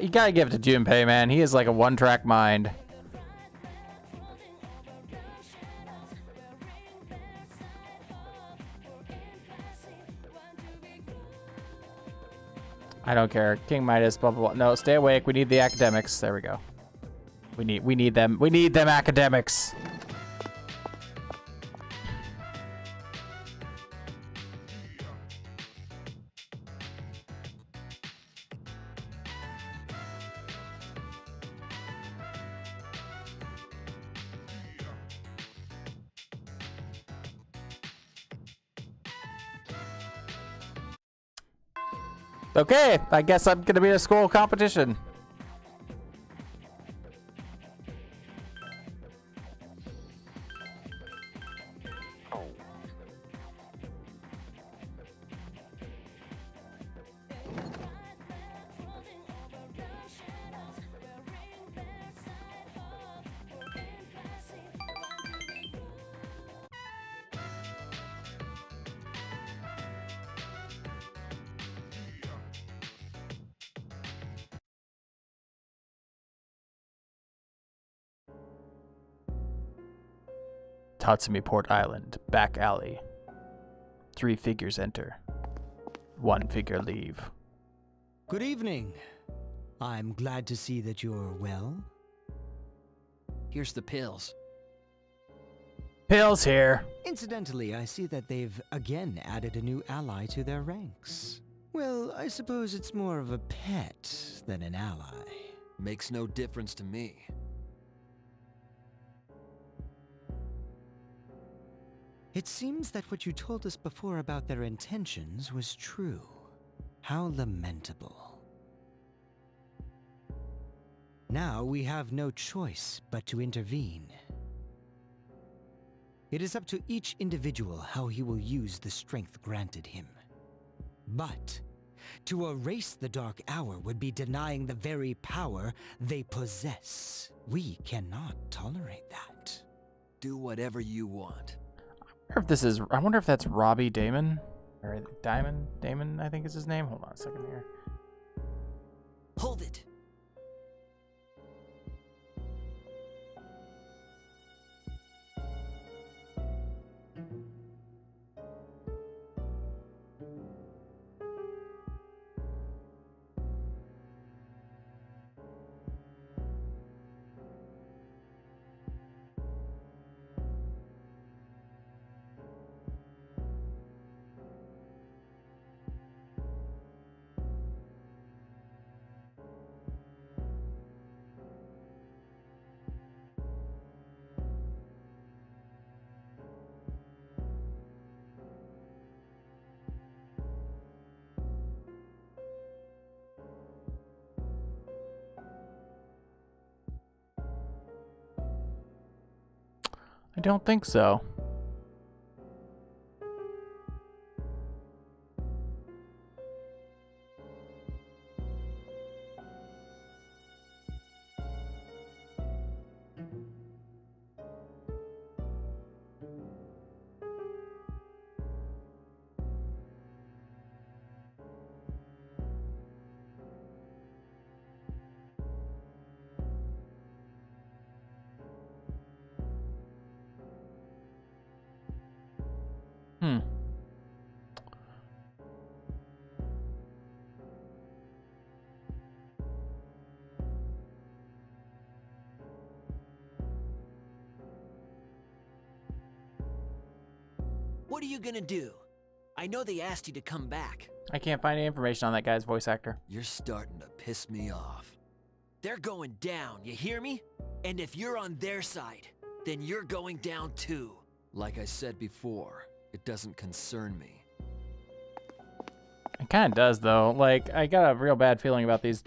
You gotta give it to Junpei, man. He is like a one-track mind. I don't care. King Midas, blah, blah, blah. No, stay awake. We need the academics. There we go. We need them. We need them academics. Okay, I guess I'm gonna be in a school competition. Tatsumi Port Island, back alley. 3 figures enter. 1 figure leave. Good evening. I'm glad to see that you're well. Here's the pills. Pills here. Incidentally, I see that they've again added a new ally to their ranks. Well, I suppose it's more of a pet than an ally. Makes no difference to me. It seems that what you told us before about their intentions was true. How lamentable. Now we have no choice but to intervene. It is up to each individual how he will use the strength granted him. But to erase the Dark Hour would be denying the very power they possess. We cannot tolerate that. Do whatever you want. I wonder if that's Robbie Damon. Or Damon, I think is his name. Hold on a second here. Hold it. I don't think so. What are you gonna do? I know they asked you to come back. I can't find any information on that guy's voice actor. You're starting to piss me off. They're going down, you hear me? And if you're on their side, then you're going down too. Like I said before, it doesn't concern me. It kind of does, though. Like, I got a real bad feeling about these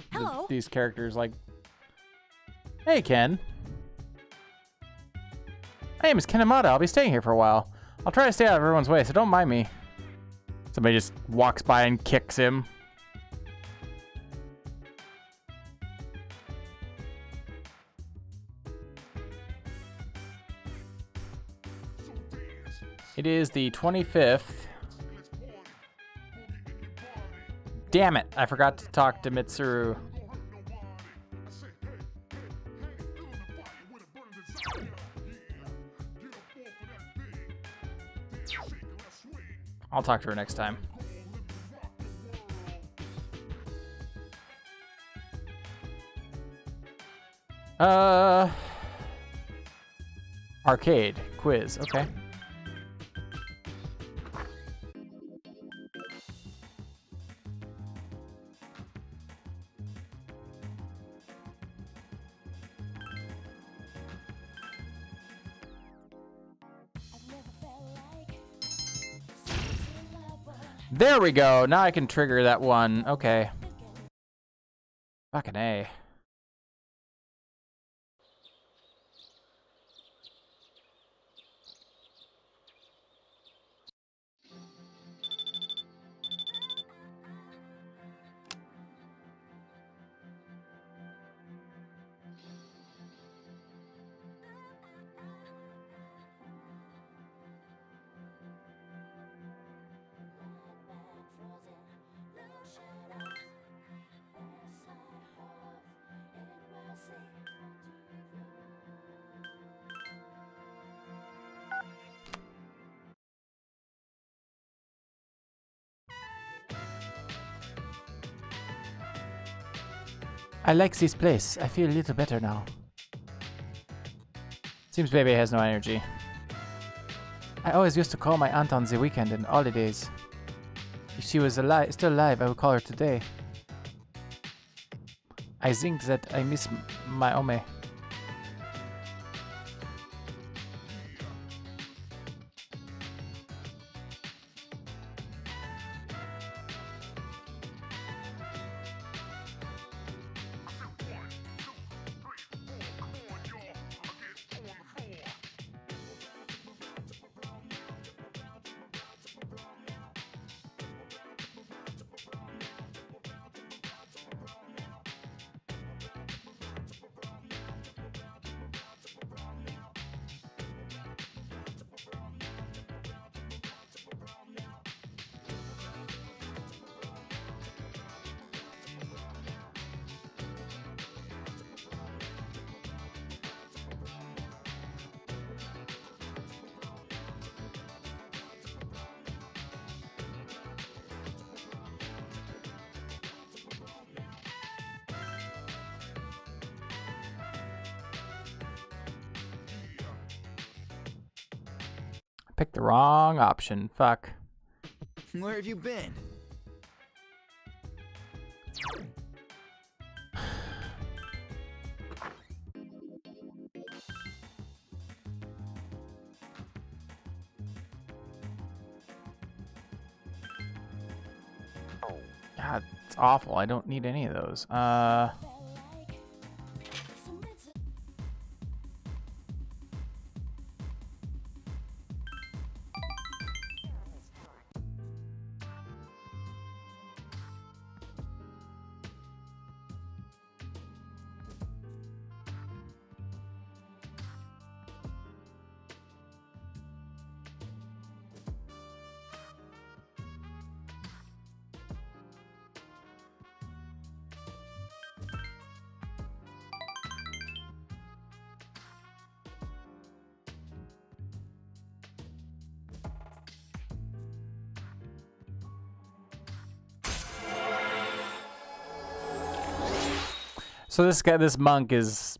these characters. Like, hey, Ken. My name is Ken Amada. I'll be staying here for a while. I'll try to stay out of everyone's way, so don't mind me. Somebody just walks by and kicks him. It is the 25th. Damn it, I forgot to talk to Mitsuru. I'll talk to her next time. Arcade quiz, okay. There we go. Now I can trigger that one. Okay. Fucking A. I like this place. I feel a little better now. Seems Bebe has no energy. I always used to call my aunt on the weekend and holidays. If she was still alive, I would call her today. I think that I miss my Ome. Picked the wrong option. Fuck. Where have you been? God, it's awful. I don't need any of those. So this monk is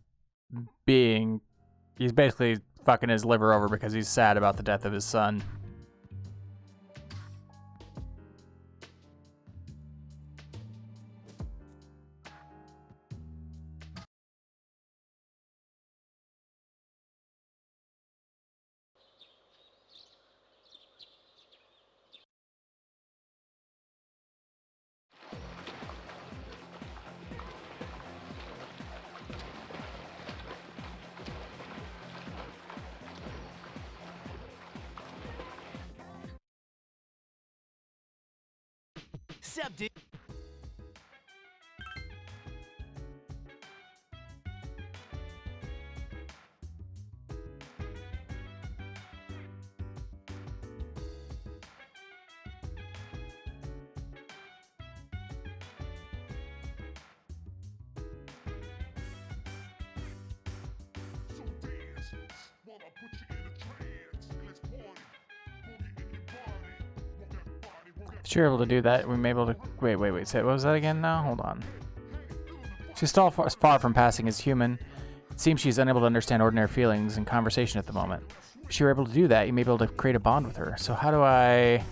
he's basically fucking his liver over because he's sad about the death of his son. What's up, dude? If you're able to do that, we may be able to... Wait. Say, what was that again now? Hold on. She's still far from passing as human. It seems she's unable to understand ordinary feelings in conversation at the moment. If you were able to do that, you may be able to create a bond with her. So how do I...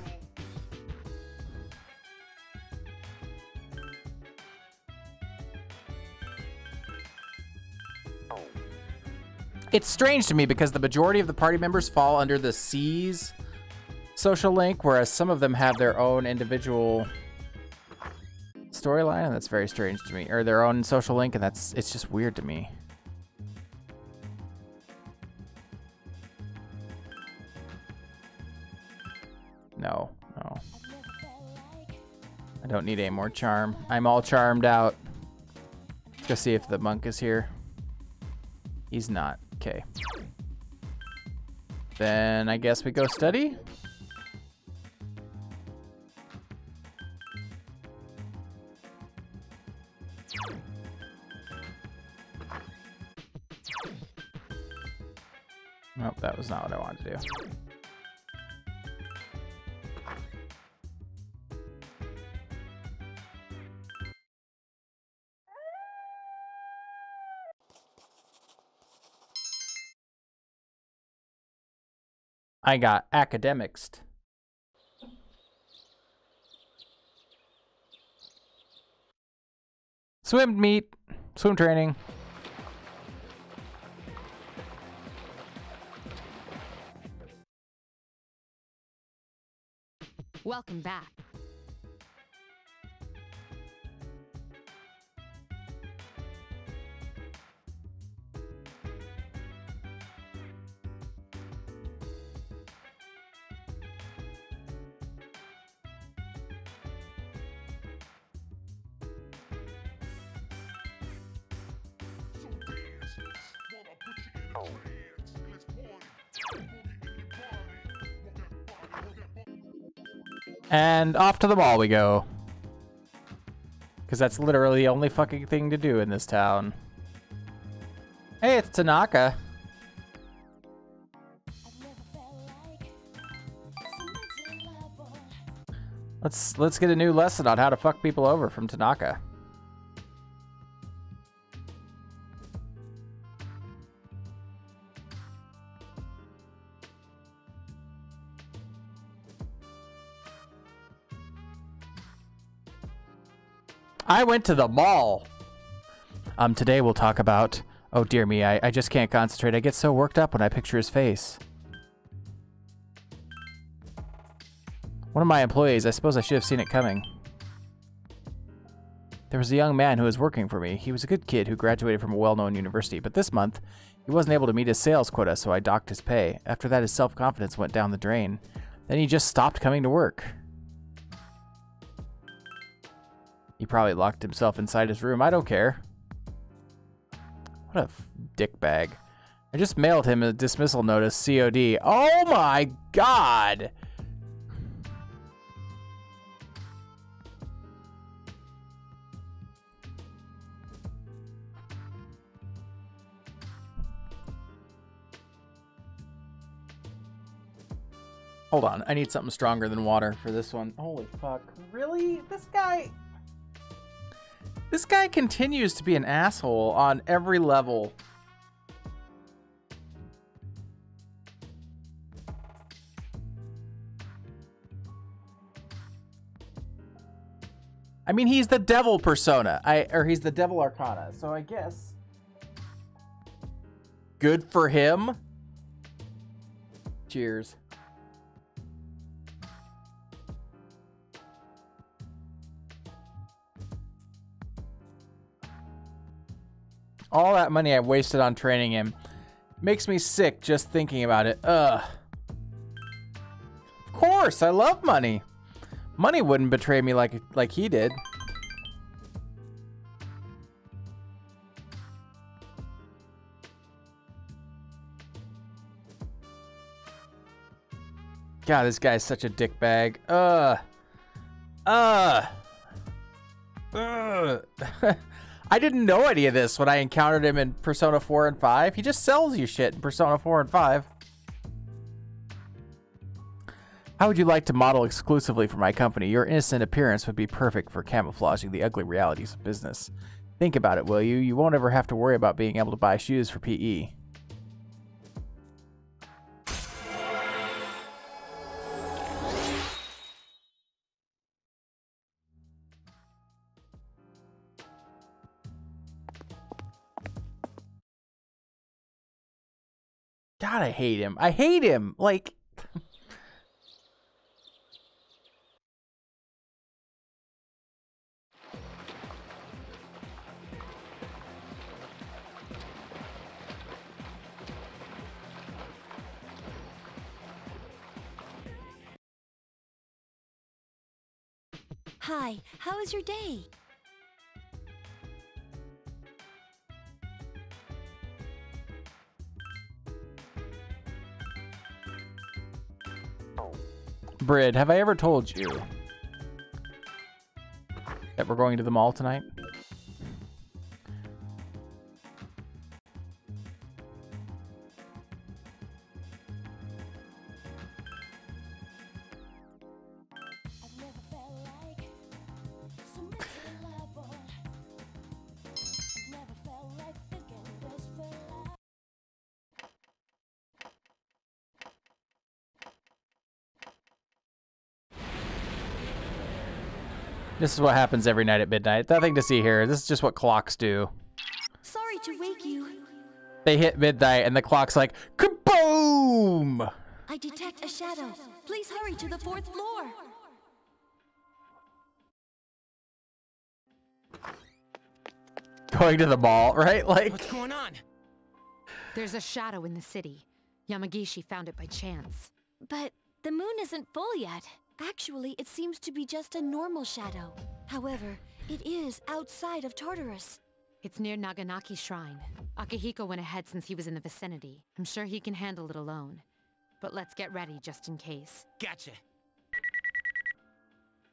It's strange to me because the majority of the party members fall under the C's social link, whereas some of them have their own individual storyline, and that's very strange to me. Or their own social link, and it's just weird to me. No. I don't need any more charm. I'm all charmed out. Let's go see if the monk is here. He's not. Okay. Then I guess we go study? Nope, that was not what I wanted to do. I got academics. Swim meet, swim training. Welcome back. And off to the mall we go. Because that's literally the only fucking thing to do in this town. Hey, it's Tanaka. Let's get a new lesson on how to fuck people over from Tanaka. I went to the mall. Today we'll talk about... Oh, dear me, I just can't concentrate. I get so worked up when I picture his face. One of my employees, I suppose I should have seen it coming. There was a young man who was working for me. He was a good kid who graduated from a well-known university, but this month, he wasn't able to meet his sales quota, so I docked his pay. After that, his self-confidence went down the drain. Then he just stopped coming to work. He probably locked himself inside his room. I don't care. What a dickbag. I just mailed him a dismissal notice, COD. Oh my god! Hold on, I need something stronger than water for this one. Holy fuck. Really? This guy continues to be an asshole on every level. I mean, he's the devil persona. Or he's the devil arcana. So I guess good for him. Cheers. All that money I wasted on training him makes me sick just thinking about it. Ugh. Of course, I love money. Money wouldn't betray me like he did. God, this guy's such a dickbag. I didn't know any of this when I encountered him in Persona 4 and 5. He just sells you shit in Persona 4 and 5. How would you like to model exclusively for my company? Your innocent appearance would be perfect for camouflaging the ugly realities of business. Think about it, will you? You won't ever have to worry about being able to buy shoes for PE. God, I hate him. I hate him. Like... Hi, how was your day? Brid, have I ever told you that we're going to the mall tonight? This is what happens every night at midnight. Nothing to see here. This is just what clocks do. Sorry to wake you. They hit midnight and the clock's like, kaboom! I detect a shadow. Please hurry to the 4th floor. Going to the mall, right? Like, what's going on? There's a shadow in the city. Yamagishi found it by chance. But the moon isn't full yet. Actually, it seems to be just a normal shadow. However, it is outside of Tartarus. It's near Naganaki Shrine. Akihiko went ahead since he was in the vicinity. I'm sure he can handle it alone. But let's get ready just in case. Gotcha.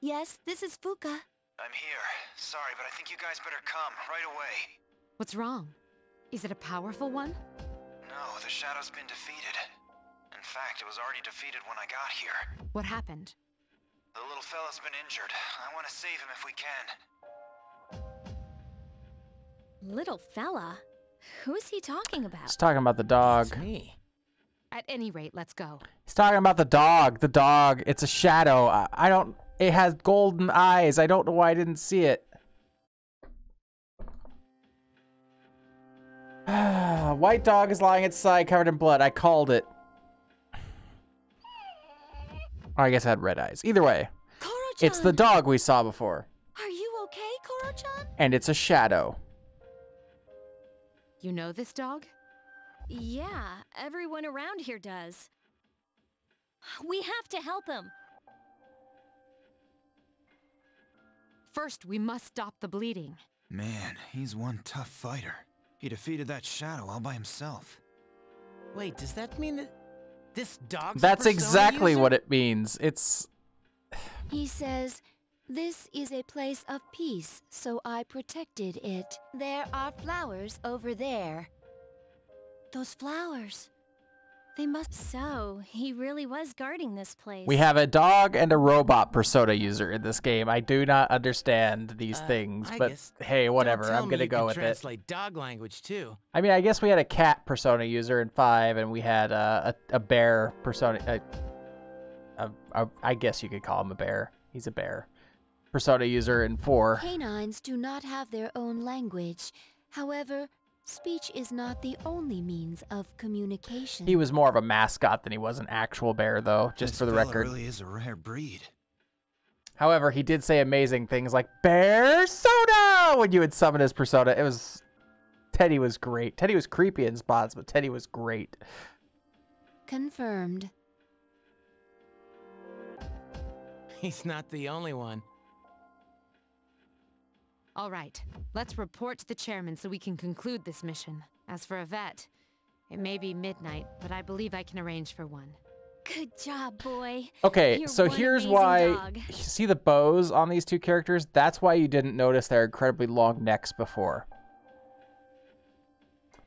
Yes, this is Fuka. I'm here. Sorry, but I think you guys better come right away. What's wrong? Is it a powerful one? No, the shadow's been defeated. In fact, it was already defeated when I got here. What happened? The little fella's been injured. I want to save him if we can. Little fella? Who's he talking about? he's talking about the dog. Me. At any rate, let's go. He's talking about the dog. The dog. It's a shadow. I don't... It has golden eyes. I don't know why I didn't see it. White dog is lying its side covered in blood. I called it. Oh, I guess I had red eyes. Either way, Koro-chan! it's the dog we saw before. Are you okay, Koro-chan? And it's a shadow. You know this dog? Yeah, everyone around here does. We have to help him. First, we must stop the bleeding. Man, he's one tough fighter. He defeated that shadow all by himself. Wait, does that mean that this dog's That's a Persona exactly user? what it means. It's... He says, "This is a place of peace, so I protected it. There are flowers over there." Those flowers. They must... So, he really was guarding this place. We have a dog and a robot Persona user in this game. I do not understand these things, I but guess- hey, whatever. Don't tell I'm me gonna you go can with it. translate dog language too. I mean, I guess we had a cat Persona user in 5, and we had a bear Persona. I guess you could call him a bear. He's a bear. Persona user in 4. Canines do not have their own language. However, speech is not the only means of communication. He was more of a mascot than he was an actual bear, though, just This for the fella record. really is a rare breed. However, he did say amazing things like Bear Soda when you would summon his Persona. It was... Teddy was great. Teddy was creepy in spots, but Teddy was great. Confirmed. He's not the only one. All right, let's report to the chairman so we can conclude this mission. As for a vet, it may be midnight, but I believe I can arrange for one. Good job, boy. Okay, You're so one here's amazing why. dog. You see the bows on these two characters? That's why you didn't notice their incredibly long necks before.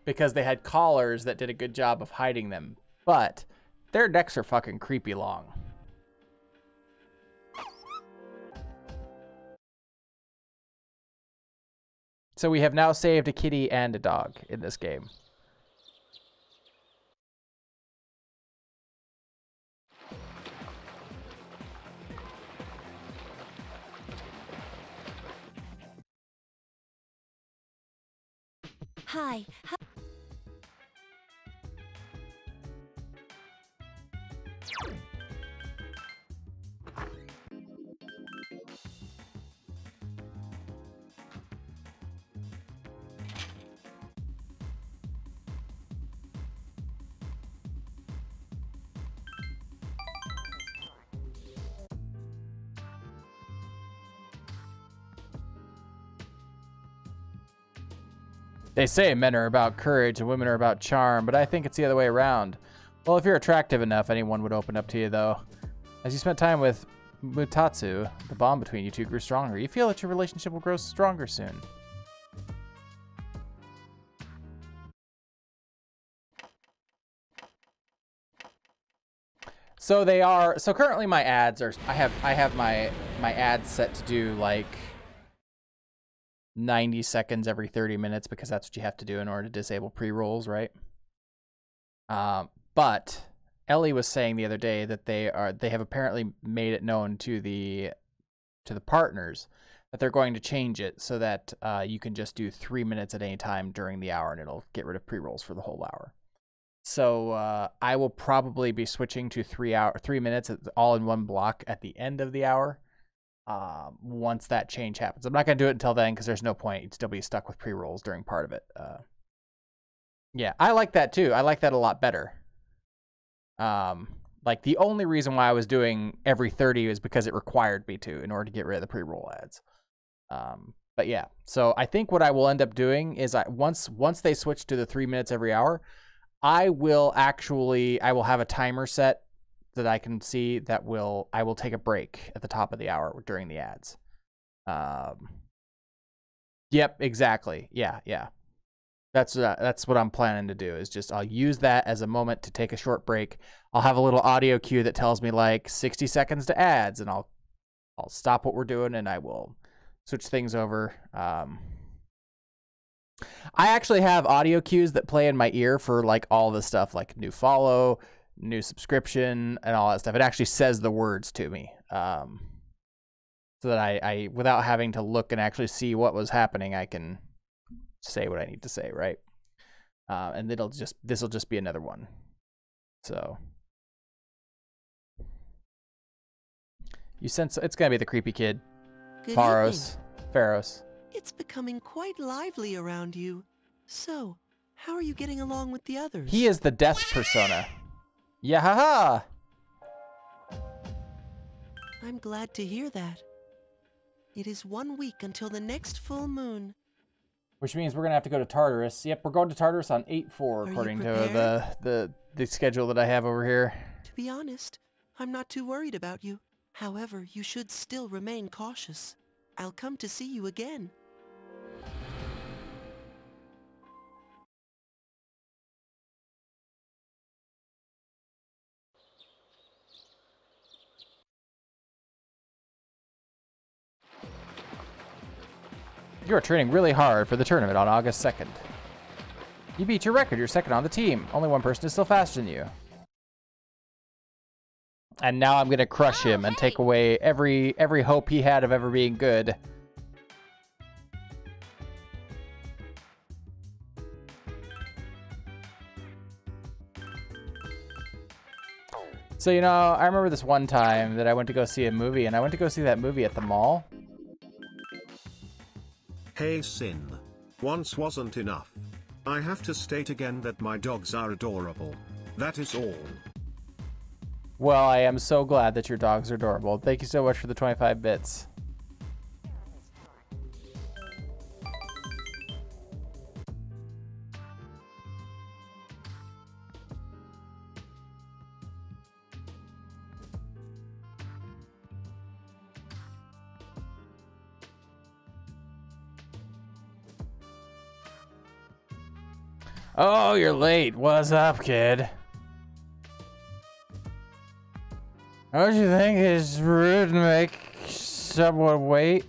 Because they had collars that did a good job of hiding them. But their necks are fucking creepy long. So we have now saved a kitty and a dog in this game. Hi. They say men are about courage and women are about charm, but I think it's the other way around. Well, if you're attractive enough, anyone would open up to you, though. As you spent time with Mutatsu, the bond between you two grew stronger. You feel that your relationship will grow stronger soon. So they are. So currently, my ads are. I have my ads set to do like 90 seconds every 30 minutes because that's what you have to do in order to disable pre-rolls, right? But Ellie was saying the other day that they have apparently made it known to the partners that they're going to change it so that you can just do 3 minutes at any time during the hour and it'll get rid of pre-rolls for the whole hour. So I will probably be switching to 3 minutes all in one block at the end of the hour. Once that change happens. I'm not going to do it until then because there's no point. You'd still be stuck with pre-rolls during part of it. Yeah, I like that too. I like that a lot better. Like the only reason why I was doing every 30 is because it required me to in order to get rid of the pre-roll ads. But yeah, so I think what I will end up doing is once they switch to the 3 minutes every hour, I will have a timer set that I can see that I will take a break at the top of the hour during the ads. Yep, exactly. Yeah. That's what I'm planning to do is just I'll use that as a moment to take a short break. I'll have a little audio cue that tells me like 60 seconds to ads and I'll stop what we're doing and I will switch things over. I actually have audio cues that play in my ear for like all the stuff like new follow, new subscription, and all that stuff. It actually says the words to me. So that I without having to look and actually see what was happening, I can say what I need to say, right? And this will just be another one. So you sense it's gonna be the creepy kid. Good Pharos. It's becoming quite lively around you. So, how are you getting along with the others? He is the death persona. Yahaha! I'm glad to hear that. It is 1 week until the next full moon. Which means we're gonna have to go to Tartarus. Yep, we're going to Tartarus on 8/4 according to the schedule that I have over here. To be honest, I'm not too worried about you. However, you should still remain cautious. I'll come to see you again. You are training really hard for the tournament on August 2nd. You beat your record. You're second on the team. Only one person is still faster than you. And now I'm gonna crush him and take away every hope he had of ever being good. So, you know, I remember this one time that I went to go see a movie, and I went to go see that movie at the mall. Hey Sin. Once wasn't enough. I have to state again that my dogs are adorable. That is all. Well, I am so glad that your dogs are adorable. Thank you so much for the 25 bits. Oh, you're late. What's up, kid? Don't you think it's rude to make someone wait?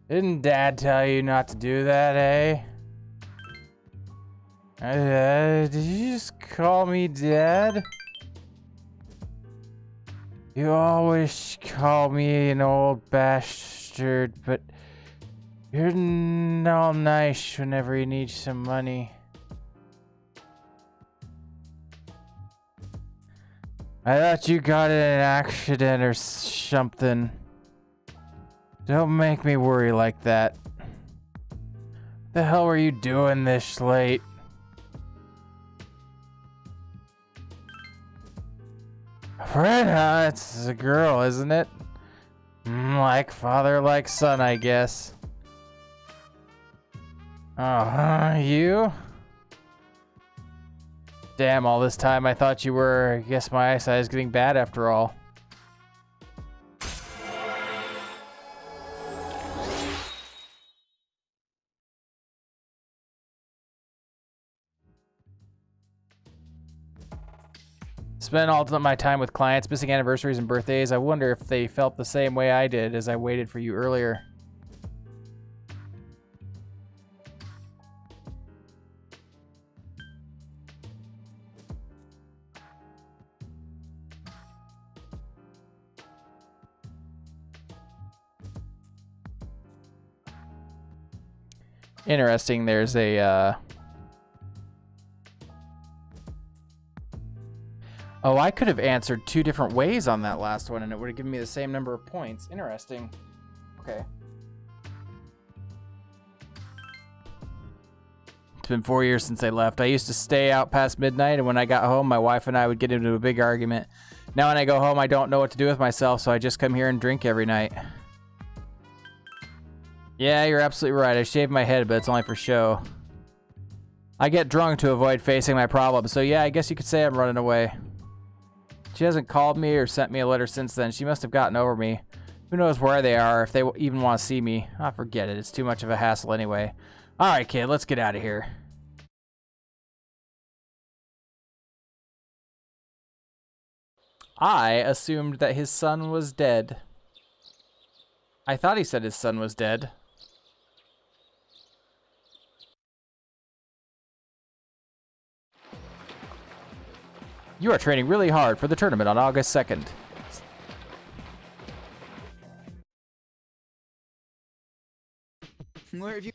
Didn't Dad tell you not to do that, eh? Did you just call me Dad? You always call me an old bastard, but you're all nice whenever you need some money. I thought you got in an accident or something. Don't make me worry like that. What the hell were you doing this late? Fred, huh? It's a girl, isn't it? Like father, like son, I guess. You? Damn, all this time I thought you were. I guess my eyesight is getting bad after all. Spent all my time with clients, missing anniversaries and birthdays. I wonder if they felt the same way I did as I waited for you earlier. Interesting, there's a, Oh, I could have answered 2 different ways on that last one, and it would have given me the same number of points. Interesting. Okay. It's been 4 years since I left. I used to stay out past midnight, and when I got home, my wife and I would get into a big argument. Now when I go home, I don't know what to do with myself, so I just come here and drink every night. Yeah, you're absolutely right. I shave my head, but it's only for show. I get drunk to avoid facing my problems, so yeah, I guess you could say I'm running away. She hasn't called me or sent me a letter since then. She must have gotten over me. Who knows where they are, if they even want to see me. Ah, forget it. It's too much of a hassle anyway. Alright, kid, let's get out of here. I assumed that his son was dead. I thought he said his son was dead. You are training really hard for the tournament on August 2nd. Where have you...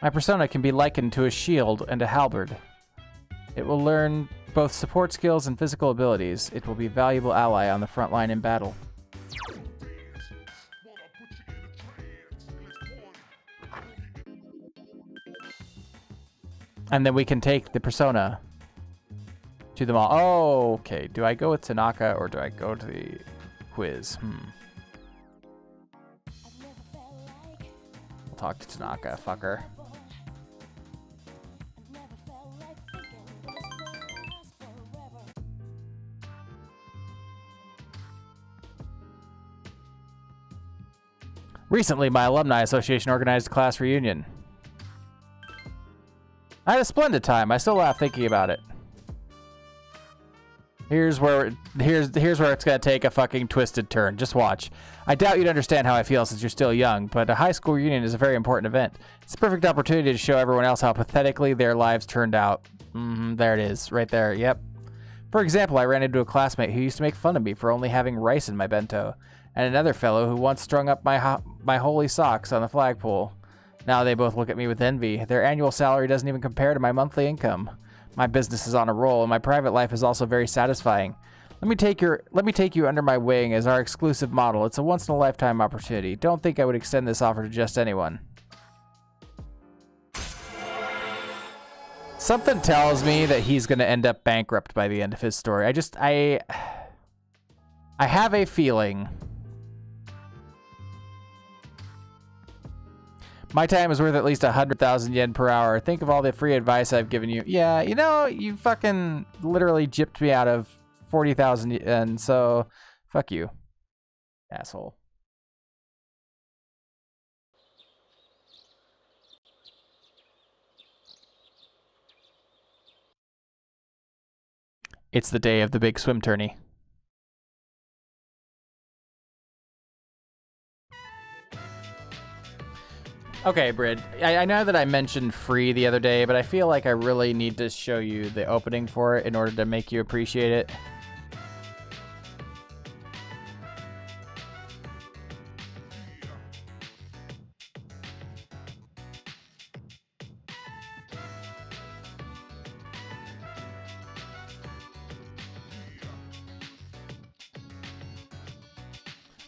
My persona can be likened to a shield and a halberd. It will learn both support skills and physical abilities. It will be a valuable ally on the front line in battle. And then we can take the persona to the mall. Oh, okay. Do I go with Tanaka or do I go to the quiz? I'll talk to Tanaka, fucker. Recently, my alumni association organized a class reunion. I had a splendid time. I still laugh thinking about it. Here's where it's gonna take a fucking twisted turn. Just watch. I doubt you'd understand how I feel since you're still young, but a high school reunion is a very important event. It's a perfect opportunity to show everyone else how pathetically their lives turned out. There it is, right there. Yep. For example, I ran into a classmate who used to make fun of me for only having rice in my bento, and another fellow who once strung up my holy socks on the flagpole. Now they both look at me with envy. Their annual salary doesn't even compare to my monthly income. My business is on a roll, and my private life is also very satisfying. Let me take you under my wing as our exclusive model. It's a once-in-a-lifetime opportunity. Don't think I would extend this offer to just anyone. Something tells me that he's going to end up bankrupt by the end of his story. I have a feeling. My time is worth at least 100,000 yen per hour. Think of all the free advice I've given you. Yeah, you know, you fucking literally gypped me out of 40,000 yen, so fuck you, asshole. It's the day of the big swim tourney. Okay, Brid. I know that I mentioned free the other day, but I feel like I really need to show you the opening for it in order to make you appreciate it.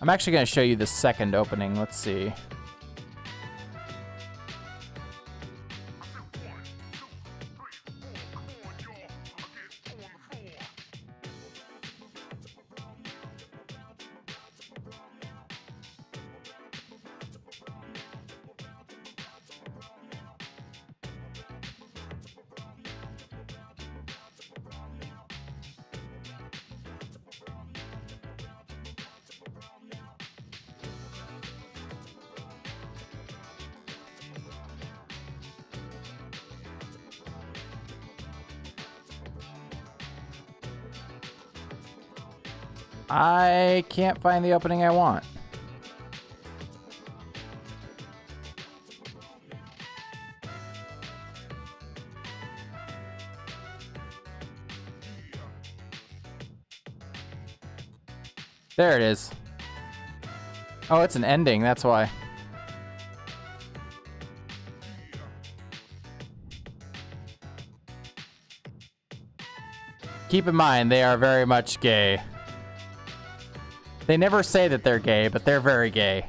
I'm actually going to show you the second opening. Let's see. I can't find the opening I want. There it is. Oh, it's an ending, that's why. Keep in mind, they are very much gay. They never say that they're gay, but they're very gay.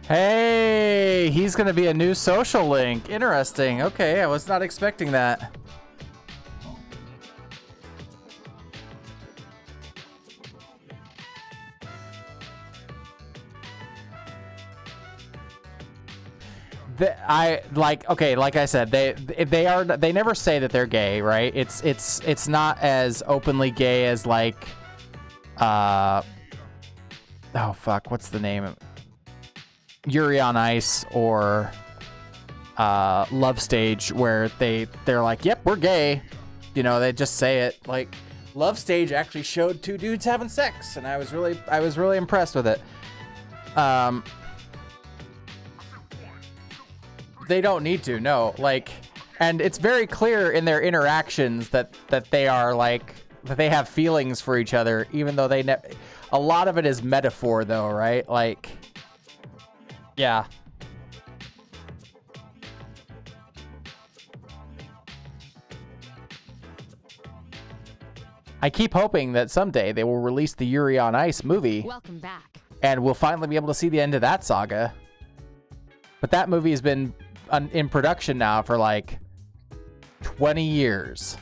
Hey, he's gonna be a new social link. Interesting. Okay, I was not expecting that. Like I said, they never say that they're gay, right? It's not as openly gay as like oh fuck, what's the name? Yuri on Ice or Love Stage, where they're like, yep, we're gay. You know, they just say it. Like, Love Stage actually showed two dudes having sex, and I was really impressed with it. They don't need to, no. Like, and it's very clear in their interactions that they are like, that they have feelings for each other, even though a lot of it is metaphor though, right? Like, yeah. I keep hoping that someday they will release the Yuri on Ice movie. Welcome back. And we'll finally be able to see the end of that saga. But that movie has been in production now for like 20 years.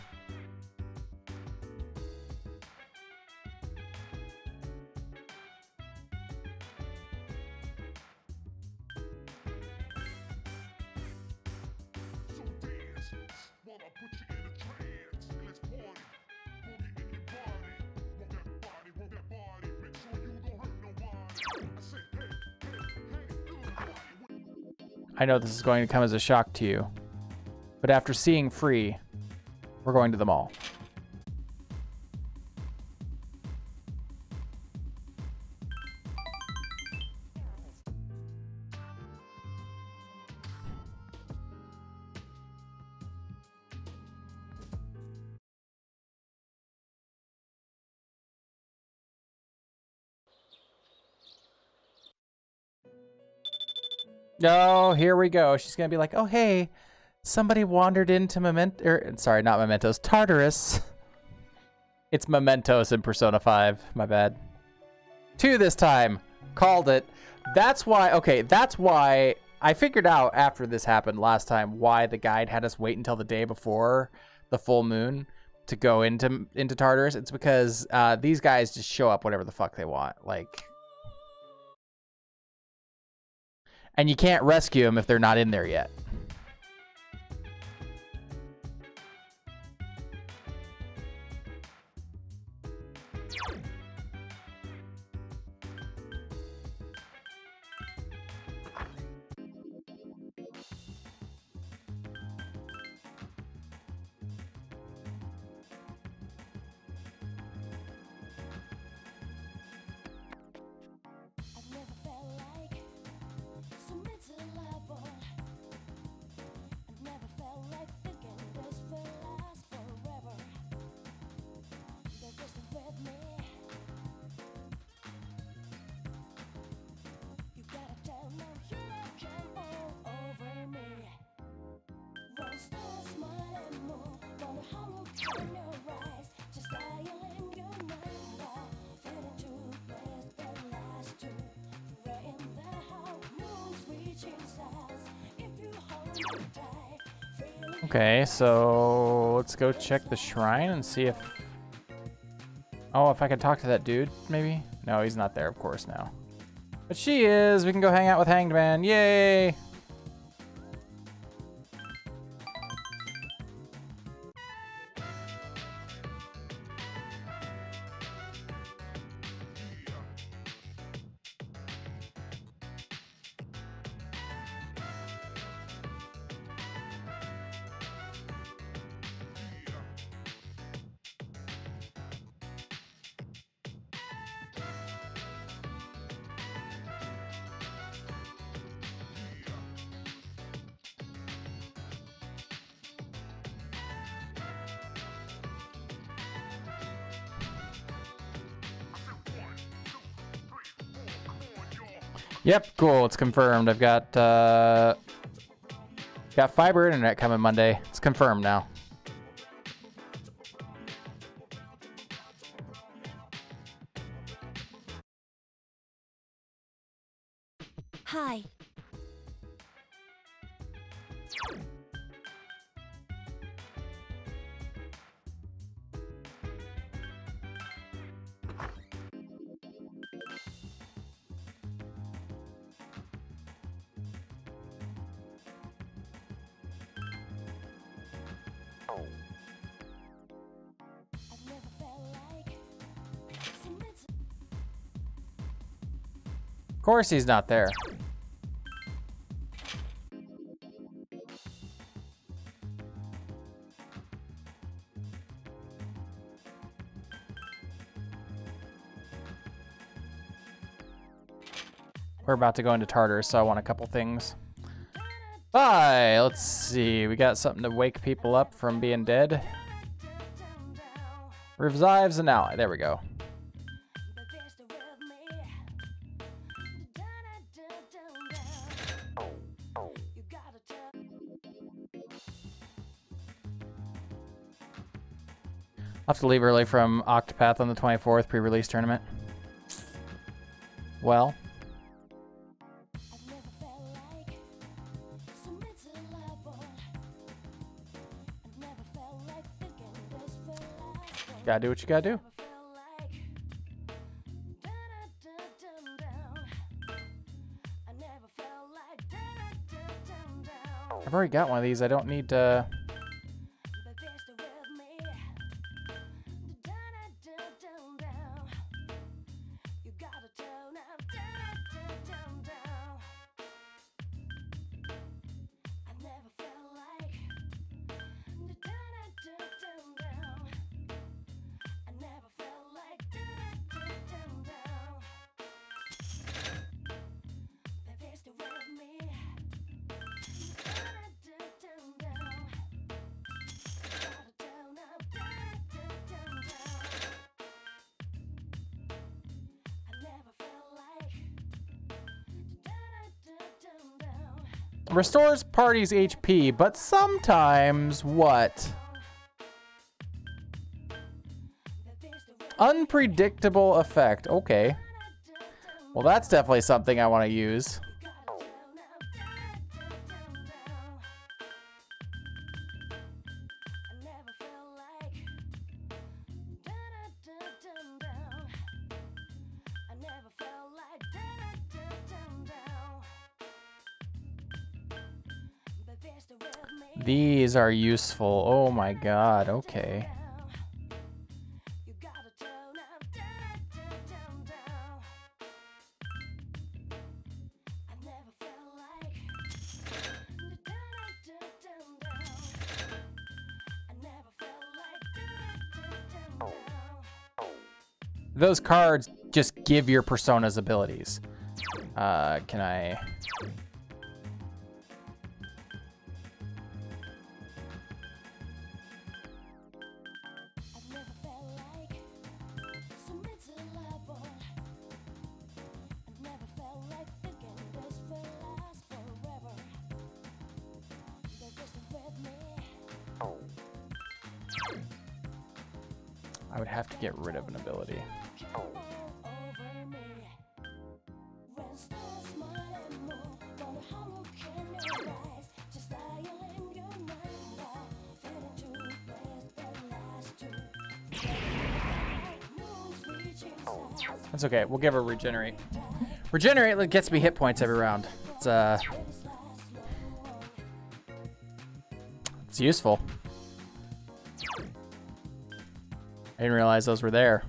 I know this is going to come as a shock to you, but after seeing Free, we're going to the mall. Oh, here we go. She's gonna be like, oh, hey, somebody wandered into sorry, not Mementos, Tartarus. It's Mementos in Persona 5, my bad. 2 this time, called it. That's why, okay, that's why I figured out after this happened last time why the guide had us wait until the day before the full moon to go into Tartarus. It's because these guys just show up whatever the fuck they want, like. And you can't rescue them if they're not in there yet. Okay, so let's go check the shrine and see if... Oh, if I can talk to that dude, maybe? No, he's not there, of course, now. But she is! We can go hang out with Hanged Man. Yay! Yep, cool. It's confirmed. I've got fiber internet coming Monday. It's confirmed now. Hi. Of course he's not there. We're about to go into Tartarus, so I want a couple things. Bye! Let's see. We got something to wake people up from being dead. Revives an ally. There we go. I'll have to leave early from Octopath on the 24th pre-release tournament. Well. Gotta do what you gotta do. I've already got one of these. I don't need to... Restores party's HP, but sometimes what? Unpredictable effect. Okay. Well, that's definitely something I want to use. These are useful. Oh my god, okay. Those cards just give your personas abilities. Can I... I would have to get rid of an ability. That's okay. We'll give her regenerate. Regenerate gets me hit points every round. It's useful. I didn't realize those were there.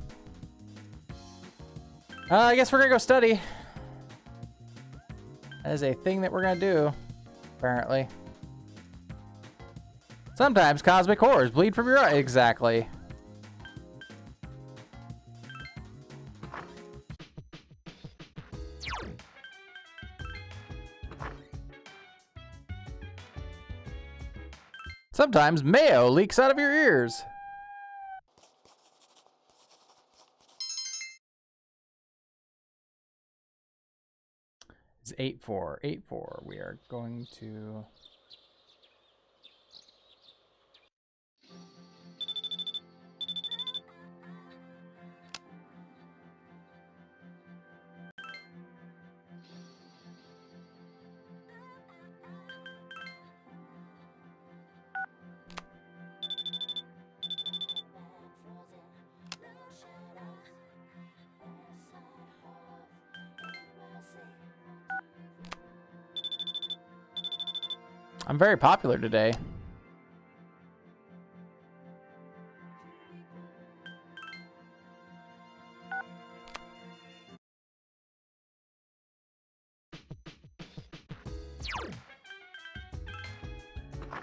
I guess we're gonna go study. That is a thing that we're gonna do, apparently. Sometimes cosmic horrors bleed from your eye. Exactly. Sometimes mayo leaks out of your ears. It's 8-4. 8-4. We are going to... I'm very popular today.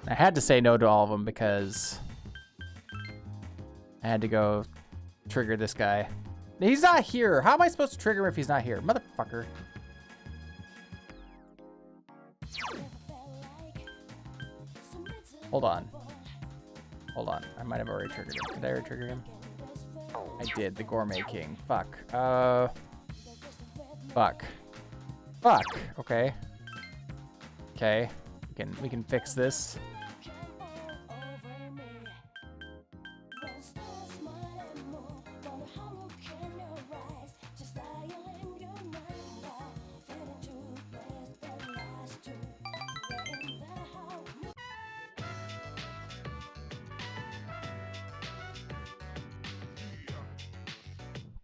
I had to say no to all of them because I had to go trigger this guy. He's not here. How am I supposed to trigger him if he's not here? Motherfucker. Hold on. Hold on. I might have already triggered him. Did I already trigger him? I did. The Gourmet King. Fuck. Fuck. Fuck. Okay. Okay. We can fix this.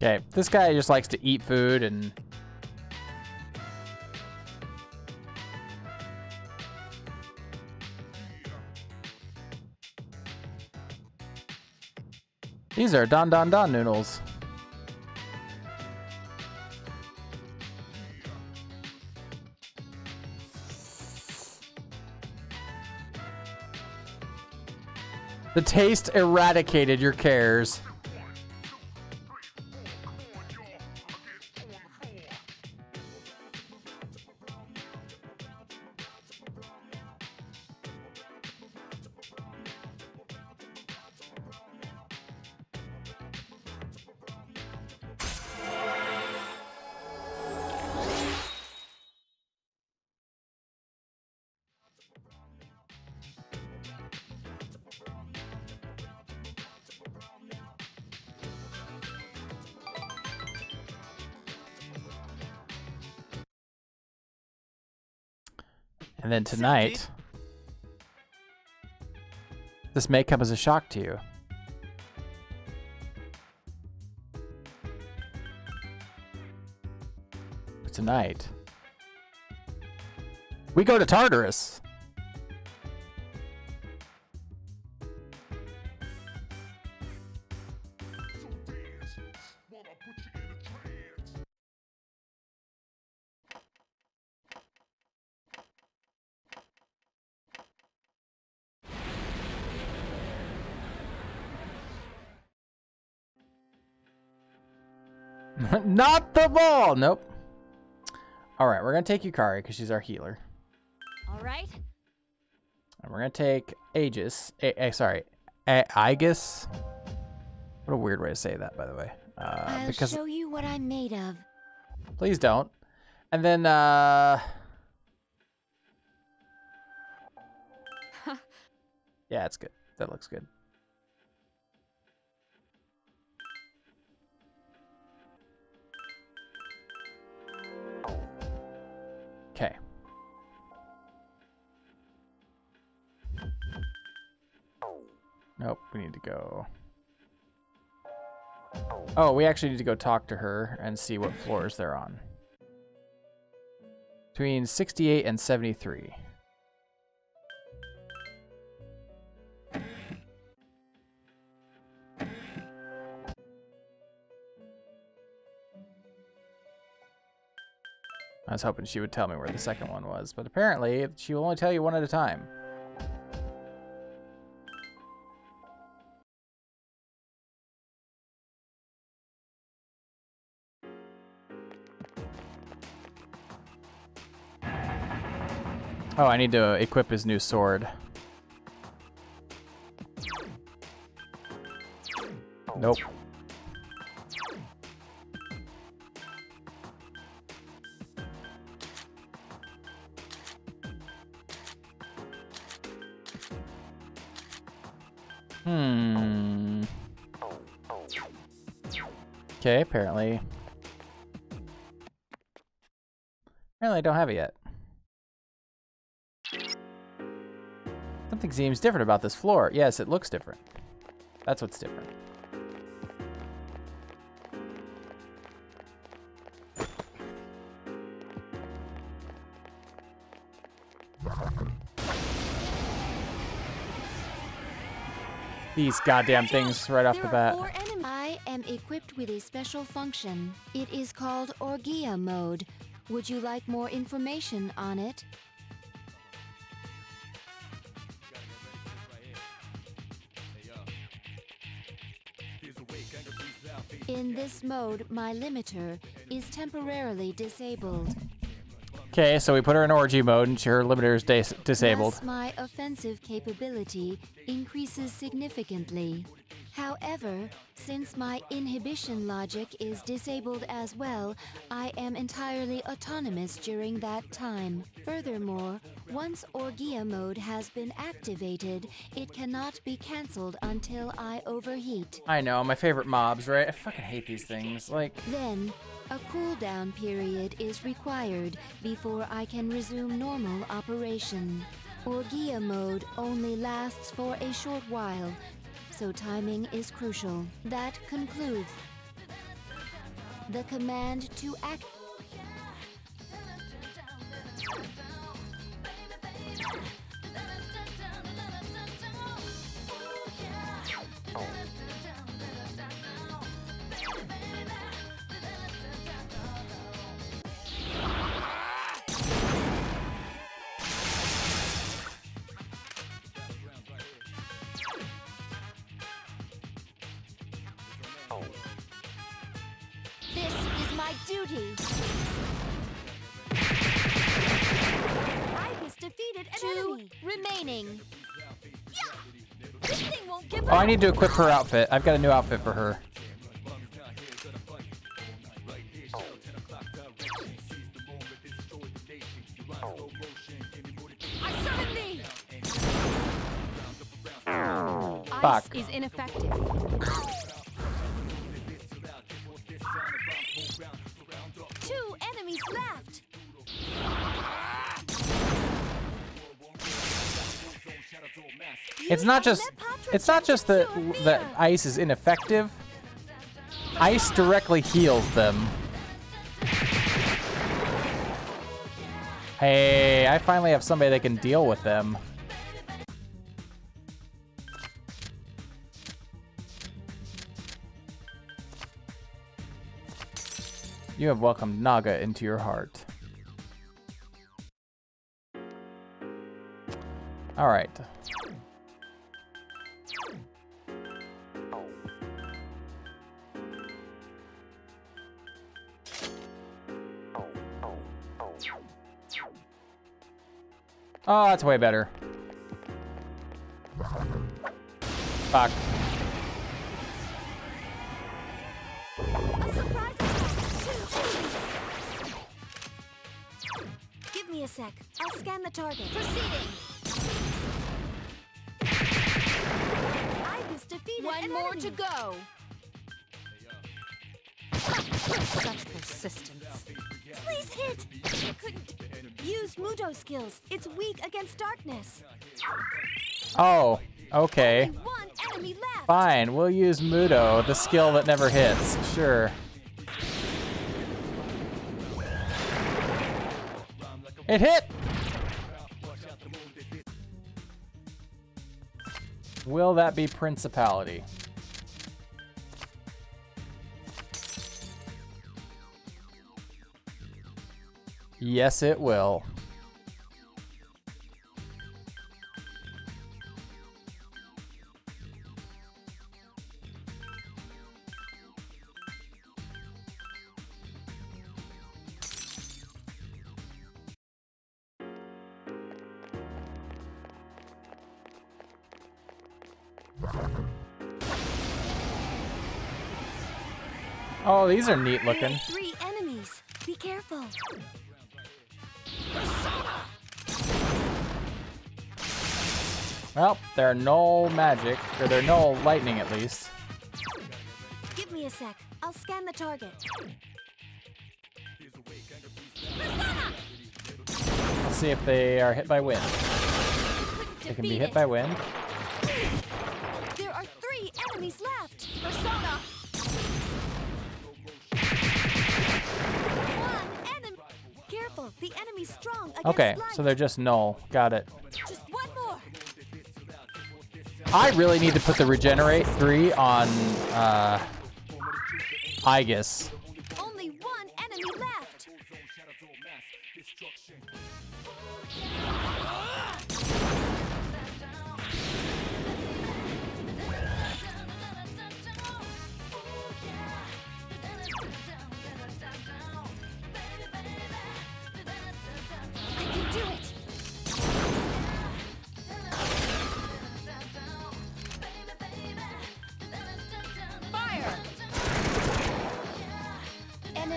Okay, this guy just likes to eat food and these are Don Don Don noodles. The taste eradicated your cares. And then tonight, this may come as a shock to you. But tonight, we go to Tartarus. Not the ball! Nope. Alright, we're gonna take Yukari because she's our healer. Alright. And we're gonna take Aegis. Aegis? What a weird way to say that, by the way. I'll Because show you what I'm made of. please don't. And then, yeah, it's good. That looks good. Okay. Nope, we need to go. Oh, we actually need to go talk to her and see what floors they're on. Between 68 and 73. I was hoping she would tell me where the second one was, but apparently she will only tell you one at a time. Oh, I need to equip his new sword. Nope. Okay, apparently I don't have it yet. Something seems different about this floor. Yes, it looks different. That's what's different. These goddamn things right off the bat. I am equipped with a special function. It is called Orgia mode. Would you like more information on it? In this mode, my limiter is temporarily disabled. Okay, so we put her in orgy mode and her limiter is disabled. Thus, my offensive capability increases significantly. However, since my inhibition logic is disabled as well, I am entirely autonomous during that time. Furthermore, once Orgia mode has been activated, it cannot be cancelled until I overheat. I know, my favorite mobs, right? I fucking hate these things. Like, Then, a cooldown period is required before I can resume normal operation. Orgia mode only lasts for a short while, so timing is crucial. That concludes the command to act. This is my duty. Ibis defeated an enemy. Remaining. This thing won't give oh, I need to equip her outfit. I've got a new outfit for her. I summon thee! Fuck. Ice is ineffective. Two enemies left! It's not just that ice is ineffective. Ice directly heals them. Hey, I finally have somebody that can deal with them. You have welcomed Naga into your heart. All right. Oh, that's way better. Fuck. Give me a sec. I'll scan the target. Proceeding. Ibis defeated One more enemy. to go. Such persistence. Please hit. I couldn't. Use Mudo skills. It's weak against darkness. Oh, okay. Only one enemy left. Fine, we'll use Mudo, the skill that never hits. Sure. It hit! Will that be Principality? Yes, it will. Oh, these are neat looking. 3 enemies. Be careful. Well, they're no magic, or they're no lightning at least. Give me a sec. I'll scan the target. Let's see if they are hit by wind. They can be hit by wind. There are 3 enemies left. Persona. 1 enemy. Careful. The enemy's strong against Okay, light. so they're just null. Got it. Just one more. I really need to put the regenerate 3 on Aegis. Only 1 enemy left.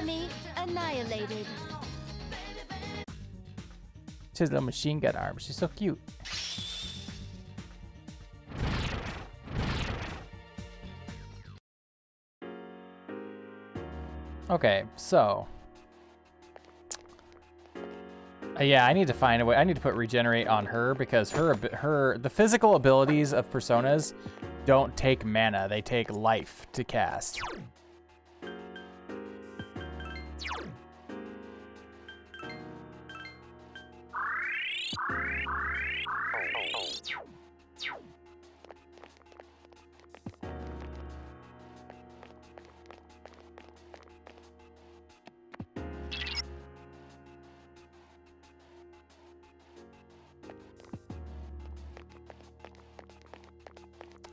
Enemy annihilated. She has little machine gun arms. She's so cute. Okay, so yeah, I need to find a way. I need to put regenerate on her because the physical abilities of personas don't take mana. They take life to cast.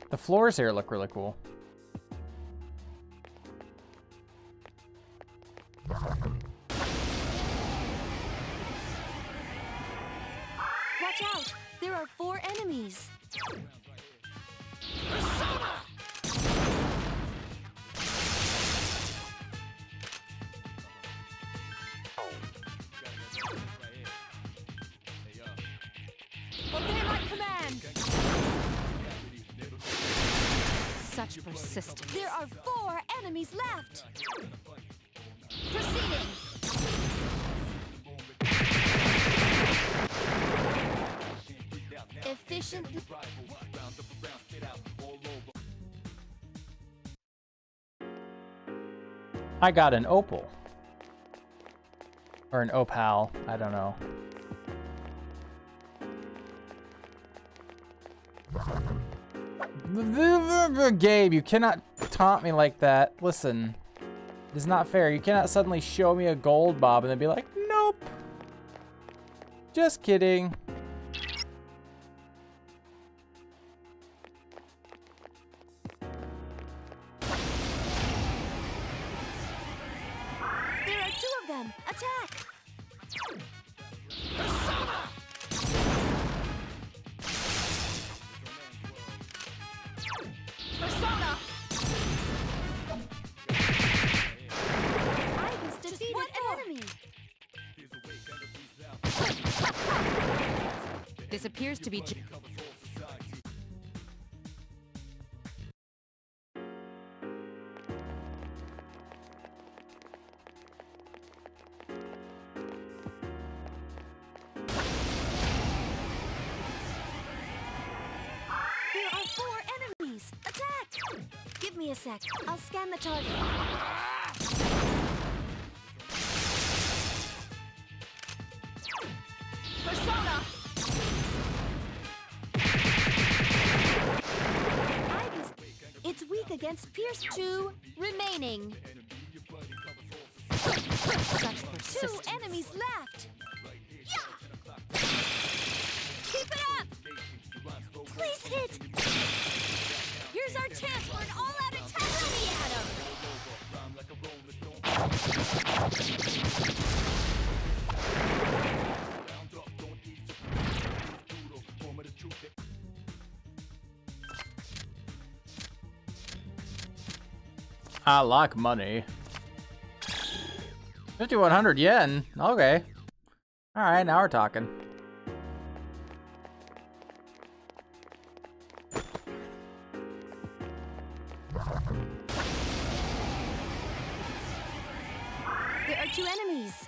The floors here look really cool. Watch out! There are 4 enemies. Obey my command! Such persistence. There are 4 enemies left. Proceeding. Efficiently. I got an opal. Or an opal, I don't know. Gabe, you cannot taunt me like that. Listen, it's not fair. You cannot suddenly show me a gold bob and then be like, nope. Just kidding. There are 2 of them. Attack. Persona! I was defeated an enemy. This appears to be... There are 4 enemies. Attack! Give me a sec. I'll scan the target. Persona! It's weak against Pierce. 2 remaining. 2 enemies left. Yeah! Keep it up! Please hit! Here's our chance for an all-out attack. I like money. 5,100 yen. Okay. All right, now we're talking. There are 2 enemies.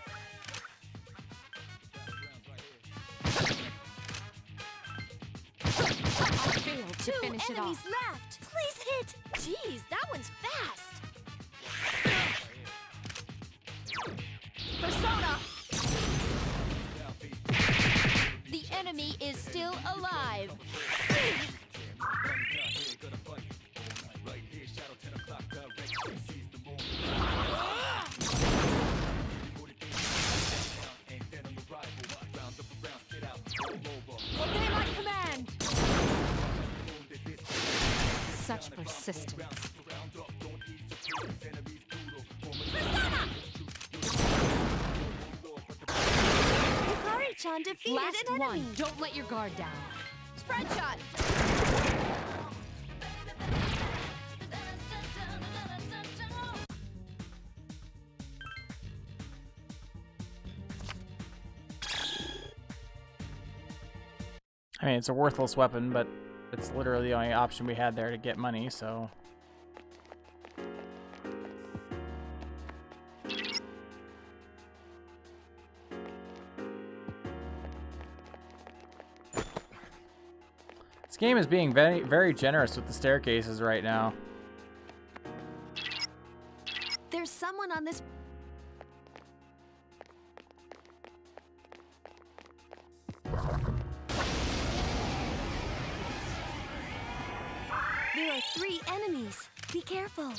I failed to 2 finish it enemies off. left. Please hit. Jeez, that one's fast. Persona! The enemy is still alive. Obey my command! Such persistence. Hikari-chan defeated Last an enemy. one. Don't let your guard down. Spread shot. mean, it's a worthless weapon, but it's literally the only option we had there to get money, so... This game is being very, very generous with the staircases right now. There's someone on this... There are 3 enemies. Be careful.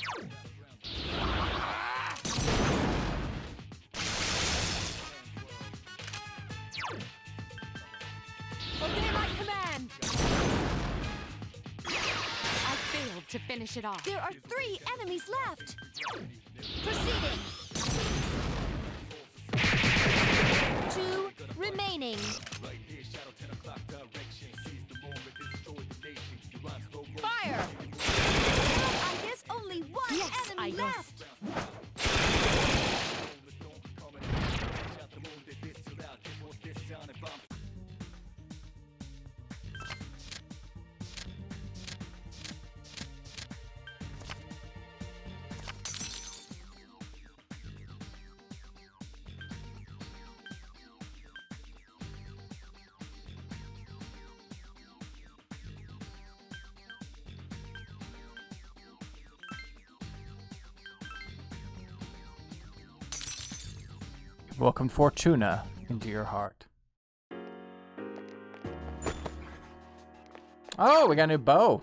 Obey my command! I failed to finish it off. There are 3 enemies left. Proceeding. 2 remaining. Fire! I guess only 1 enemy left. Welcome Fortuna into your heart. Oh, we got a new bow.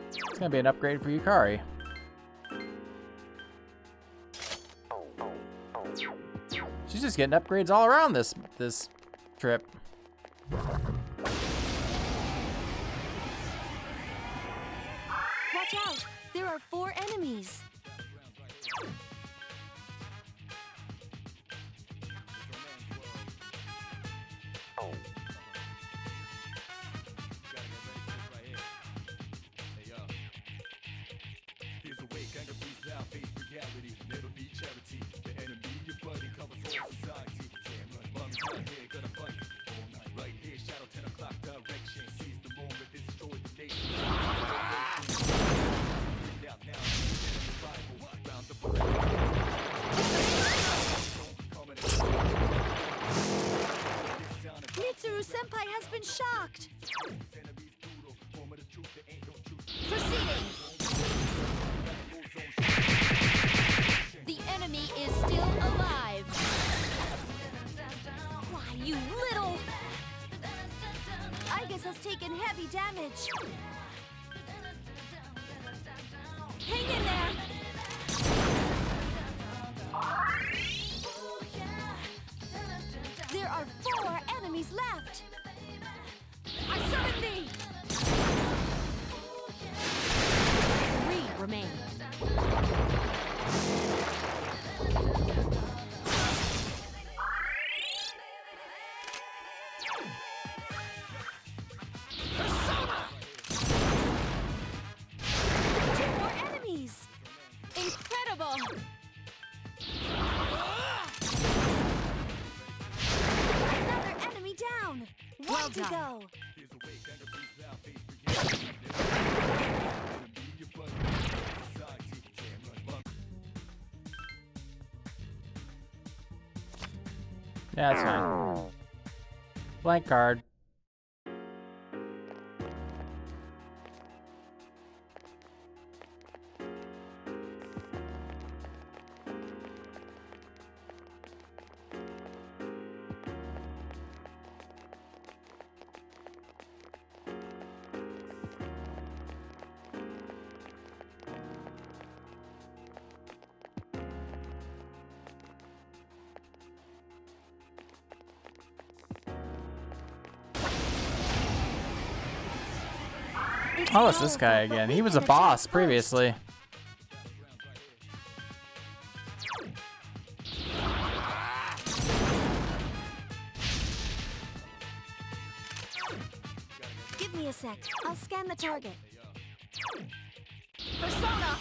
It's gonna be an upgrade for Yukari. She's just getting upgrades all around this trip. Watch out! There are 4 enemies. Mitsuru-senpai has been shocked. Proceeding. The enemy is still alive. Why, you little... Igus has taken heavy damage. Hang in there. There are 4 enemies left. I summon thee. 3 remain. Persona! 2 more enemies. Incredible! Another enemy down. Well One to done. go. Yeah, that's fine. Blank card. Oh, it's this guy again. He was a boss previously. Give me a sec. I'll scan the target. Persona!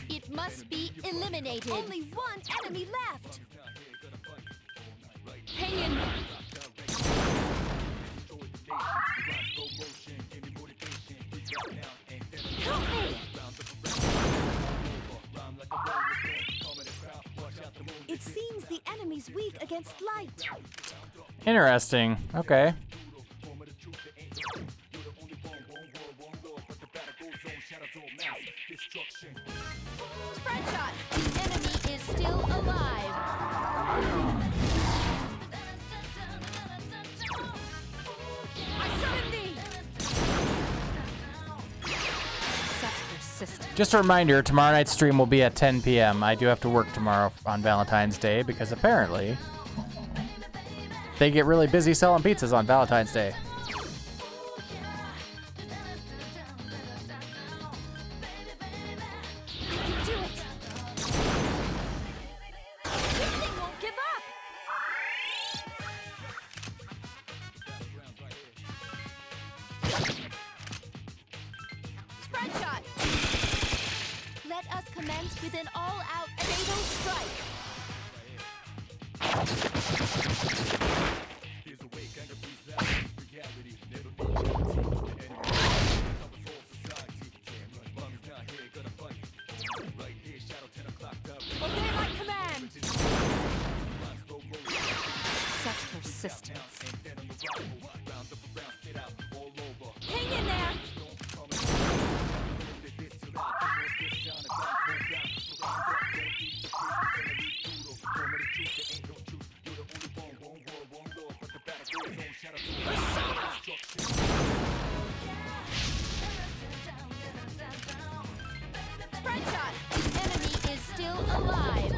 It must be eliminated. Only 1 enemy left. Hang in there. enemy's weak against light. Interesting. Okay. Spread shot. The enemy is still alive. I summon thee. Such persistence. Just a reminder, tomorrow night's stream will be at 10 p.m. I do have to work tomorrow on Valentine's Day because apparently they get really busy selling pizzas on Valentine's Day. Spread shot. Let us commence with an all-out fatal strike. Obey my command. Such persistence. Hang in there. Spread shot. Enemy is still alive.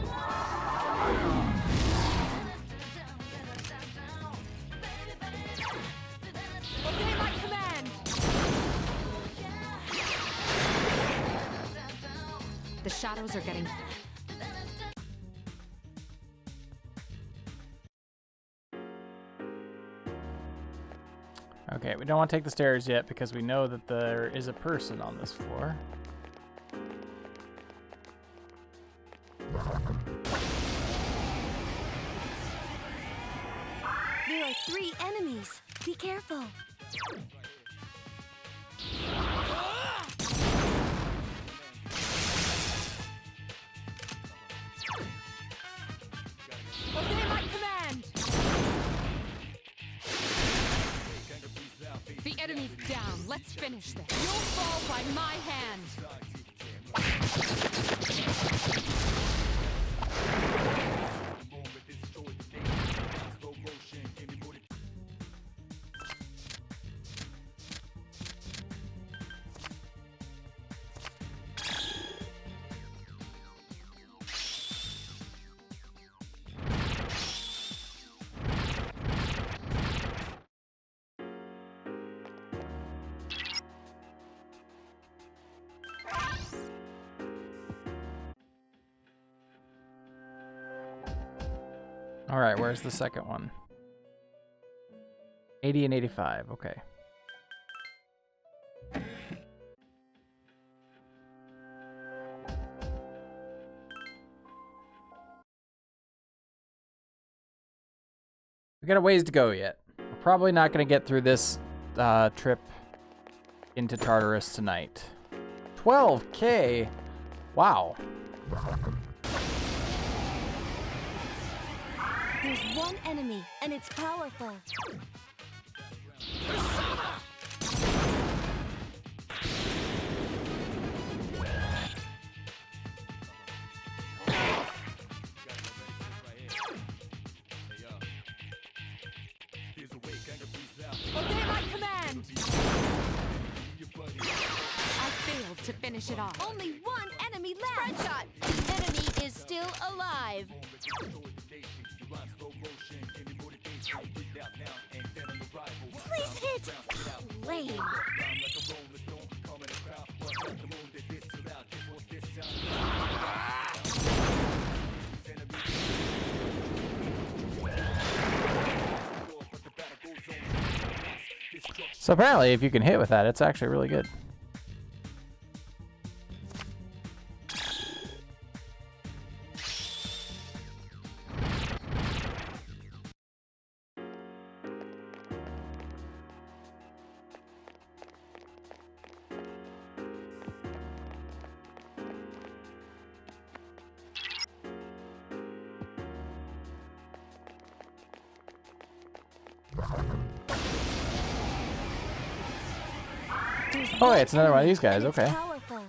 Obey my command. The shadows are getting... Okay, we don't want to take the stairs yet because we know that there is a person on this floor. There are 3 enemies. Be careful. Obey my command. The enemy's down. Let's finish this. You'll fall by my hand. All right, where's the second one? 80 and 85, okay. We got a ways to go yet. We're probably not going to get through this trip into Tartarus tonight. 12K! Wow. There's one enemy, and it's powerful. Obey my command. I failed to finish it off. Only one enemy left. Spread shot. The enemy is still alive. Please hit. Lame. So apparently, if you can hit with that, it's actually really good. Oh, wait, it's another one of these guys. Okay. Powerful.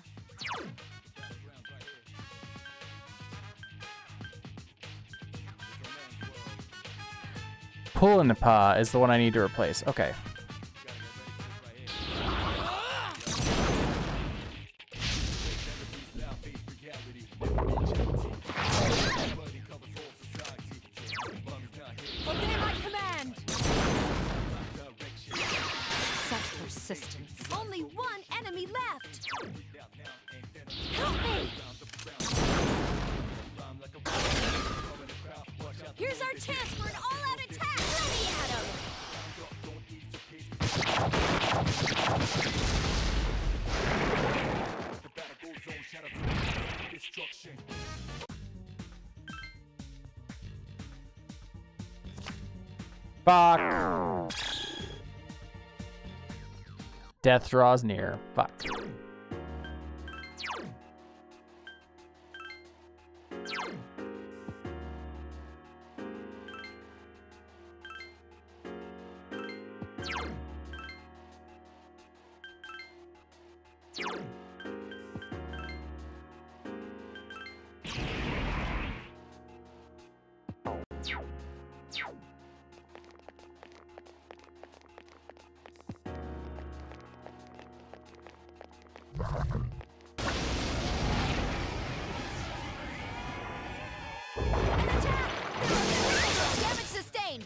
Pullinapa is the one I need to replace. Okay. Obey my command! Such persistence. Only one enemy left. Help me! Here's our chance for an all-out attack. Let me at him. Fuck. Death draws near. Fuck. Damage sustained.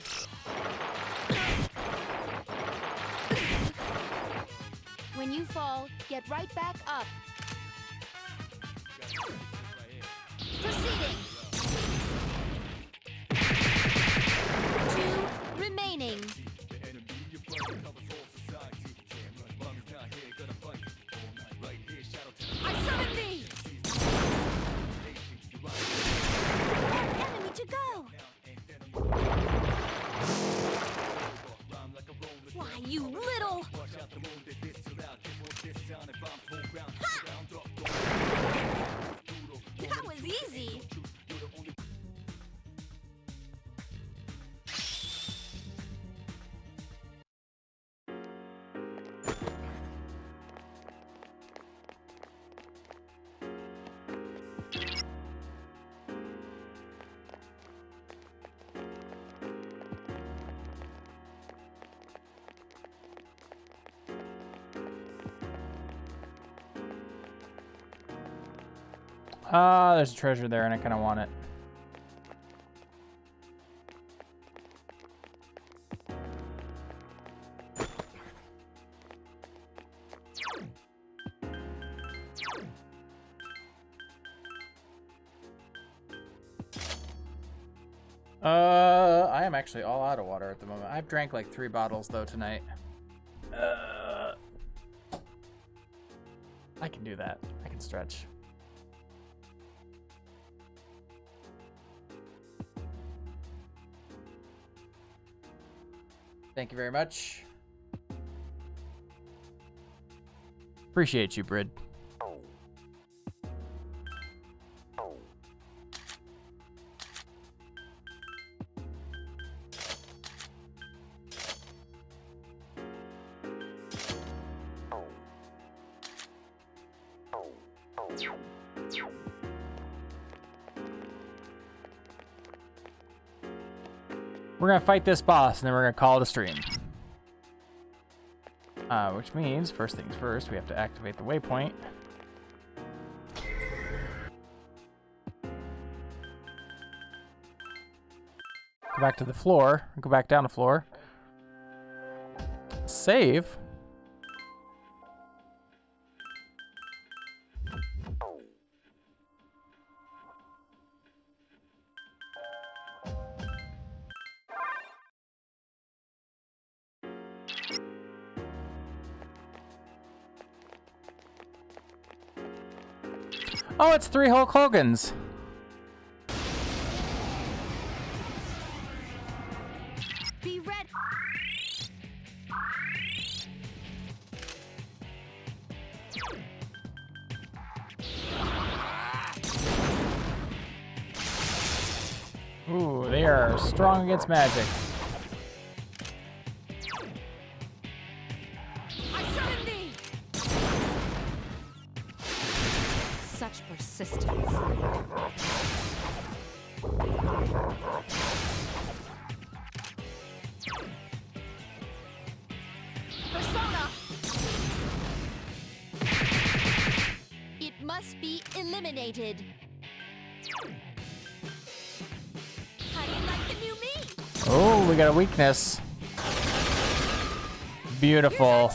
When you fall, get right back up. Proceeding. 2 remaining. I summon thee! One enemy to go! Why, you little... Ha! That was easy! There's a treasure there and I kind of want it. I am actually all out of water at the moment. I've drank like 3 bottles though tonight. I can do that. I can stretch. Thank you very much. Appreciate you, Brid. We're gonna fight this boss and then we're gonna call it a stream. Which means, first things first, we have to activate the waypoint. Go back to the floor, go back down the floor. Save. Oh, it's 3 Hulk Hogans. Be ready. Ooh, they are strong against magic. I summon thee. Such persistence. Persona! It must be eliminated. How do you like the new me? Oh, we got a weakness. Beautiful.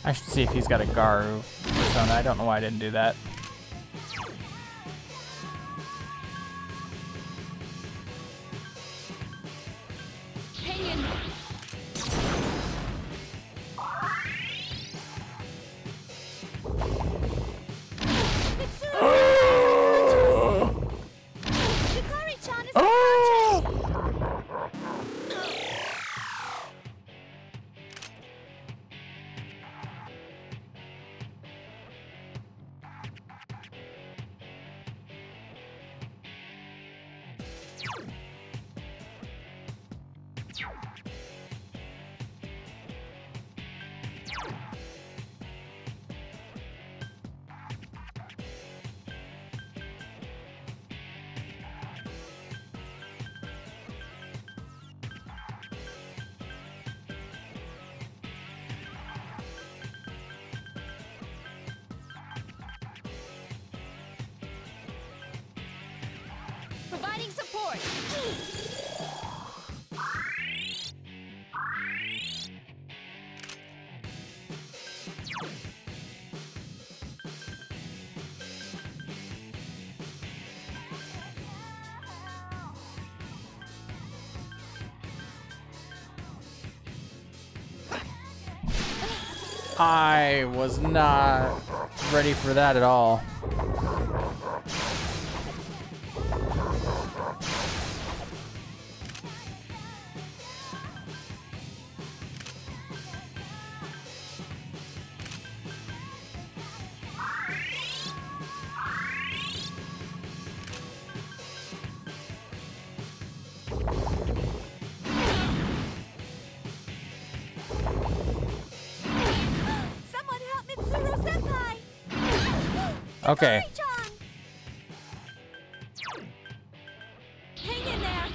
I should see if he's got a Garu persona. I don't know why I didn't do that. Providing support. I was not ready for that at all. Okay. Hang in there.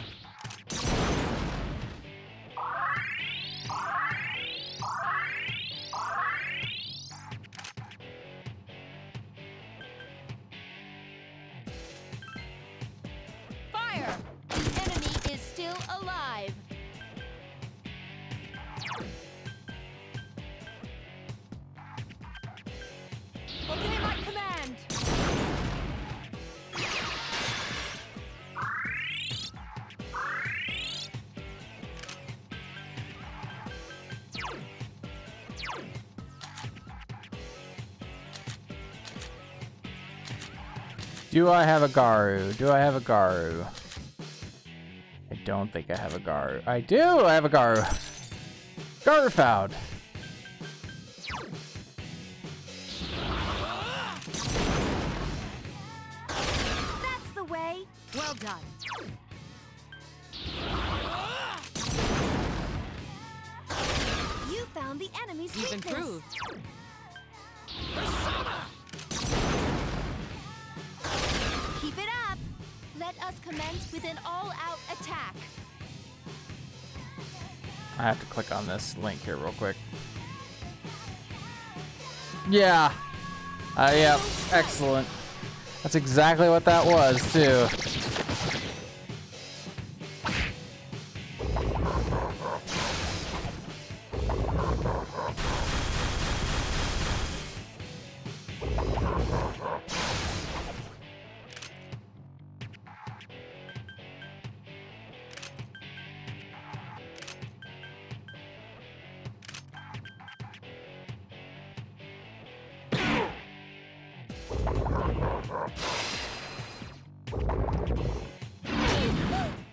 Fire! The enemy is still alive. Obey my command. Do I have a Garu? Do I have a Garu? I don't think I have a Garu. I do! I have a Garu. Garu found. That's the way. Well done. You found the enemy's You've weakness. improved. Keep it up. Let us commence with an all-out attack. I have to click on this link here real quick. Yeah. Yeah, excellent. That's exactly what that was, too.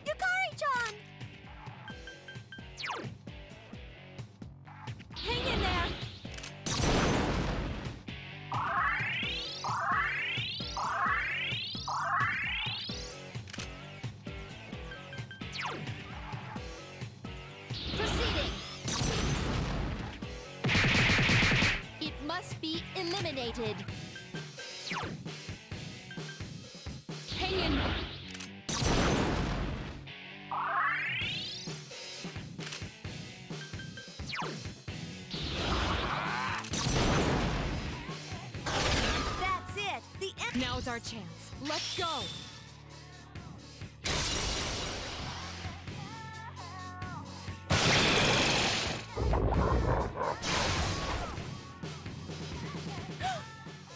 Yukari-chan! Hang in there! eliminated. Hang in. That's it. Now's our chance. Let's go.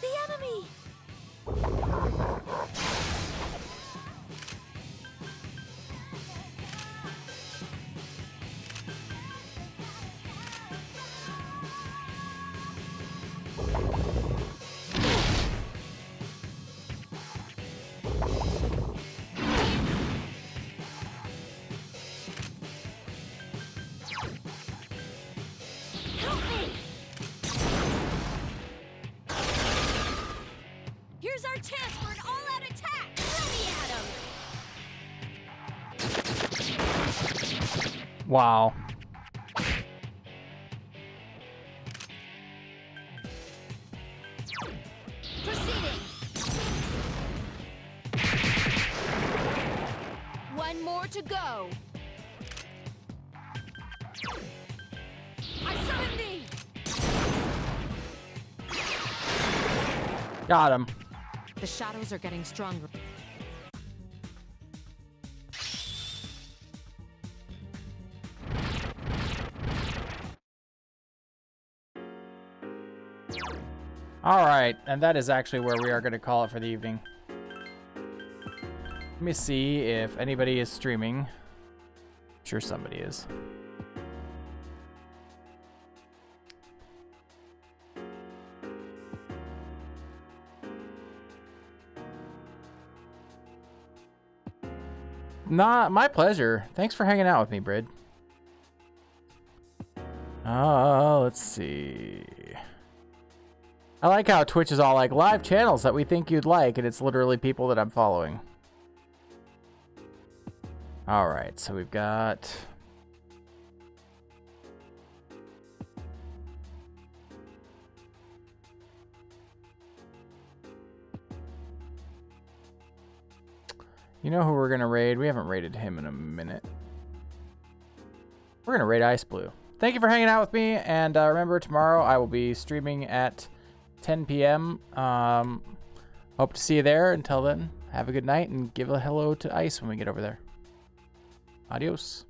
The enemy. Help me! Here's our chance for an all-out attack. Let me at him. Wow. Proceeding. One more to go. I summon thee. Got him. The shadows are getting stronger. All right, and that is actually where we are going to call it for the evening. Let me see if anybody is streaming. I'm sure somebody is. My pleasure. Thanks for hanging out with me, Brid. Let's see. I like how Twitch is all like live channels that we think you'd like, and it's literally people that I'm following. All right, so we've got... You know who we're going to raid? We haven't raided him in a minute. We're going to raid Ice Blue. Thank you for hanging out with me, and remember, tomorrow I will be streaming at 10 p.m. Hope to see you there. Until then, have a good night, and give a hello to Ice when we get over there. Adios.